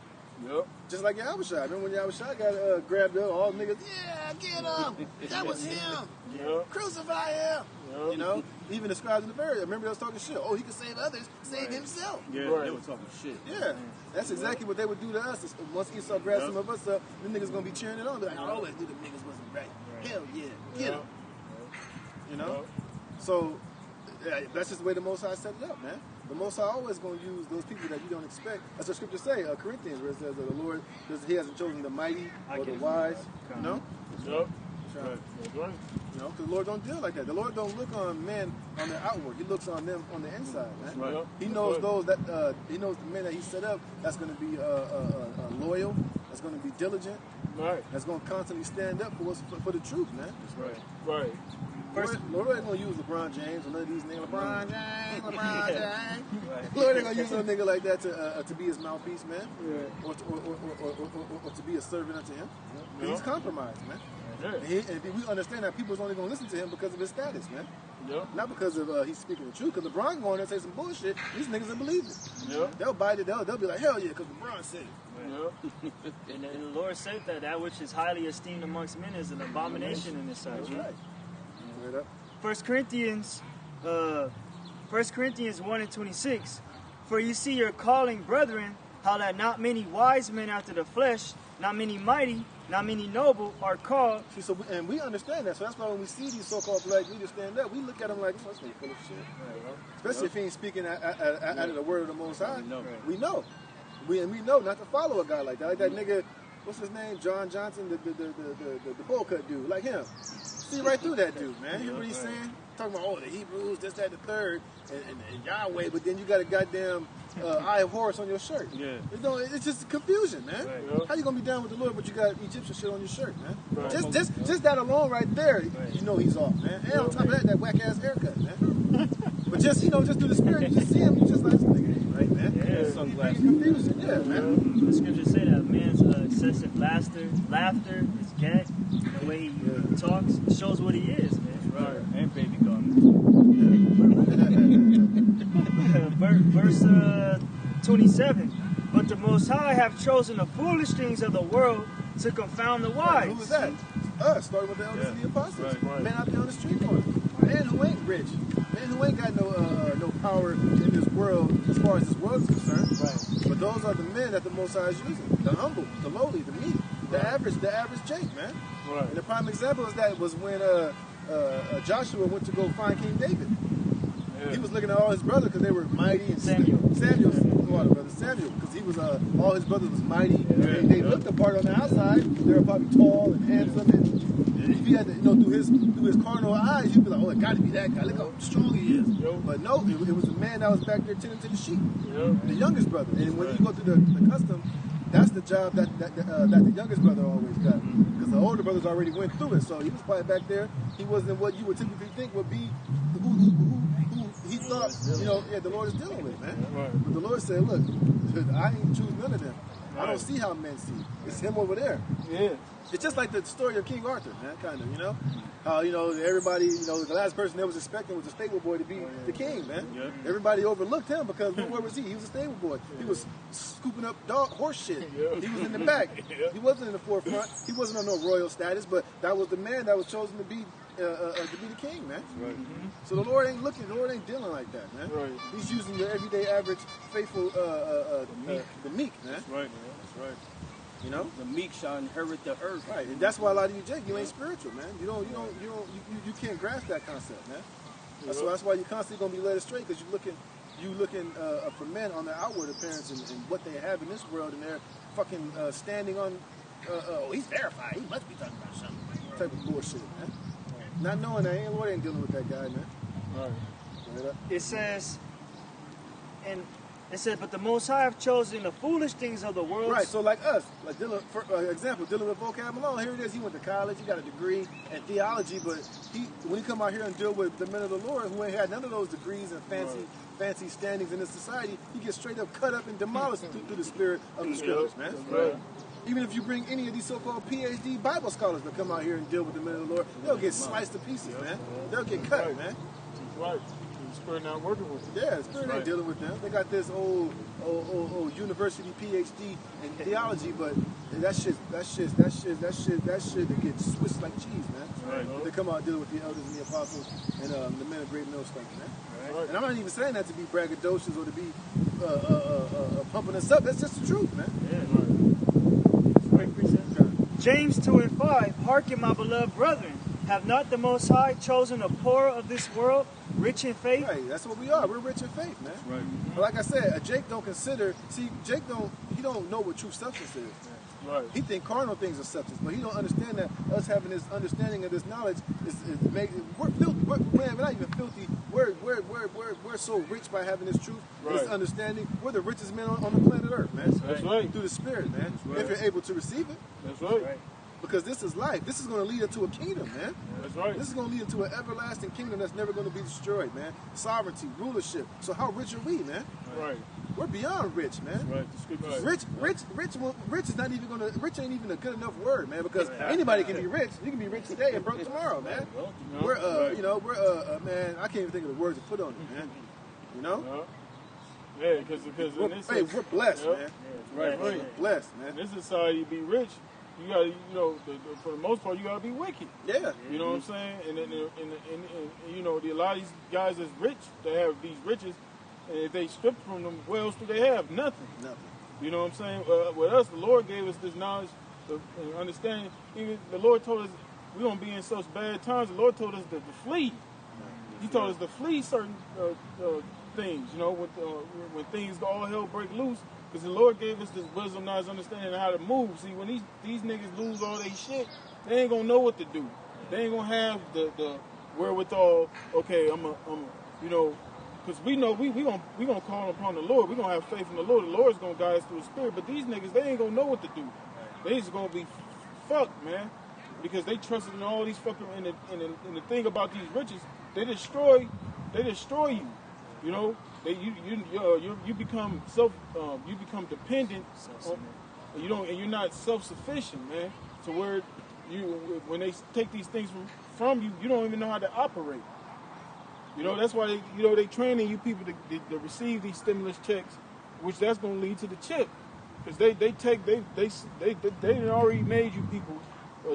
Yep. Just like Yahushua. Remember when Yahushua got grabbed up, all niggas, yeah, get him. That was him. Yep. Crucify him. Yep. You know? even the scribes in the Pharisees. Remember they was talking shit. Oh, he could save others, save himself. Yeah, they were talking shit. Yeah, that's exactly what they would do to us. Once Esau grabbed some of us up, the niggas gonna be cheering it on. Be like, I always knew the niggas wasn't right. Hell yeah, get them. You know? So, that's just the way the Most High set it up, man. The Most High always going to use those people that you don't expect. That's what Scripture say, Corinthians, where it says that the Lord, He hasn't chosen the mighty or the wise. You know? Yep. That's right. You know, because the Lord don't deal like that. The Lord don't look on men on their outward. He looks on them on the inside, man. Right. He knows those that He knows the men that He set up. That's going to be loyal. That's going to be diligent. Right. That's going to constantly stand up for the truth, man. That's right. Right. Lord ain't gonna use LeBron James or none of these niggas. LeBron James. Lord ain't gonna use no nigga like that to be his mouthpiece, man, or to be a servant unto him. He's compromised, man. And we understand that people's only gonna listen to him because of his status, man. Not because of he's speaking the truth. Because LeBron going there and say some bullshit, these niggas will believe it. They'll bite it. They'll be like, hell yeah, because LeBron said it. And the Lord said that which is highly esteemed amongst men is an abomination in His sight. That's right. 1 Corinthians 1:26. For you see your calling, brethren, how that not many wise men after the flesh, not many mighty, not many noble are called. See, and we understand that. So that's why when we see these so-called black leaders stand up, we look at them like, oh, this nigga full of shit. Especially if he ain't speaking out of the word of the Most High. We know. We know not to follow a guy like that. Like that nigga, what's his name? John Johnson, the bowl cut dude, like him. See right through that dude, man. You hear what he's saying? Talking about, the Hebrews, this, that, the third, and Yahweh, but then you got a goddamn eye of Horus on your shirt. Yeah. It's just confusion, man. How you gonna be down with the Lord, but you got Egyptian shit on your shirt, man? Just that alone right there, you know he's off, man. And on top of that whack-ass haircut, man. But just through the spirit, you just see him, you just like, this nigga ain't right, man. Yeah, sunglasses. Confusion, yeah, man. The scriptures say that man's excessive laughter, his gag, the way he talks, shows what he is, man. Right. And baby guns. Verse 27. But the Most High have chosen the foolish things of the world to confound the wise. Who was that? Us, starting with the elders of the apostles. Man out there on the street corner. Man who ain't rich. Man who ain't got no power in this world as far as this world is concerned. But those are the men that the Most High is using. The humble, the lowly, the meek, the average Jake, man. And the prime example of that was when Joshua went to go find King David. He was looking at all his brothers because they were mighty. And Samuel, because he was all his brothers was mighty. They looked the part on the outside. They were probably tall and handsome, and if he had to, through his carnal eyes, you'd be like, oh, it got to be that guy. Look how strong he is. But no, it was a man that was back there tending to the sheep, the youngest brother. And when you go through the custom, that's the job that the youngest brother always got, because the older brothers already went through it. So he was probably back there. He wasn't what you would typically think would be who he thought, the Lord is dealing with, man. But the Lord said, look, I ain't choose none of them. I don't see how men see. It's him over there. It's just like the story of King Arthur, man, kind of, How, everybody, the last person they was expecting was a stable boy to be the king, man. Everybody overlooked him because where was he? He was a stable boy. He was scooping up horse shit. He was in the back. He wasn't in the forefront. He wasn't on no royal status, but that was the man that was chosen to be the king, man. So the Lord ain't looking. The Lord ain't dealing like that, man. He's using the everyday, average, faithful, the meek, man. That's right. The meek shall inherit the earth. Right, and that's why a lot of you, Jake, you ain't spiritual, man. You can't grasp that concept, man. So that's why you're constantly gonna be led astray, because you looking for men on their outward appearance and what they have in this world, and they're fucking standing on. He's verified. He must be talking about something. Type of bullshit, man. Not knowing that Lord ain't dealing with that guy, man. It says, but the Most High have chosen the foolish things of the world. Right, so like us, like dealing with vocab Malone, here it is, he went to college, he got a degree in theology, but when he come out here and deal with the men of the Lord who ain't had none of those degrees and fancy standings in this society, he gets straight up cut up and demolished through the spirit of the scriptures, man. Even if you bring any of these so-called PhD Bible scholars that come out here and deal with the men of the Lord, they'll get sliced to pieces, man. They'll get cut, man. Right. The spirit not working with them. Yeah, the spirit ain't dealing with them. They got this old university PhD in theology, but that shit that gets switched like cheese, man. to come out and deal with the elders and the apostles and the men of great millstone, man. Right. And I'm not even saying that to be braggadocious or to be pumping us up. That's just the truth, man. Yeah, right. Great precept. James 2:5, hearken, my beloved brethren, have not the Most High chosen the poor of this world, rich in faith? Right, that's what we are. We're rich in faith, man. Right. But like I said, Jake don't consider. See, Jake don't know what true substance is. Right. He think carnal things are substance, but he don't understand that us having this understanding of this knowledge is making we're filthy. We're not even filthy. We're so rich by having this truth, this Right. understanding. We're the richest men on the planet Earth, man. That's right. Through the Spirit, man. right. If you're able to receive it, That's right. because this is life. This is going to lead into a kingdom, man. That's right. This is going to lead into an everlasting kingdom that's never going to be destroyed, man. Sovereignty, rulership. So how rich are we, man? Right. We're beyond rich, man. Right. The scripture. Rich is not even gonna. Rich ain't even a good enough word, man. Because anybody can be rich. You can be rich today and broke tomorrow, man. We're man. I can't even think of the words to put on it, man. You know? Yeah, because we're blessed, man. Right. We're blessed, man. In this society, to be rich, you gotta, for the most part, you gotta be wicked. Yeah. You know what I'm saying? And a lot of these guys that's rich, they have these riches, and if they strip from them, what else do they have? Nothing. Nothing. You know what I'm saying? With us, the Lord gave us this knowledge and understanding. Even the Lord told us we don't be in such bad times. The Lord told us to flee. He told us to flee certain things. When things all hell break loose, because the Lord gave us this wisdom, knowledge, understanding of how to move. See, when these niggas lose all their shit, they ain't gonna know what to do. They ain't gonna have the wherewithal. Okay, because we know we gonna call upon the Lord. We gonna have faith in the Lord. The Lord's gonna guide us through the Spirit. But these niggas, they ain't gonna know what to do. They just gonna be fucked, man, because they trusted in all these fucking. And the thing about these riches, they destroy you. You know, you become you become dependent. You're not self-sufficient, man. So when they take these things from you, you don't even know how to operate. That's why they training you people to receive these stimulus checks, which that's gonna lead to the chip, because they already made you people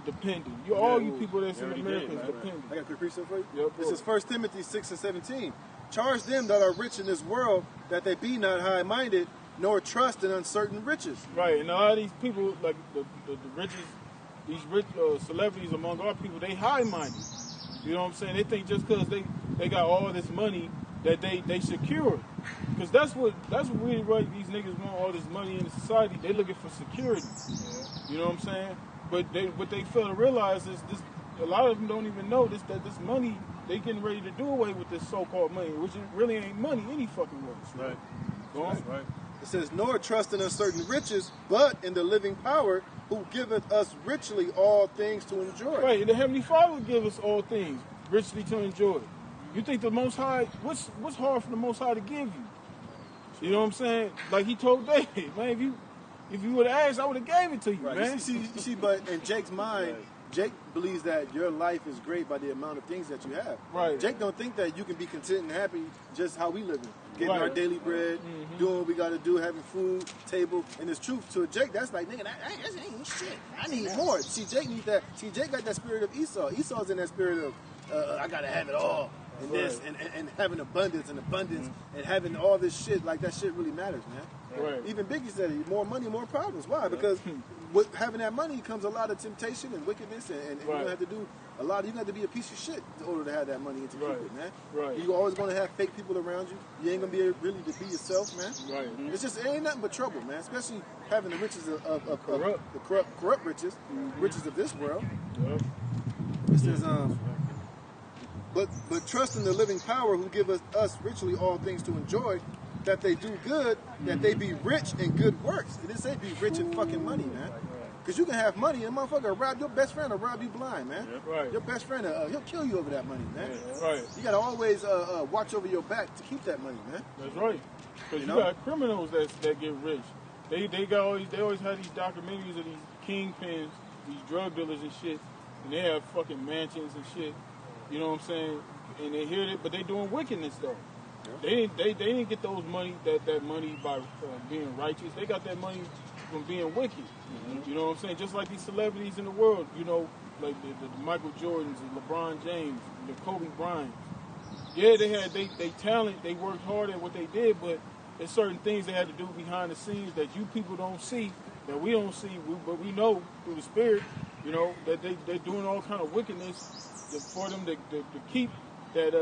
dependent. All you people that's in America is dependent. I got a quick precept for you. Yep, this is 1 Timothy 6:17. Charge them that are rich in this world that they be not high-minded, nor trust in uncertain riches. Right, and a lot of these people, like the richest, these rich celebrities among our people, they high-minded. You know what I'm saying? They think just because they got all this money that they secure. Because that's what really right. These niggas want all this money in the society. They looking for security. You know what I'm saying? But what they fail to realize is this. A lot of them don't even know that this money, they getting ready to do away with this so-called money, which really ain't money any fucking way. Right. Go on. That's right. It says, nor trust in uncertain riches, but in the living power who giveth us richly all things to enjoy. Right, and the Heavenly Father will give us all things richly to enjoy. You think the Most High, what's hard for the Most High to give you? You know what I'm saying? Like he told David, man, if you would have asked, I would have gave it to you, Right. man. You see, but in Jake's mind, Jake believes that your life is great by the amount of things that you have. Right. Jake don't think that you can be content and happy just how we living. Getting Right. our daily bread, doing what we got to do, having food, table. And it's truth to Jake, that's like, nigga, that ain't shit. I need more. See, Jake needs that. See, Jake got that spirit of Esau. Esau's in that spirit of, I got to have it all. And this, and having abundance and having all this shit, like that shit really matters, man. Right. Even Biggie said it, more money, more problems. Why? Because with having that money comes a lot of temptation and wickedness, and you don't have to do a lot. You got to be a piece of shit in order to have that money and to keep it, man. Right. You always going to have fake people around you. You ain't going to be able really to be yourself, man. Right. It ain't nothing but trouble, man. Especially having the riches of Corrupt. the corrupt riches, riches of this world. Yep. It says, but trust in the living power who give us richly all things to enjoy, that they do good, that they be rich in good works. It didn't say be rich in fucking money, man. Because you can have money and motherfucker will rob your best friend or rob you blind, man. Right. Your best friend, he'll kill you over that money, man. Right. You got to always watch over your back to keep that money, man. That's right. Because You you know? got criminals that get rich. They always have these documentaries of these kingpins, these drug dealers and shit, and they have fucking mansions and shit. You know what I'm saying? And they hear it, but they doing wickedness though. Yeah. They didn't get those money that money by being righteous. They got that money from being wicked. You know what I'm saying? Just like these celebrities in the world, like the Michael Jordans, the LeBron James, the Kobe Bryant. Yeah, they had they talent, they worked hard at what they did, but there's certain things they had to do behind the scenes that you people don't see, that we don't see, but we know through the spirit, you know, that they're doing all kind of wickedness for them to keep that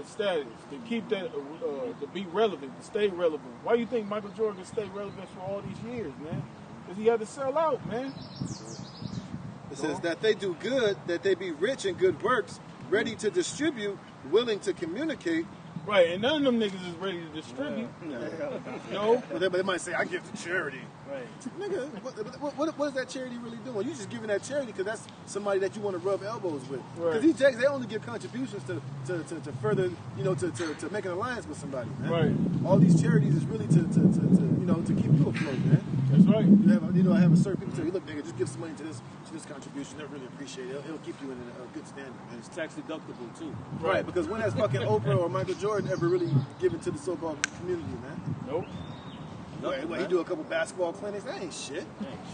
status, to keep that to be relevant, to stay relevant. Why do you think Michael Jordan can stay relevant for all these years, man? Because he had to sell out, man. It says that they do good, that they be rich in good works, ready to distribute, willing to communicate. Right, and none of them niggas is ready to distribute. You know? But they might say, I give to charity. Right. Nigga, what is that charity really doing? You just giving that charity because that's somebody that you want to rub elbows with. Because Right. these jacks, they only give contributions to further, you know, to make an alliance with somebody, man. Right. All these charities is really to you know, to keep you afloat, man. That's right. I have a certain people tell you, look, nigga, just give some money to this contribution. They'll really appreciate it. He'll keep you in a good standing, man. And it's tax deductible too. Right, because when has fucking Oprah or Michael Jordan ever really given to the so-called community, man? Nope. He do a couple basketball clinics. That ain't shit. Ain't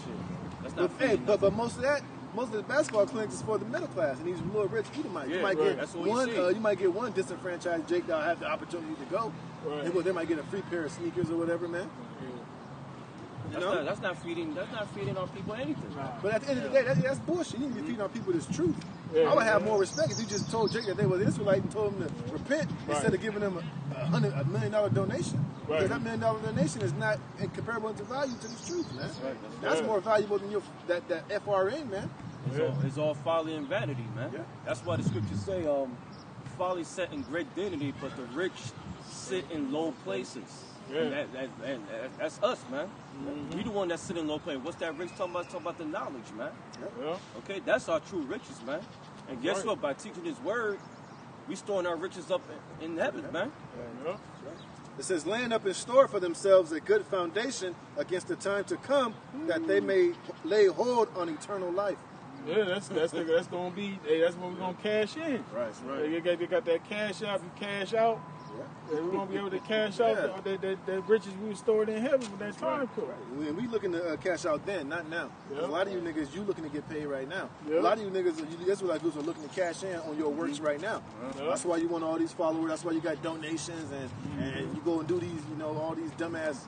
shit. That's not But most of the basketball clinics is for the middle class and these little rich Edomites. Yeah, you might right. get That's what we one. see. You might get one disenfranchised Jake that'll have the opportunity to go. Right. They might get a free pair of sneakers or whatever, man. That's not feeding our people anything. But at the end of the day, that's bullshit. You need to be feeding on people this truth. Yeah, I would have more respect if you just told Jake that they were Israelite and told him to repent instead of giving them $1 million donation. Right. Because that $1 million donation is not comparable to value to this truth, man. That's right. more valuable than that FRA, man. It's all folly and vanity, man. Yeah. That's why the scriptures say, folly set in great dignity, but the rich sit in low places. Yeah. And that's us, man. We the one that sit in low places. What's that rich talking about? Talking about the knowledge, man. Yeah. Okay, that's our true riches, man. And guess Right. what? By teaching His word, we storing our riches up in heaven, man. Yeah. It says, laying up in store for themselves a good foundation against the time to come, that they may lay hold on eternal life. Yeah, that's gonna be. Hey, that's when we're gonna cash in. Right. They got that cash out. You cash out. Yeah, we're gonna be able to cash out the riches we were stored in heaven when that time comes. Right. We looking to cash out then, not now. Yeah. A lot of you niggas, you looking to get paid right now. Yeah. A lot of you niggas, that's what I do, are looking to cash in on your works right now. Yeah. That's why you want all these followers. That's why you got donations and you go and do these, you know, all these dumbass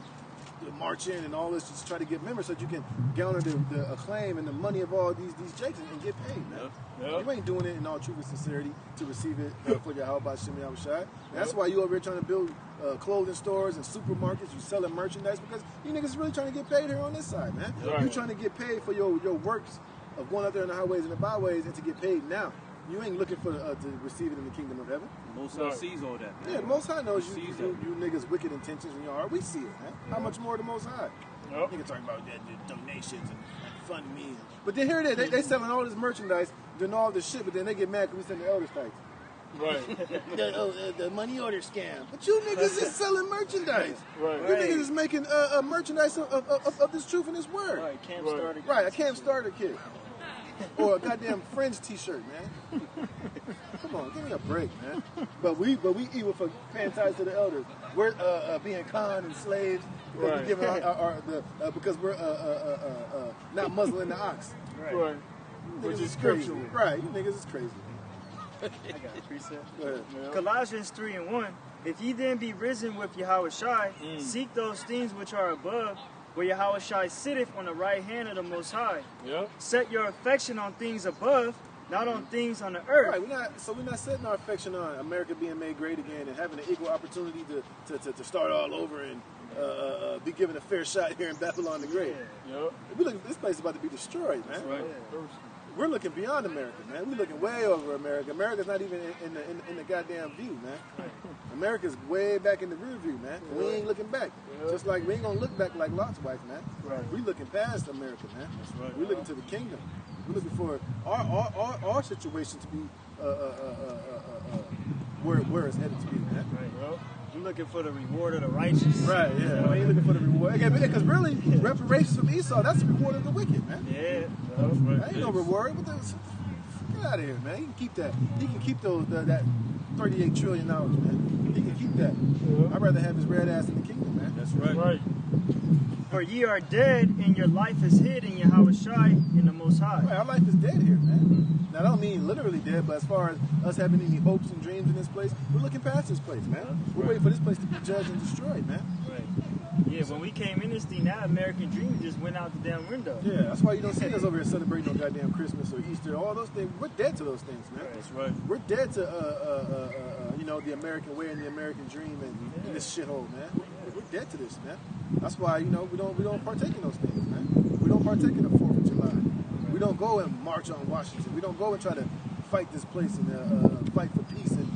march in and all this, just try to get members so that you can garner the acclaim and the money of all these jakes and get paid, man. Yeah. You ain't doing it in all truth and sincerity to receive it for your how about Shimmy Shai. That's why you over here trying to build clothing stores and supermarkets. You selling merchandise because you niggas really trying to get paid here on this side, man. Right. You trying to get paid for your works of going out there in the highways and the byways and to get paid now. You ain't looking for to receive it in the kingdom of heaven. Most High sees all that, man. Yeah, the Most High knows He you sees that. niggas' wicked intentions in your heart. We see it, man. How much more the Most High? Yep. Niggas talking about the donations and fund me. But then here it is. They selling all this merchandise, doing all this shit, but then they get mad because we send the elders tithes. Right. The money order scam. But you niggas is selling merchandise. Right. You niggas is making merchandise of this truth and this word. Right, camp Right. starter. Right, a camp starter kit. Or a goddamn Friends t-shirt, man. Come on, give me a break, man. But we evil for paying tithes to the elders. We're being con and slaves because Right. we're giving because we're not muzzling the ox. Right. Niggas Which is crazy. scriptural. Right, you niggas is crazy. I got a precept. Go ahead. Yeah. Colossians 3:1. If ye then be risen with Yahweh Shai, seek those things which are above, where Yahweh Shai sitteth on the right hand of the Most High. Yep. Set your affection on things above, not on things on the earth. Right, we're not setting our affection on America being made great again and having an equal opportunity to start all over and be given a fair shot here in Babylon the Great. Yep. We look, this place is about to be destroyed, man. Right. We're looking beyond America, man. We're looking way over America. America's not even in the goddamn view, man. America's way back in the rear view, man. And we ain't looking back. Yeah. Just like we ain't gonna look back like Lot's wife, man. Right. We looking past America, man. That's right. We're looking to the kingdom. We're looking for our situation to be where it's headed to be, man. Yep. You're looking for the reward of the righteous. Right, yeah. We ain't looking for the reward. Because really, reparations from Esau, that's the reward of the wicked, man. Yeah. That ain't no reward. Get out of here, man. He can keep that. He can keep that $38 trillion, man. He can keep that. I'd rather have his red ass in the kingdom, man. That's right. Right. For ye are dead, and your life is hid in Yahweh Shai in the Most High. Right, our life is dead here, man. Now, I don't mean literally dead, but as far as us having any hopes and dreams in this place, we're looking past this place, man. We're waiting for this place to be judged and destroyed, man. Right. Yeah, when we came in this thing, that American dream just went out the damn window. Yeah, that's why you don't see us over here celebrating no goddamn Christmas or Easter, all those things. We're dead to those things, man. That's right. We're dead to, you know, the American way and the American dream and this shithole, man. We're dead to this, man. That's why, you know, we don't partake in those things, man. We don't partake in the 4th of July. We don't go and march on Washington. We don't go and try to fight this place and fight for peace and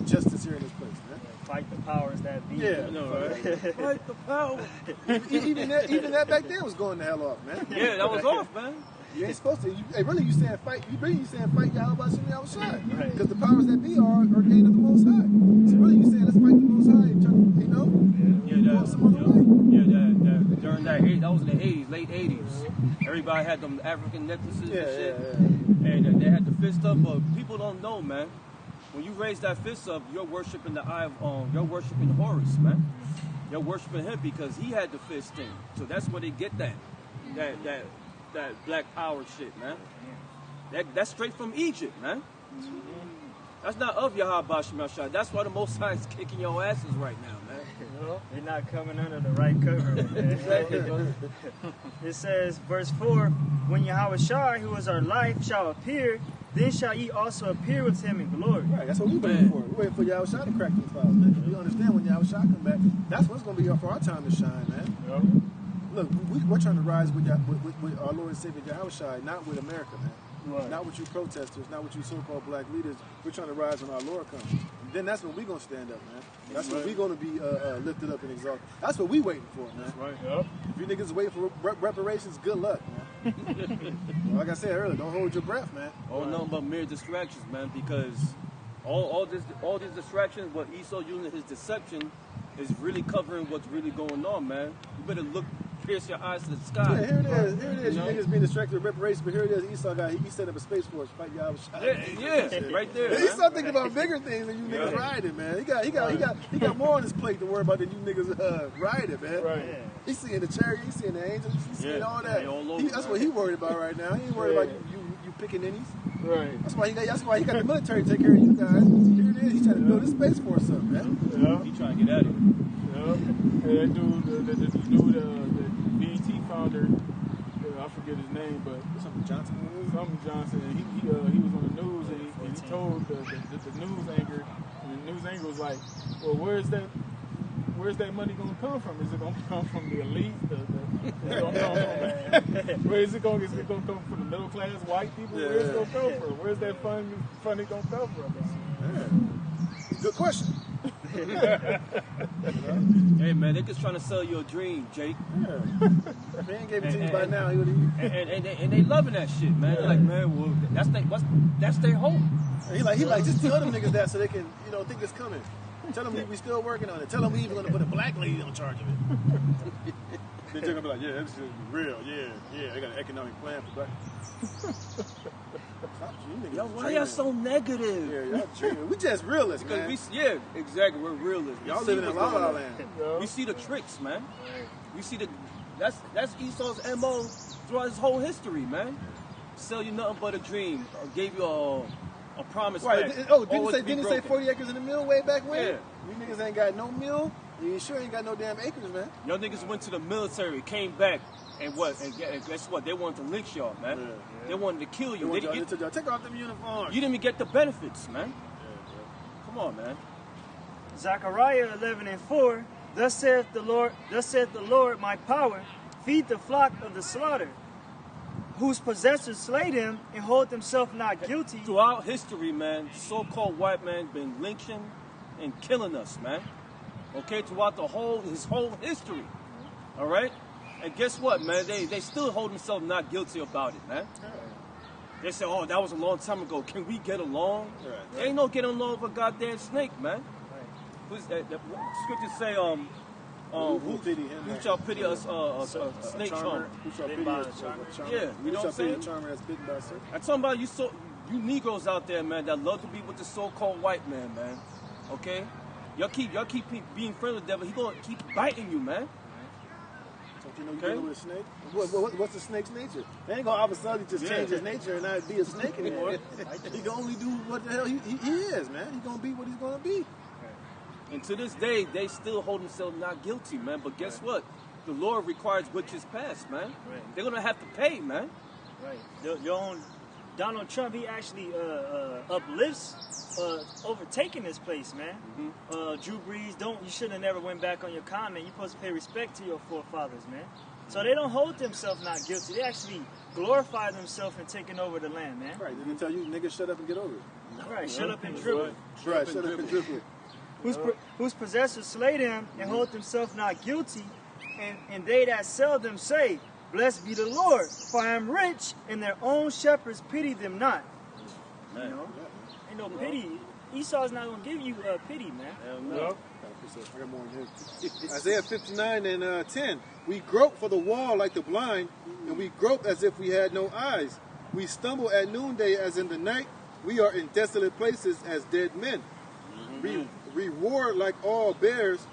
justice here in this place, man. Fight the powers that be. Yeah, You no, know, right? Fight the power. even that back then was going the hell off, man. Yeah, that was off, man. You ain't supposed to. Really, you saying fight? You saying fight Yahweh Shem Yahweh Shai? Right. Because the powers that be are ordained of the Most High. So really, you saying let's fight the Most High and try to, you know, go some other way. Yeah, during that was in the 80s, late 80s. Everybody had them African necklaces and shit. And they had the fist up, but people don't know, man. When you raise that fist up, you're worshiping you're worshiping Horus, man. You're worshiping him because he had the fist thing. So that's where they get that black power shit, man. That's straight from Egypt, man. That's not of Yahweh Shem Yahweh Shai. That's why the Most High is kicking your asses right now, man. They're not coming under the right cover. Exactly. It says, verse 4, when Yahweh Shai, who is our life, shall appear, then shall ye also appear with him in glory. Right, that's what we're waiting for. We're waiting for Yahweh Shai to crack these clouds, man. We understand when Yahweh Shai come back, that's what's going to be for our time to shine, man. Look, we're trying to rise with our Lord and Savior Yahweh Shai, not with America, man. Right. Not with you protesters, not with you so-called black leaders. We're trying to rise when our Lord comes. And then that's when we're going to stand up, man. That's when we're going to be lifted up and exalted. That's what we're waiting for, man. That's right. Yep. If you niggas waiting for reparations, good luck, man. Well, like I said earlier, don't hold your breath, man. Oh, nothing but mere distractions, man, because all these distractions, what Esau using his deception is really covering what's really going on, man. You better pierce your eyes to the sky. Yeah, here it is. You niggas being distracted with reparations, but here it is. Esau he set up a space force, fight Yahweh Shai. Yeah, right there. Yeah, Esau thinking about bigger things than you niggas riding, man. He got more on his plate to worry about than you niggas riding, man. Right. Yeah. He's seeing the chariot, he's seeing the angels, he's seeing all that. That's what he worried about right now. He ain't worried about you picking innies. Right. That's why he got the military to take care of you guys. Here it is. He's trying to build a space force up, man. Yeah. He trying to get at it. Yeah. Hey, that dude, the BET founder, I forget his name, but something Johnson. He was on the news and he told the news anchor, and the news anchor was like, well, where's that money going to come from? Is it going to come from the elite? Where is it going to come from? The middle class white people? Where is it going to come from? Where's that money going to come from? Good question. Hey man, they just trying to sell you a dream, Jake. Yeah. If they ain't gave it to you by now, he would have. And they loving that shit, man. They're like, man, well, that's their hope. He like just tell them niggas that so they can think it's coming. Tell them we still working on it. Tell them we even gonna put a black lady on charge of it. Then they're gonna be like, yeah, this is real. Yeah, they got an economic plan for black. Yo, why y'all so negative? Yeah, y'all dreaming. We just realists, man. Exactly. We're realists. Y'all living in La La Land. We see the tricks, man. We see that's Esau's MO throughout his whole history, man. Sell you nothing but a dream. Or gave you a promise. Right. Back. Didn't he say 40 acres in the mill way back when? Yeah. You niggas ain't got no mill. You sure ain't got no damn acres, man. Y'all niggas went to the military, came back, and guess what? They wanted to lynch y'all, man. Yeah. They wanted to kill you. They take off them uniforms. You didn't even get the benefits, man. Come on, man. Zechariah 11:4. Thus saith the Lord, my power, feed the flock of the slaughter, whose possessors slay them and hold themselves not guilty. Throughout history, man, so-called white man been lynching and killing us, man. Okay, throughout his whole history. All right? And guess what, man? They still hold themselves not guilty about it, man. They say, oh, that was a long time ago. Can we get along? Right. Ain't no getting along with a goddamn snake, man. Right. The scriptures say, who shall pity us, a snake charmer? Who shall pity us, a charmer? Yeah, you know what I'm saying? A charmer that's bitten by a snake? I'm talking about you Negroes out there, man, that love to be with the so-called white man, man. Okay? Y'all keep being friendly with the devil. He gonna keep biting you, man. You know, you dealing with a snake. What's a snake's nature? They ain't gonna all of a sudden just change his nature and not be a snake anymore. He can only do what the hell he is, man. He's gonna be what he's gonna be. And to this day, they still hold themselves not guilty, man. But guess what? The Lord requires which is past, man. Right. They're gonna have to pay, man. Right. Your own Donald Trump, he actually uplifts overtaking this place, man. Drew Brees, you shouldn't have never went back on your comment. You're supposed to pay respect to your forefathers, man. So they don't hold themselves not guilty. They actually glorify themselves in taking over the land, man. Right. They're gonna tell you, niggas, shut up and get over it. Right. Shut up and dribble it. Right. Shut up and dribble it. Whose possessors slay them and hold themselves not guilty, and they that sell them say, Blessed be the Lord, for I am rich, and their own shepherds pity them not. You know? Ain't no pity. Esau's not going to give you pity, man. No. I got more in here. Isaiah 59 and 10. We grope for the wall like the blind, and we grope as if we had no eyes. We stumble at noonday as in the night. We are in desolate places as dead men. We roar like all bears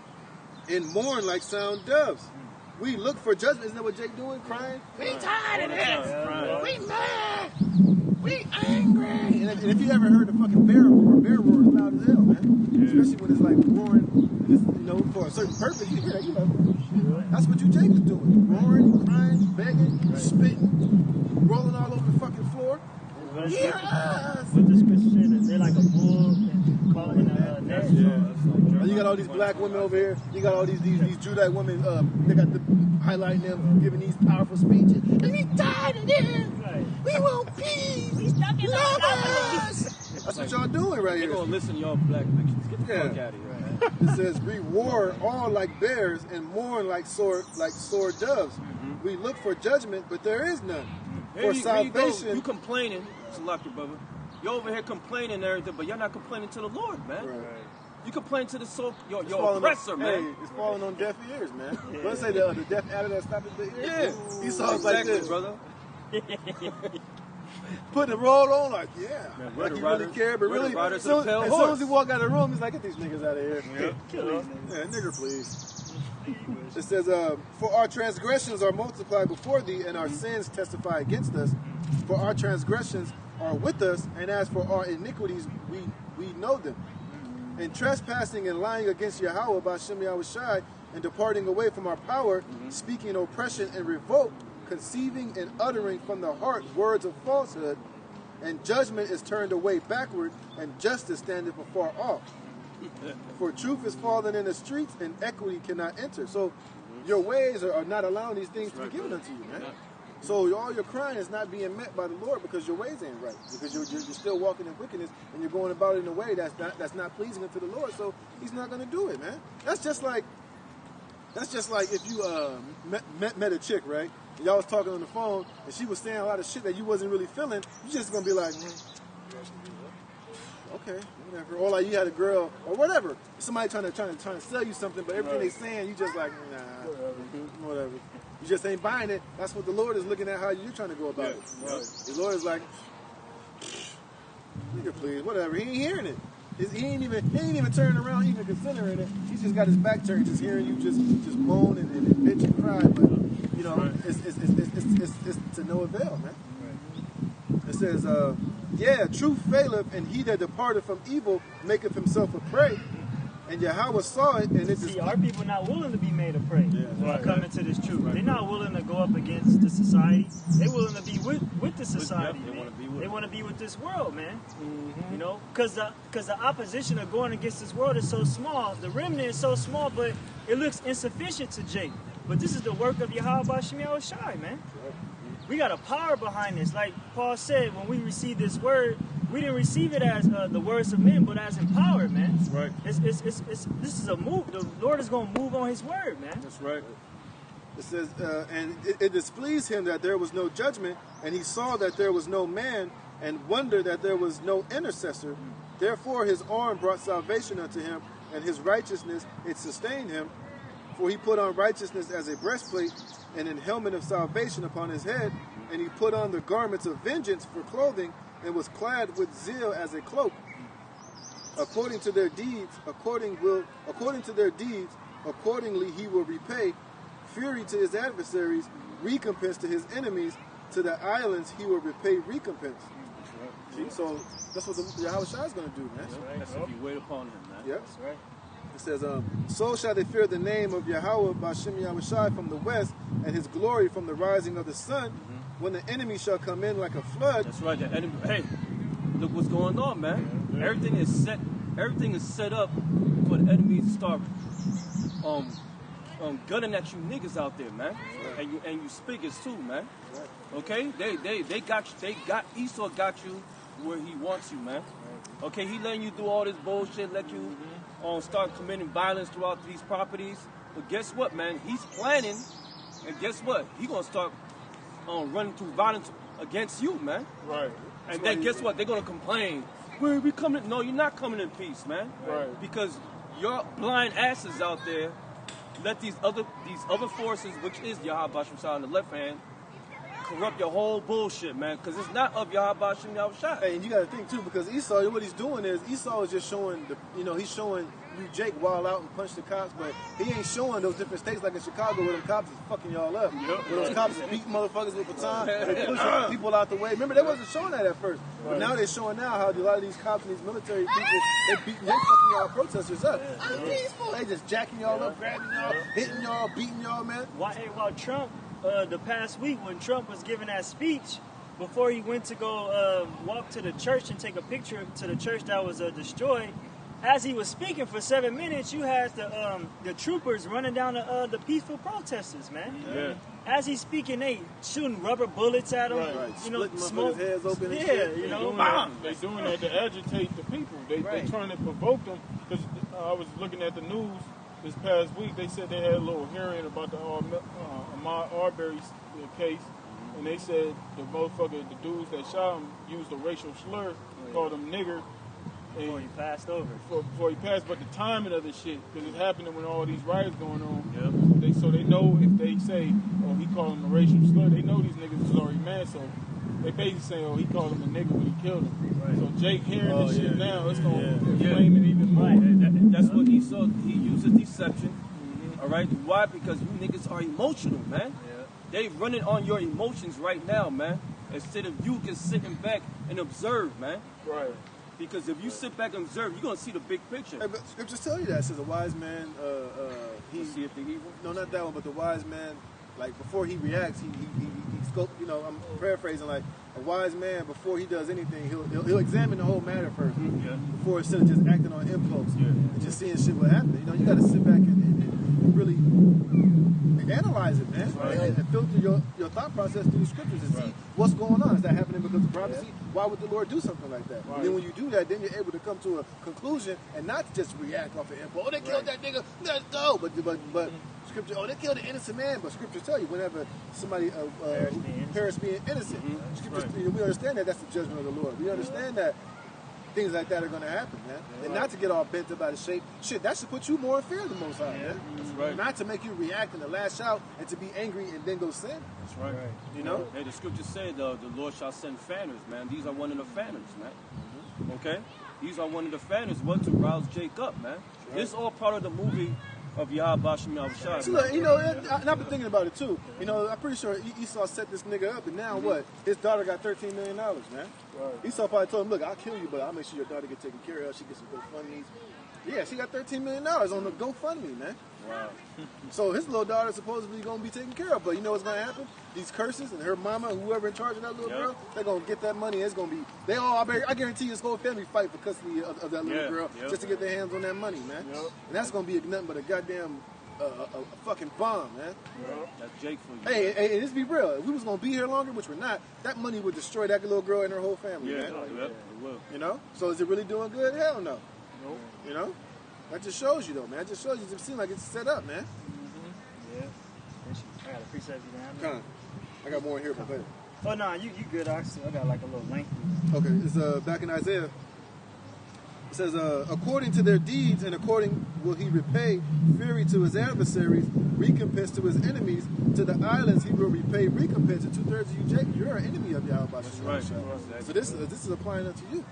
and mourn like sound doves. We look for judgment. Isn't that what Jake doing? Crying? We tired of this. We mad. We angry. And if you ever heard the fucking bear roar is loud as hell, man. Especially when it's like roaring, for a certain purpose. You hear that, you like, that's what you Jake is doing. Roaring, crying, begging, spitting, rolling all over the fucking floor. Hear us. What the scripture say that they're like a bull and caught in a net. You got all these black women over here. You got all these Judite women. They got the highlighting them, giving these powerful speeches. And we tired of this. Right. We want peace. We stuck in love us. That's what y'all doing right here. They're gonna listen to y'all black bitches. Get the fuck out of here, man. It says we roar all like bears and mourn like sore doves. We look for judgment, but there is none. For salvation, you complaining. Lock your brother. You're over here complaining and everything, but you're not complaining to the Lord, man. Right. You complain to the your oppressor, man. Hey, it's falling on deaf ears, man. Let's say the deaf adder that stopped at the ear. Yeah. He saw like this, brother. Putting the roll on, like, yeah. Man, like he really cared, but really, as soon as he walked out of the room, he's like, get these niggas out of here. Yeah, nigger, please. It says, for our transgressions are multiplied before thee, and our sins testify against us. For our transgressions are with us, and as for our iniquities, we know them. And trespassing and lying against Yahweh by Shem Yahushai, and departing away from our power, speaking oppression and revolt, conceiving and uttering from the heart words of falsehood, and judgment is turned away backward, and justice standeth afar off. For truth is fallen in the streets, and equity cannot enter. So your ways are not allowing these things to be given unto you, man. So all your crying is not being met by the Lord because your ways ain't right. Because you're still walking in wickedness, and you're going about it in a way that's not pleasing unto the Lord. So He's not going to do it, man. That's just like if you met a chick, right? Y'all was talking on the phone, and she was saying a lot of shit that you wasn't really feeling. You just gonna be like, okay, whatever. Or like you had a girl or whatever. Somebody trying to sell you something, but everything they saying, you just like, nah, whatever. You just ain't buying it. That's what the Lord is looking at, how you're trying to go about it. Right. The Lord is like, nigga, please, whatever. He ain't hearing it. He ain't even turning around, even considering it. He's just got his back turned, just hearing you just moan and bitch and cry. But you know, it's to no avail, man. Right. It says, yeah, truth faileth, and he that departed from evil maketh himself a prey. And Yahweh saw it, and it see, our people not willing to be made a prey when I come into this truth. They're not willing to go up against the society. They're willing to be with the society. They want to be with this world, man. You know, because the opposition of going against this world is so small. The remnant is so small, but it looks insufficient to Jake. But this is the work of Yahweh B'Shem Yahushai, man. We got a power behind this. Like Paul said, when we received this word, we didn't receive it as the words of men, but as empowered, man. That's right. This is a move. The Lord is going to move on His word, man. That's right. It says, and it displeased him that there was no judgment, and he saw that there was no man, and wondered that there was no intercessor. Therefore his arm brought salvation unto him, and his righteousness, it sustained him. For he put on righteousness as a breastplate, and an helmet of salvation upon his head, and he put on the garments of vengeance for clothing, and was clad with zeal as a cloak. According to their deeds, accordingly he will repay fury to his adversaries, recompense to his enemies. To the islands he will repay recompense. See, so that's what Yahweh Shai is going to do, man. That's if you wait upon him, man. Yep. That's right. It says, so shall they fear the name of Yahweh Bashem Yahweh Shai from the west, and his glory from the rising of the sun, when the enemy shall come in like a flood. That's right. The enemy. Hey, look what's going on, man. Yeah. Everything is set. Everything is set up for the enemy to start gunning at you niggas out there, man. Right. And you speakers too, man. Right. Okay? They got Esau got you where he wants you, man. Right. Okay, he letting you do all this bullshit, let you start committing violence throughout these properties. But guess what, man? He's planning, and guess what? He gonna start running through violence against you, man. Right. And then guess what? They're gonna complain. We coming? No, you're not coming in peace, man. Right. Because your blind asses out there let these other forces, which is Yahweh Bashem Shai on the left hand, corrupt your whole bullshit, man. Because it's not of Yahweh Bashem Yahweh Shai. Hey, and you got to think too, because Esau, what he's doing is Esau is just showing he's showing you Jake wild out and punch the cops, but he ain't showing those different states like in Chicago where them cops is fucking y'all up. Yep. Where those cops is beating motherfuckers with baton, they pushing people out the way. Remember, they wasn't showing that at first, but now they're showing now how a lot of these cops and these military people they fucking y'all protesters up. I'm peaceful. They just jacking y'all up, grabbing y'all, hitting y'all, beating y'all, man. While Trump, the past week when Trump was giving that speech, before he went to go walk to the church and take a picture to the church that was destroyed, as he was speaking for 7 minutes, you had the troopers running down the peaceful protesters, man. Yeah. As he's speaking, they shooting rubber bullets at him. Right. You know, smoke heads open. And yeah, shit. you know, They doing that to agitate the people. They trying to provoke them. Because I was looking at the news this past week. They said they had a little hearing about the Ahmaud Arbery case, and they said the dudes that shot him used a racial slur, called him nigger. Before he passed over. Before he passed, but the timing of the shit, because it's happening when all these riots going on. Yep. So they know if they say, oh, he called him a racial slur, they know these niggas is already mad. So they basically say, oh, he called him a nigga when he killed him. Right. So Jake hearing this shit now, it's going to inflame it even more. Right. That's what he saw. He uses deception. Mm-hmm. All right. Why? Because you niggas are emotional, man. Yeah. They running on your emotions right now, man. Instead of you just sitting back and observe, man. Right. Because if you sit back and observe, you're going to see the big picture. Hey, but scriptures tell you that. It says a wise man, he see if the evil. No, not that one, but the wise man, like before he reacts, he scope. You know, I'm paraphrasing. Like a wise man, before he does anything, he'll examine the whole matter first, before instead of just acting on impulse and just seeing shit what happened. You know, you got to sit back and really analyze it, man, and filter your thought process through the scriptures and see what's going on. Is that happening because of prophecy? Why would the Lord do something like that? And then when you do that, then you're able to come to a conclusion and not just react off of impulse. Oh, they killed that nigga, let's go. But scripture, oh, they killed an innocent man. But scriptures tell you whenever somebody perish being innocent, scriptures, we understand that that's the judgment of the Lord. We understand that things like that are going to happen, man. And not to get all bent up out of shape. Shit, that should put you more in fear of the Most High, man. That's right. Not to make you react and to lash out and to be angry and then go sin. That's right. You know? Hey, the scriptures say the Lord shall send fanners, man. These are one of the fanners, man. Okay? These are one of the fanners, what to rouse Jake up, man. This is all part of the movie of Yahweh Bashem Yahweh Shai. So look, you know, and I've been thinking about it too. You know, I'm pretty sure Esau set this nigga up, and now what? His daughter got $13 million, man. Right. Esau probably told him, look, I'll kill you, but I'll make sure your daughter get taken care of. She gets some GoFundMes. Yeah, she got $13 million on the GoFundMe, man. Wow. So his little daughter supposedly going to be taken care of, but you know what's going to happen? These curses and her mama, whoever in charge of that little girl, they're going to get that money. It's going to be, I guarantee this whole family fight for custody of that little girl just to get their hands on that money, man. And that's going to be nothing but a goddamn a fucking bomb, man. That's Jake for you. Hey, let's be real. If we was going to be here longer, which we're not, that money would destroy that little girl and her whole family, man. It will. You know? So is it really doing good? Hell no. Nope. You know? That just shows you, though, man. That just shows you. It seems like it's set up, man. Yeah. I got a precept you down. I got more in here, but go ahead. Oh, no, you good. I got like a little lengthy. Okay, it's back in Isaiah. It says, according to their deeds and according will he repay fury to his adversaries, recompense to his enemies. To the islands he will repay recompense. And 2/3 of you, Jake, you're an enemy of Yahweh. That's right. So this is applying unto you.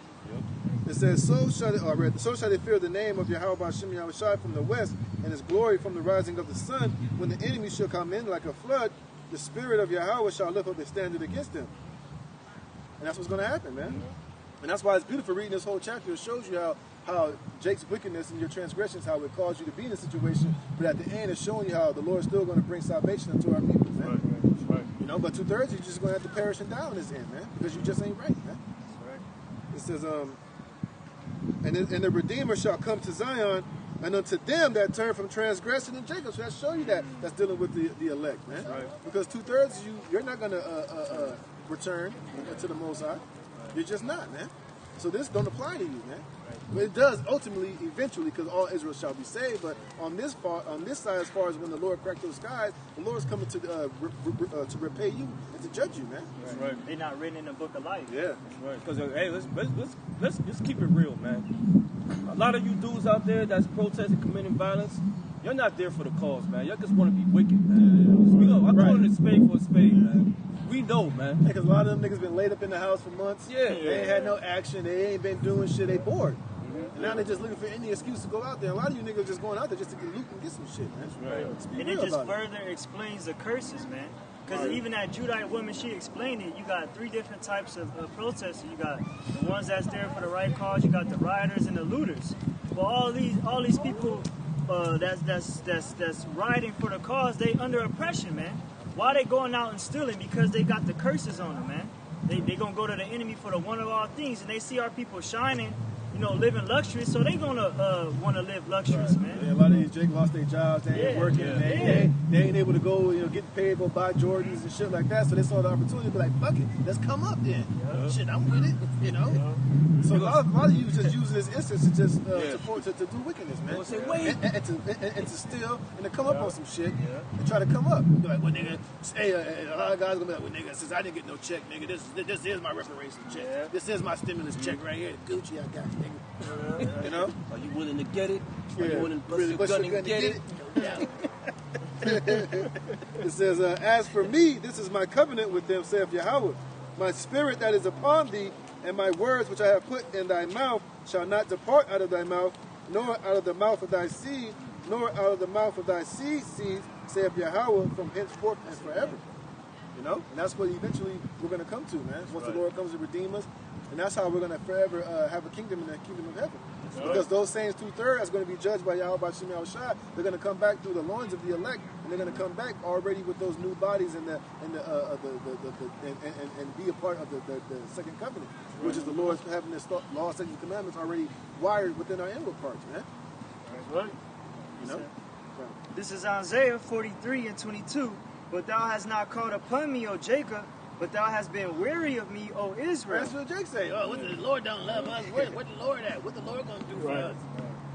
It says, so shall they fear the name of Yahweh B'Shem Yahushai from the west, and his glory from the rising of the sun. When the enemy shall come in like a flood, the spirit of Yahweh shall lift up a standard against them. And that's what's going to happen, man. And that's why it's beautiful reading this whole chapter. It shows you how Jake's wickedness and your transgressions, how it caused you to be in a situation, but at the end it's showing you how the Lord is still going to bring salvation unto our people, man. Right. You know, but 2/3 you're just going to have to perish and die on this end, man, because you just ain't right, man. That's right. It says, and the Redeemer shall come to Zion, and unto them that turn from transgression in Jacob. So that show you that that's dealing with the elect, man. Right. Because 2/3 you're not going to return to the Most High. You're just not, man. So this don't apply to you, man. But it does ultimately, eventually, because all Israel shall be saved. But on this side, as far as when the Lord cracked those skies, the Lord's coming to repay you and to judge you, man. That's right. They're not written in the book of life. Yeah. That's right. Because hey, let's just keep it real, man. A lot of you dudes out there that's protesting, committing violence, you're not there for the cause, man. Y'all just want to be wicked, man. I'm calling a spade for a spade, man. We know, man. Because a lot of them niggas been laid up in the house for months. Yeah. They ain't had no action. They ain't been doing shit. They bored. And now they're just looking for any excuse to go out there. A lot of you niggas just going out there just to get loot and get some shit, man. That's right. Let's be And real it just about further explains the curses, man. Because even that Judite woman, she explained it. You got three different types of protesters. You got the ones that's there for the right cause. You got the rioters and the looters. But all these people that's rioting for the cause, they under oppression, man. Why they going out and stealing? Because they got the curses on them, man. They gonna go to the enemy for the one of all things, and they see our people shining, you know, living luxurious, so they gonna want to live luxurious, man. Yeah, a lot of these Jake lost their jobs, they ain't working, they ain't able to go, you know, get paid, go buy Jordans and shit like that. So they saw the opportunity to be like, fuck it, let's come up then. Shit, I'm with it, you know. So a lot of you just using this instance to just to do wickedness, man. Say, wait. And to steal and to come up on some shit and try to come up. Be like, well, nigga, hey, a lot of guys gonna be like, well, nigga, since I didn't get no check, nigga, this is my reparation check. Yeah. This is my stimulus check right here. The Gucci I got, nigga. You know? Are you willing to get it? Are you willing to bust Really your bust gun your and gun get it? It says, as for me, this is my covenant with them, saith Yahweh. My spirit that is upon thee, and my words which I have put in thy mouth shall not depart out of thy mouth, nor out of the mouth of thy seed, nor out of the mouth of thy seeds, saith Yahweh, from henceforth and forever. You know? And that's what eventually we're going to come to, man. Once the Lord comes to redeem us. And that's how we're going to forever have a kingdom in the kingdom of heaven. Because those saints 2/3 that's going to be judged by Yahweh B'Shem Yahushai, they're going to come back through the loins of the elect, and they're going to come back already with those new bodies and be a part of the second covenant, which is the Lord having this law, statutes, and commandments already wired within our inward parts, man. That's right. You know. This is Isaiah 43:22. But thou hast not called upon me, O Jacob, but thou hast been weary of me, O Israel. That's what Jake say. Oh, what the Lord don't love us? Where the Lord at? What the Lord gonna do for us?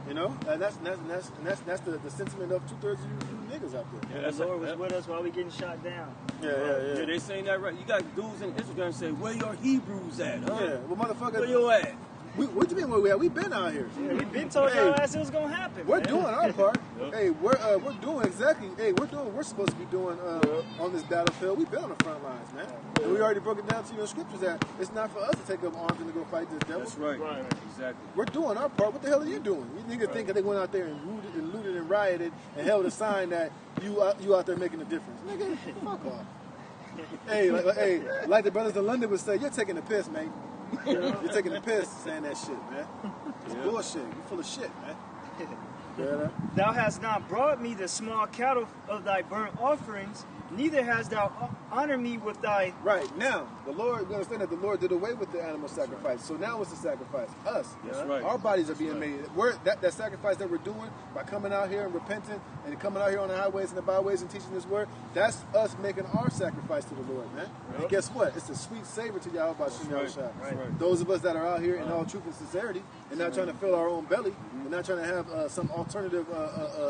You know, and that's the sentiment of 2/3 of you niggas out there. Yeah, the Lord was with us while we getting shot down. Yeah, they saying that right. You got dudes in Instagram say, where your Hebrews at, huh? Yeah, well, motherfucker. Where you at? What you mean where we at? We been out here. Yeah, we been told y'all ass it was gonna happen. We're man. doing our part. Hey, we're doing exactly. Hey, we're doing what we're supposed to be doing on this battlefield. We've been on the front lines, man. And we already broke it down to you in scriptures that it's not for us to take up arms and to go fight this devil. That's right. Exactly. We're doing our part. What the hell are you doing? You niggas think that they went out there and looted and rioted and held a sign that you out there making a difference. Nigga, fuck off. Hey, like the brothers in London would say, you're taking the piss, mate. You're taking the piss saying that shit, man. It's bullshit. You're full of shit, man. Thou hast not brought me the small cattle of thy burnt offerings, neither hast thou honored me with thy... Right, now, the Lord, we understand that the Lord did away with the animal sacrifice. So now what's the sacrifice? Us. That's right. Our bodies are being made. That sacrifice that we're doing by coming out here and repenting and coming out here on the highways and the byways and teaching this word, that's us making our sacrifice to the Lord, man. Yep. And guess what? It's a sweet savor to Yahweh B'Shem Yahushai. Right. Those of us that are out here in all truth and sincerity and not trying to fill our own belly and not trying to have some alternative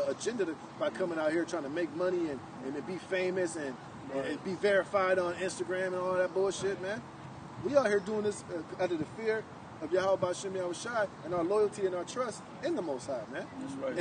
agenda by coming out here trying to make money and be famous and be verified on Instagram and all that bullshit, man. We out here doing this out of the fear of Yahweh B'Shem Yahushai and our loyalty and our trust in the Most High, man. That's right.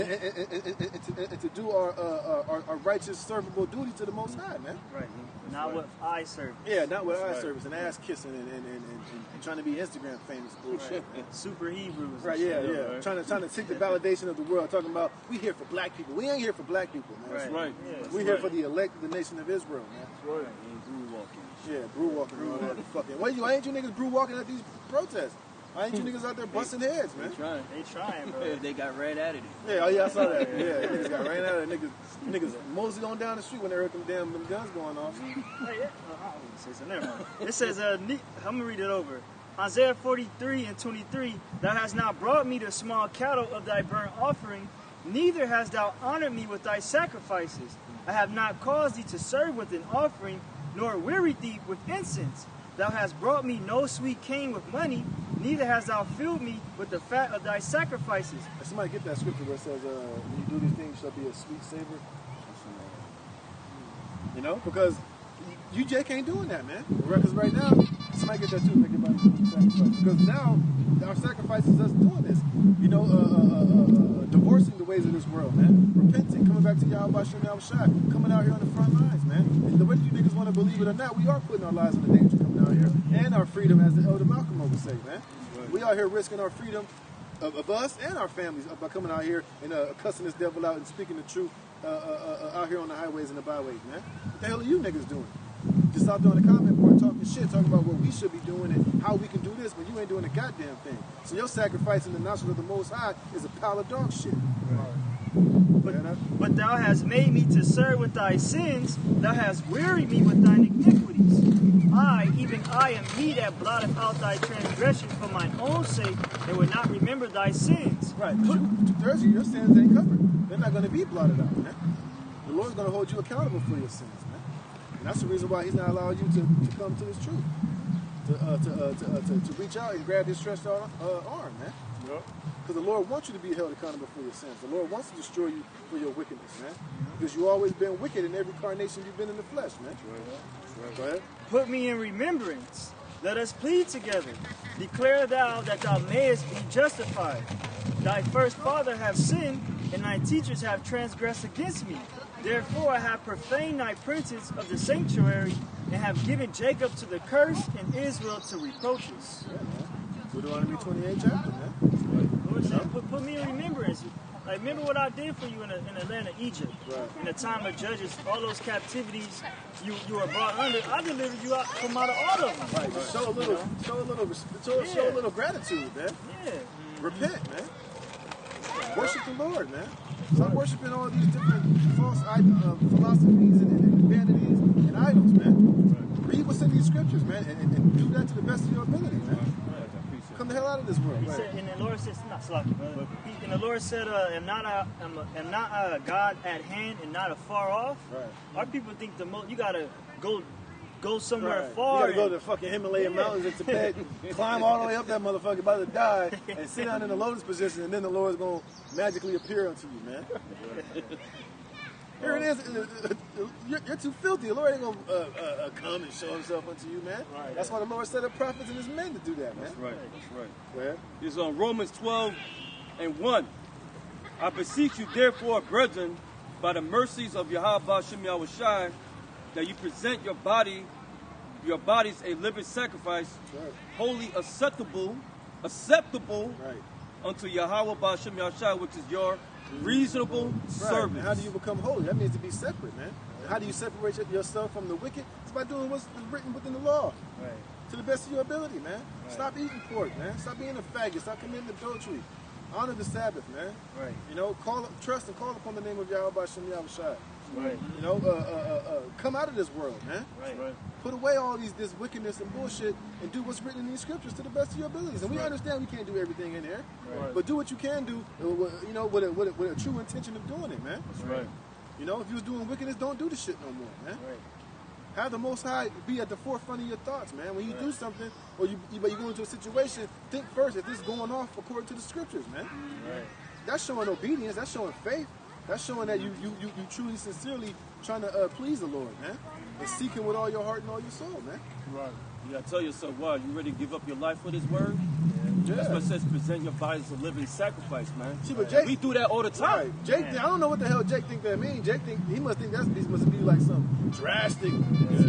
And to do our righteous, servable duty to the Most High, man. Right. Not with eye service. Yeah, not with eye service and ass kissing and trying to be Instagram famous bullshit. Right. Super Hebrews. Right, yeah. Right. Trying to seek the validation of the world. Talking about we here for black people. We ain't here for black people, man. That's right. Yeah, we here for the elect of the nation of Israel, man. That's right. And brew walking. Yeah, brew walking and all that fucking. Why ain't you niggas brew walking at these protests? Why ain't you niggas out there busting heads, man? They trying, bro. They got red at it. Yeah, I saw that. Yeah, niggas got ran out of it. Niggas moseyed on down the street when they heard them guns going off. Hey, I wouldn't say so. Never mind. It says, I'm gonna read it over. Isaiah 43:23, thou hast not brought me the small cattle of thy burnt offering, neither hast thou honored me with thy sacrifices. I have not caused thee to serve with an offering, nor wearied thee with incense. Thou hast brought me no sweet cane with money, neither hast thou filled me with the fat of thy sacrifices. Somebody get that scripture where it says, when you do these things, shall be a sweet savor. You know, because you just ain't doing that, man. Because right now, somebody get that too, make everybody do sacrifice. Because now, our sacrifice is us doing this. You know, divorcing the ways of this world, man. Repenting, coming back to Yahweh Shem Yahushua, coming out here on the front lines, man. And the way you niggas want to believe it or not, we are putting our lives in the danger coming out here. And our freedom, as the Elder Malcolm would say, man. Right. We out here risking our freedom of us and our families by coming out here and cussing this devil out and speaking the truth out here on the highways and the byways, man. What the hell are you niggas doing? Just out there on the comment board talking shit, talking about what we should be doing and how we can do this, but you ain't doing a goddamn thing. So your sacrifice in the nostrils of the Most High is a pile of dog shit. Right. But thou hast made me to serve with thy sins, thou hast wearied me with thine iniquities. I, even I, am he that blotteth out thy transgressions for mine own sake, and will not remember thy sins. Right. Thursday, your sins ain't covered. They're not going to be blotted out, man. The Lord's going to hold you accountable for your sins, man. And that's the reason why he's not allowing you to come to this truth. To reach out and grab this stretched out arm, man. Yep. Because the Lord wants you to be held accountable for your sins. The Lord wants to destroy you for your wickedness, man. Because you've always been wicked in every carnation you've been in the flesh, man. Right. Go ahead. Put me in remembrance. Let us plead together. Declare thou that thou mayest be justified. Thy first father have sinned, and thy teachers have transgressed against me. Therefore I have profaned thy princes of the sanctuary, and have given Jacob to the curse, and Israel to reproaches. Yeah, man. Deuteronomy 28 chapter, man. Lord said, put me in remembrance. Like, remember what I did for you in the land of Egypt. Right. In the time of Judges, all those captivities you were brought under, I delivered you out from out of all of them. Right. Just show a little gratitude, man. Yeah. Repent, man. Worship the Lord, man. Stop worshiping all these different false philosophies and vanities and idols, man. Read what's in these scriptures, man, and do that to the best of your ability, man. Come the hell out of this world. He said, and the Lord said, not sloppy, brother. And the Lord said, am not a God at hand and not afar off. Right. Our people think you gotta go somewhere far. You gotta go to the fucking Himalayan mountains in Tibet, climb all the way up that motherfucker, about to die, and sit down in the lotus position, and then the Lord's gonna magically appear unto you, man. Here it is. You're too filthy. The Lord ain't gonna come and show himself unto you, man. Right. That's why the Lord set up prophets and his men to do that, man. That's right. That's right. Go ahead. It's on Romans 12:1. I beseech you, therefore, brethren, by the mercies of Yahweh Shem Yahushua, that you present your bodies a living sacrifice, Right. wholly acceptable Right. unto Yahweh Shem Yahushua, which is your reasonable service. Right. And how do you become holy? That means to be separate, man. And how do you separate yourself from the wicked? It's by doing what's written within the law. Right. To the best of your ability, man. Right. Stop eating pork, man. Stop being a faggot. Stop committing adultery. Honor the Sabbath, man. Right. You know, trust and call upon the name of Yahweh Shem Yahushua. Right. You know, come out of this world, man. Right. Put away all this wickedness and bullshit and do what's written in these scriptures to the best of your abilities. And we understand we can't do everything in there, but do what you can do, you know, with a true intention of doing it, man. That's right. You know, if you was doing wickedness, don't do the shit no more, man. Right. Have the Most High be at the forefront of your thoughts, man. When you do something or you go into a situation, think first if this is going off according to the scriptures, man. Right. That's showing obedience. That's showing faith. That's showing that you truly, sincerely trying to please the Lord, man. And seek him with all your heart and all your soul, man. Right. You gotta tell yourself, wow, you ready to give up your life for this word? That's what it says, present your body as a living sacrifice, man. See, but Jake, we do that all the time. Right. Jake, I don't know what the hell Jake think that means. Jake think he must think he must be like some drastic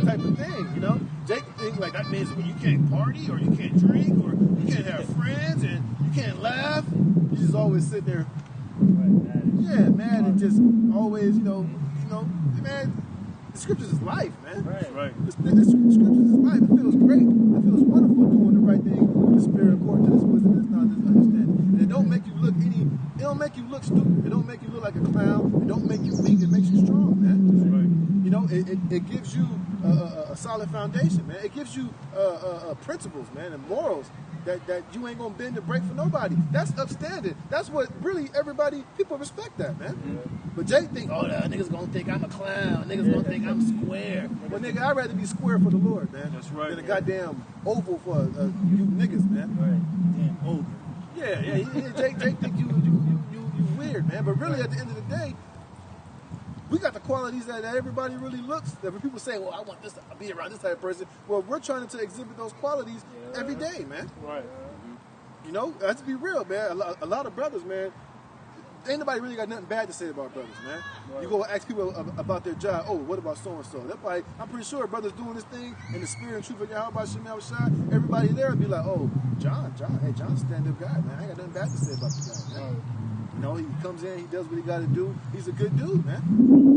type of thing, you know? Jake think like that means when you can't party or you can't drink or you can't have friends and you can't laugh. You just always sit there, mad and just always, you know, man. The scriptures is life, man. Right. The scriptures is life. It feels great. It feels wonderful doing the right thing with the Spirit according to this wisdom, this knowledge, this understanding. And it don't make you look stupid. It don't make you look like a clown. It don't make you weak. It makes you strong, man. Right. You know, it gives you a solid foundation, man. It gives you principles, man, and morals that you ain't gonna bend or break for nobody. That's upstanding. That's what really people respect that, man. But Jake think, oh, that niggas gonna think I'm a clown. Niggas gonna think I'm square. Well, nigga, I'd rather be square for the Lord, man. That's right. Than a goddamn oval for you niggas, man. Right. Damn ogre. Yeah. Jake think you weird, man. But really, at the end of the day, we got the qualities that everybody really looks. That when people say, well, I want this to be around this type of person. Well, we're trying to exhibit those qualities every day, man. Right. You know, let's be real, man. A lot of brothers, man, ain't nobody really got nothing bad to say about brothers, man. Right. You go ask people about their job. Oh, what about so-and-so? I'm pretty sure brothers doing this thing in the spirit and truth of Yahweh Shem Yahushua, everybody there would be like, oh, John, hey, John's a stand-up guy, man. I ain't got nothing bad to say about the guy, man. Right. You know, he comes in, he does what he got to do. He's a good dude, man.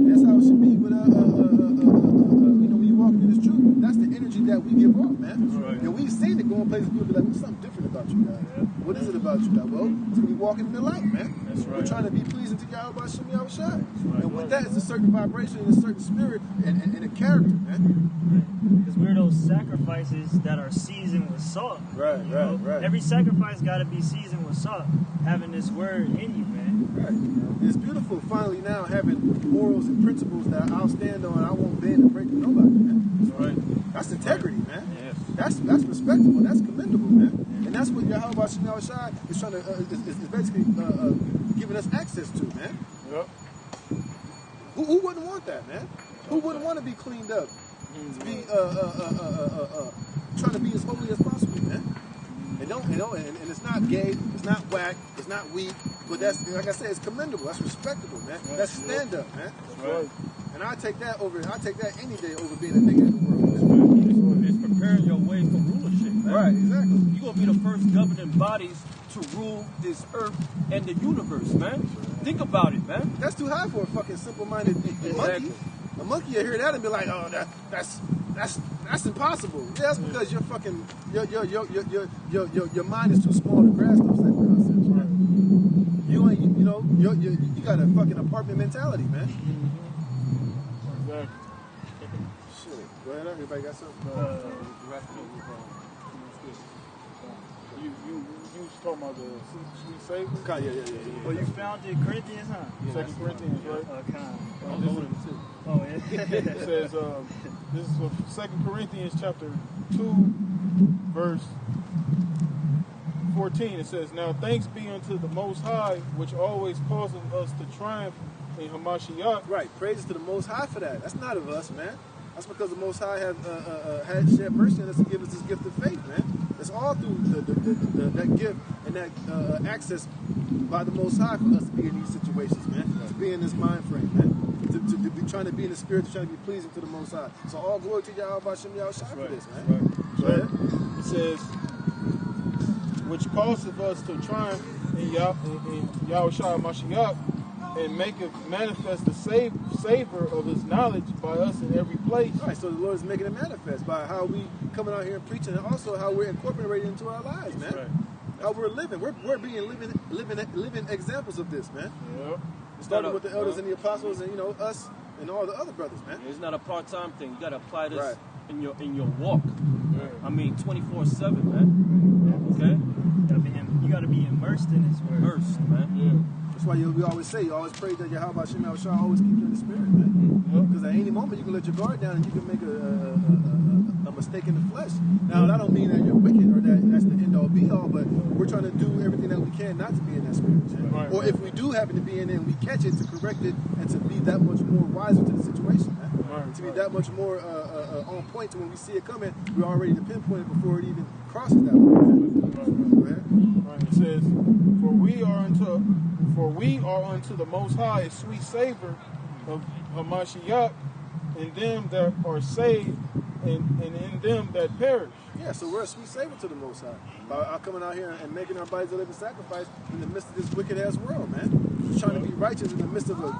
That's how it should be with, you know, when you walk in this truth. That's the energy that we give off, man. Right. And we've seen it going places, people be like, what's something different about you guys? Yeah. What is it about you guys? Well, it's going to be walking in the light, man. That's right. We're trying to be pleasing to Yahweh Shem Yahushua. Right. And with that, it's a certain vibration and a certain spirit and a character, man. Because we're those sacrifices that are seasoned with salt. Right. Every sacrifice got to be seasoned with salt. Having this word in you, man. Right. It's beautiful finally now having morals and principles that I'll stand on. I won't bend and break with nobody, man. That's right. That's integrity, man. Yes. That's respectable. That's commendable, man. And that's what Yahweh Shem Yahushua is trying to is basically giving us access to, man. Yep. Who wouldn't want that, man? Who wouldn't want to be cleaned up? To be trying to be as holy as possible, man. And it's not gay, it's not whack, it's not weak, but that's, like I said, it's commendable, that's respectable, man. That's stand up, man. Right. And I take that any day over being a nigga in the world. It's preparing your way for rulership, man. Right, exactly. You're gonna be the first governing bodies to rule this earth and the universe, man. Think about it, man. That's too high for a fucking simple-minded monkey. A monkey will hear that and be like, oh, that's impossible. Yeah, that's because your fucking your mind is too small to grasp those type of concepts, right? You got a fucking apartment mentality, man. Exactly. Shit. Go ahead, everybody got something? You was talking about the sweet savor? Yeah. Well, you found it Corinthians, huh? Yeah, 2 Corinthians, right? Oh, yeah. It says, this is 2 Corinthians chapter 2, verse 14. It says, now thanks be unto the Most High, which always causes us to triumph in Hamashiach. Right, praises to the Most High for that. That's not of us, man. That's because the Most High have had shed mercy on us to give us this gift of faith, man. It's all through that gift and that access by the Most High for us to be in these situations, man. To be in this mind frame, man. To be trying to be in the spirit, to trying to be pleasing to the Most High. So all glory to Yahweh Shem Yahushua for this, man. Right. It says, which causeth us to triumph in Yahushua Mashiach, and maketh manifest the savor of his knowledge by us in every place. Right, so the Lord is making it manifest by how we coming out here and preaching, and also how we're incorporating into our lives, man. Right. How we're living. We're being living examples of this, man. Yep. Starting with the elders and the apostles and, us and all the other brothers, man. It's not a part-time thing. You gotta apply this right. in your walk. Right. I mean 24/7, man. Okay? You gotta be immersed in his word. Immersed, man. Yeah. That's why we always say, you always pray that Yahweh Shem Yahushua always keep you in the spirit, man. Because at any moment you can let your guard down and you can make a mistake in the flesh. Now, that don't mean that you're wicked or that's the end-all be-all, but we're trying to do everything that we can not to be in that spirit. Right, or if we do happen to be in it and we catch it, to correct it and to be that much more wiser to the situation, man. to be that much more on point to when we see it coming, we're already to pinpoint it before it even crosses that line. Go ahead. Right. It says, For we are unto the Most High a sweet savor of Hamashiach in them that are saved and in them that perish. Yeah, so we're a sweet savor to the Most High by coming out here and making our bodies a living sacrifice in the midst of this wicked ass world, man. We're trying to be righteous in the midst of a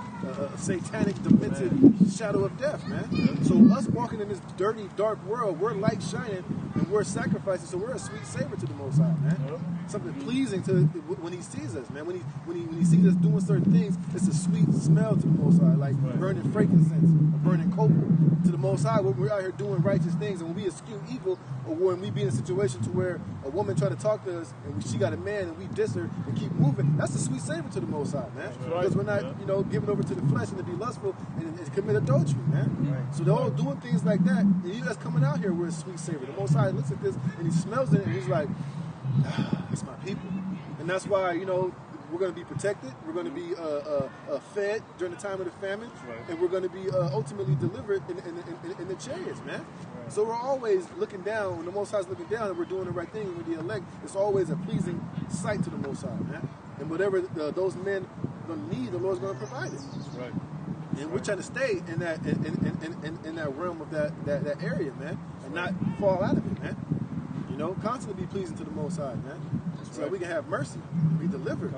satanic, demented shadow of death, man. So us walking in this dirty, dark world, we're light shining and we're sacrificing. So we're a sweet savor to the Most High, man. Something pleasing to when He sees us, man. When he sees us doing certain things, it's a sweet smell to the Most High, like burning frankincense or burning copal to the Most High. When we're out here doing righteous things, and when we eschew evil, or when we be in a situation to where a woman try to talk to us and she got a man and we diss her and keep moving, that's a sweet savor to the Most High, man. Because we're not, giving over to the flesh and to be lustful and commit adultery, man. So they're all doing things like that, and you guys coming out here, we're a sweet savor. The Most High looks at this and He smells it and He's like, it's my people. And that's why, we're going to be protected. We're going to be fed during the time of the famine, and we're going to be ultimately delivered in the chariots, man. So we're always looking down. When the Most High is looking down, and we're doing the right thing, and we're the elect, it's always a pleasing sight to the Most High, man. And whatever those men are going to need, the Lord's going to provide it. Right. And we're trying to stay in that in that realm of that area, man, and not fall out of it, man. Constantly be pleasing to the Most High, man. So that we can have mercy, and be delivered,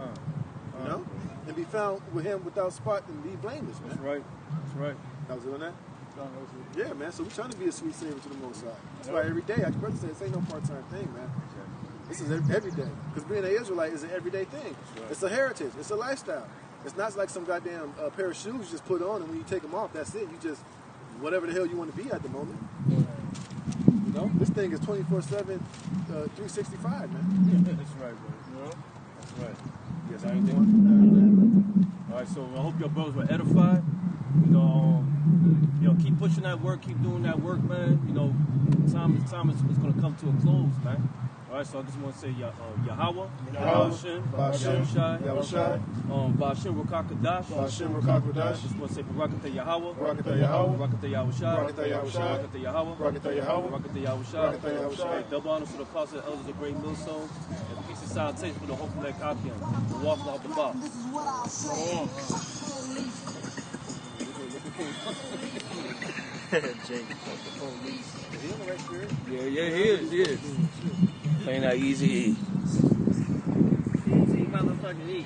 and be found with Him without spot and be blameless, man. That's right. That was it on that? Yeah, man. So we're trying to be a sweet savor to the Most High. That's why every day, like your brother said, this ain't no part-time thing, man. This is every day. Because being an Israelite is an everyday thing. It's a heritage. It's a lifestyle. It's not like some goddamn pair of shoes you just put on, and when you take them off, that's it. You just, whatever the hell you want to be at the moment. This thing is 24/7, 365, man. That's right, bro. That's right. Yes, anything? All right, so I hope your brothers were edified. Keep pushing that work, keep doing that work, man. Time is going to come to a close, man. All right, so I just want to say Yahweh, Ba'ashem, Yahushai, Ba'ashem Rukakadash, just want to say Barakatah Yahweh, Barakatah Yahushai, Barakatah Yahweh, Barakatah Yahushai. Double honors to the apostles and elders of Great Millstone, and peace and salutation for the hope of that Kakian, the walk out the box. Jake, the police. Is he on the right spirit? Yeah, he is. Playing that easy E. Easy motherfucking E.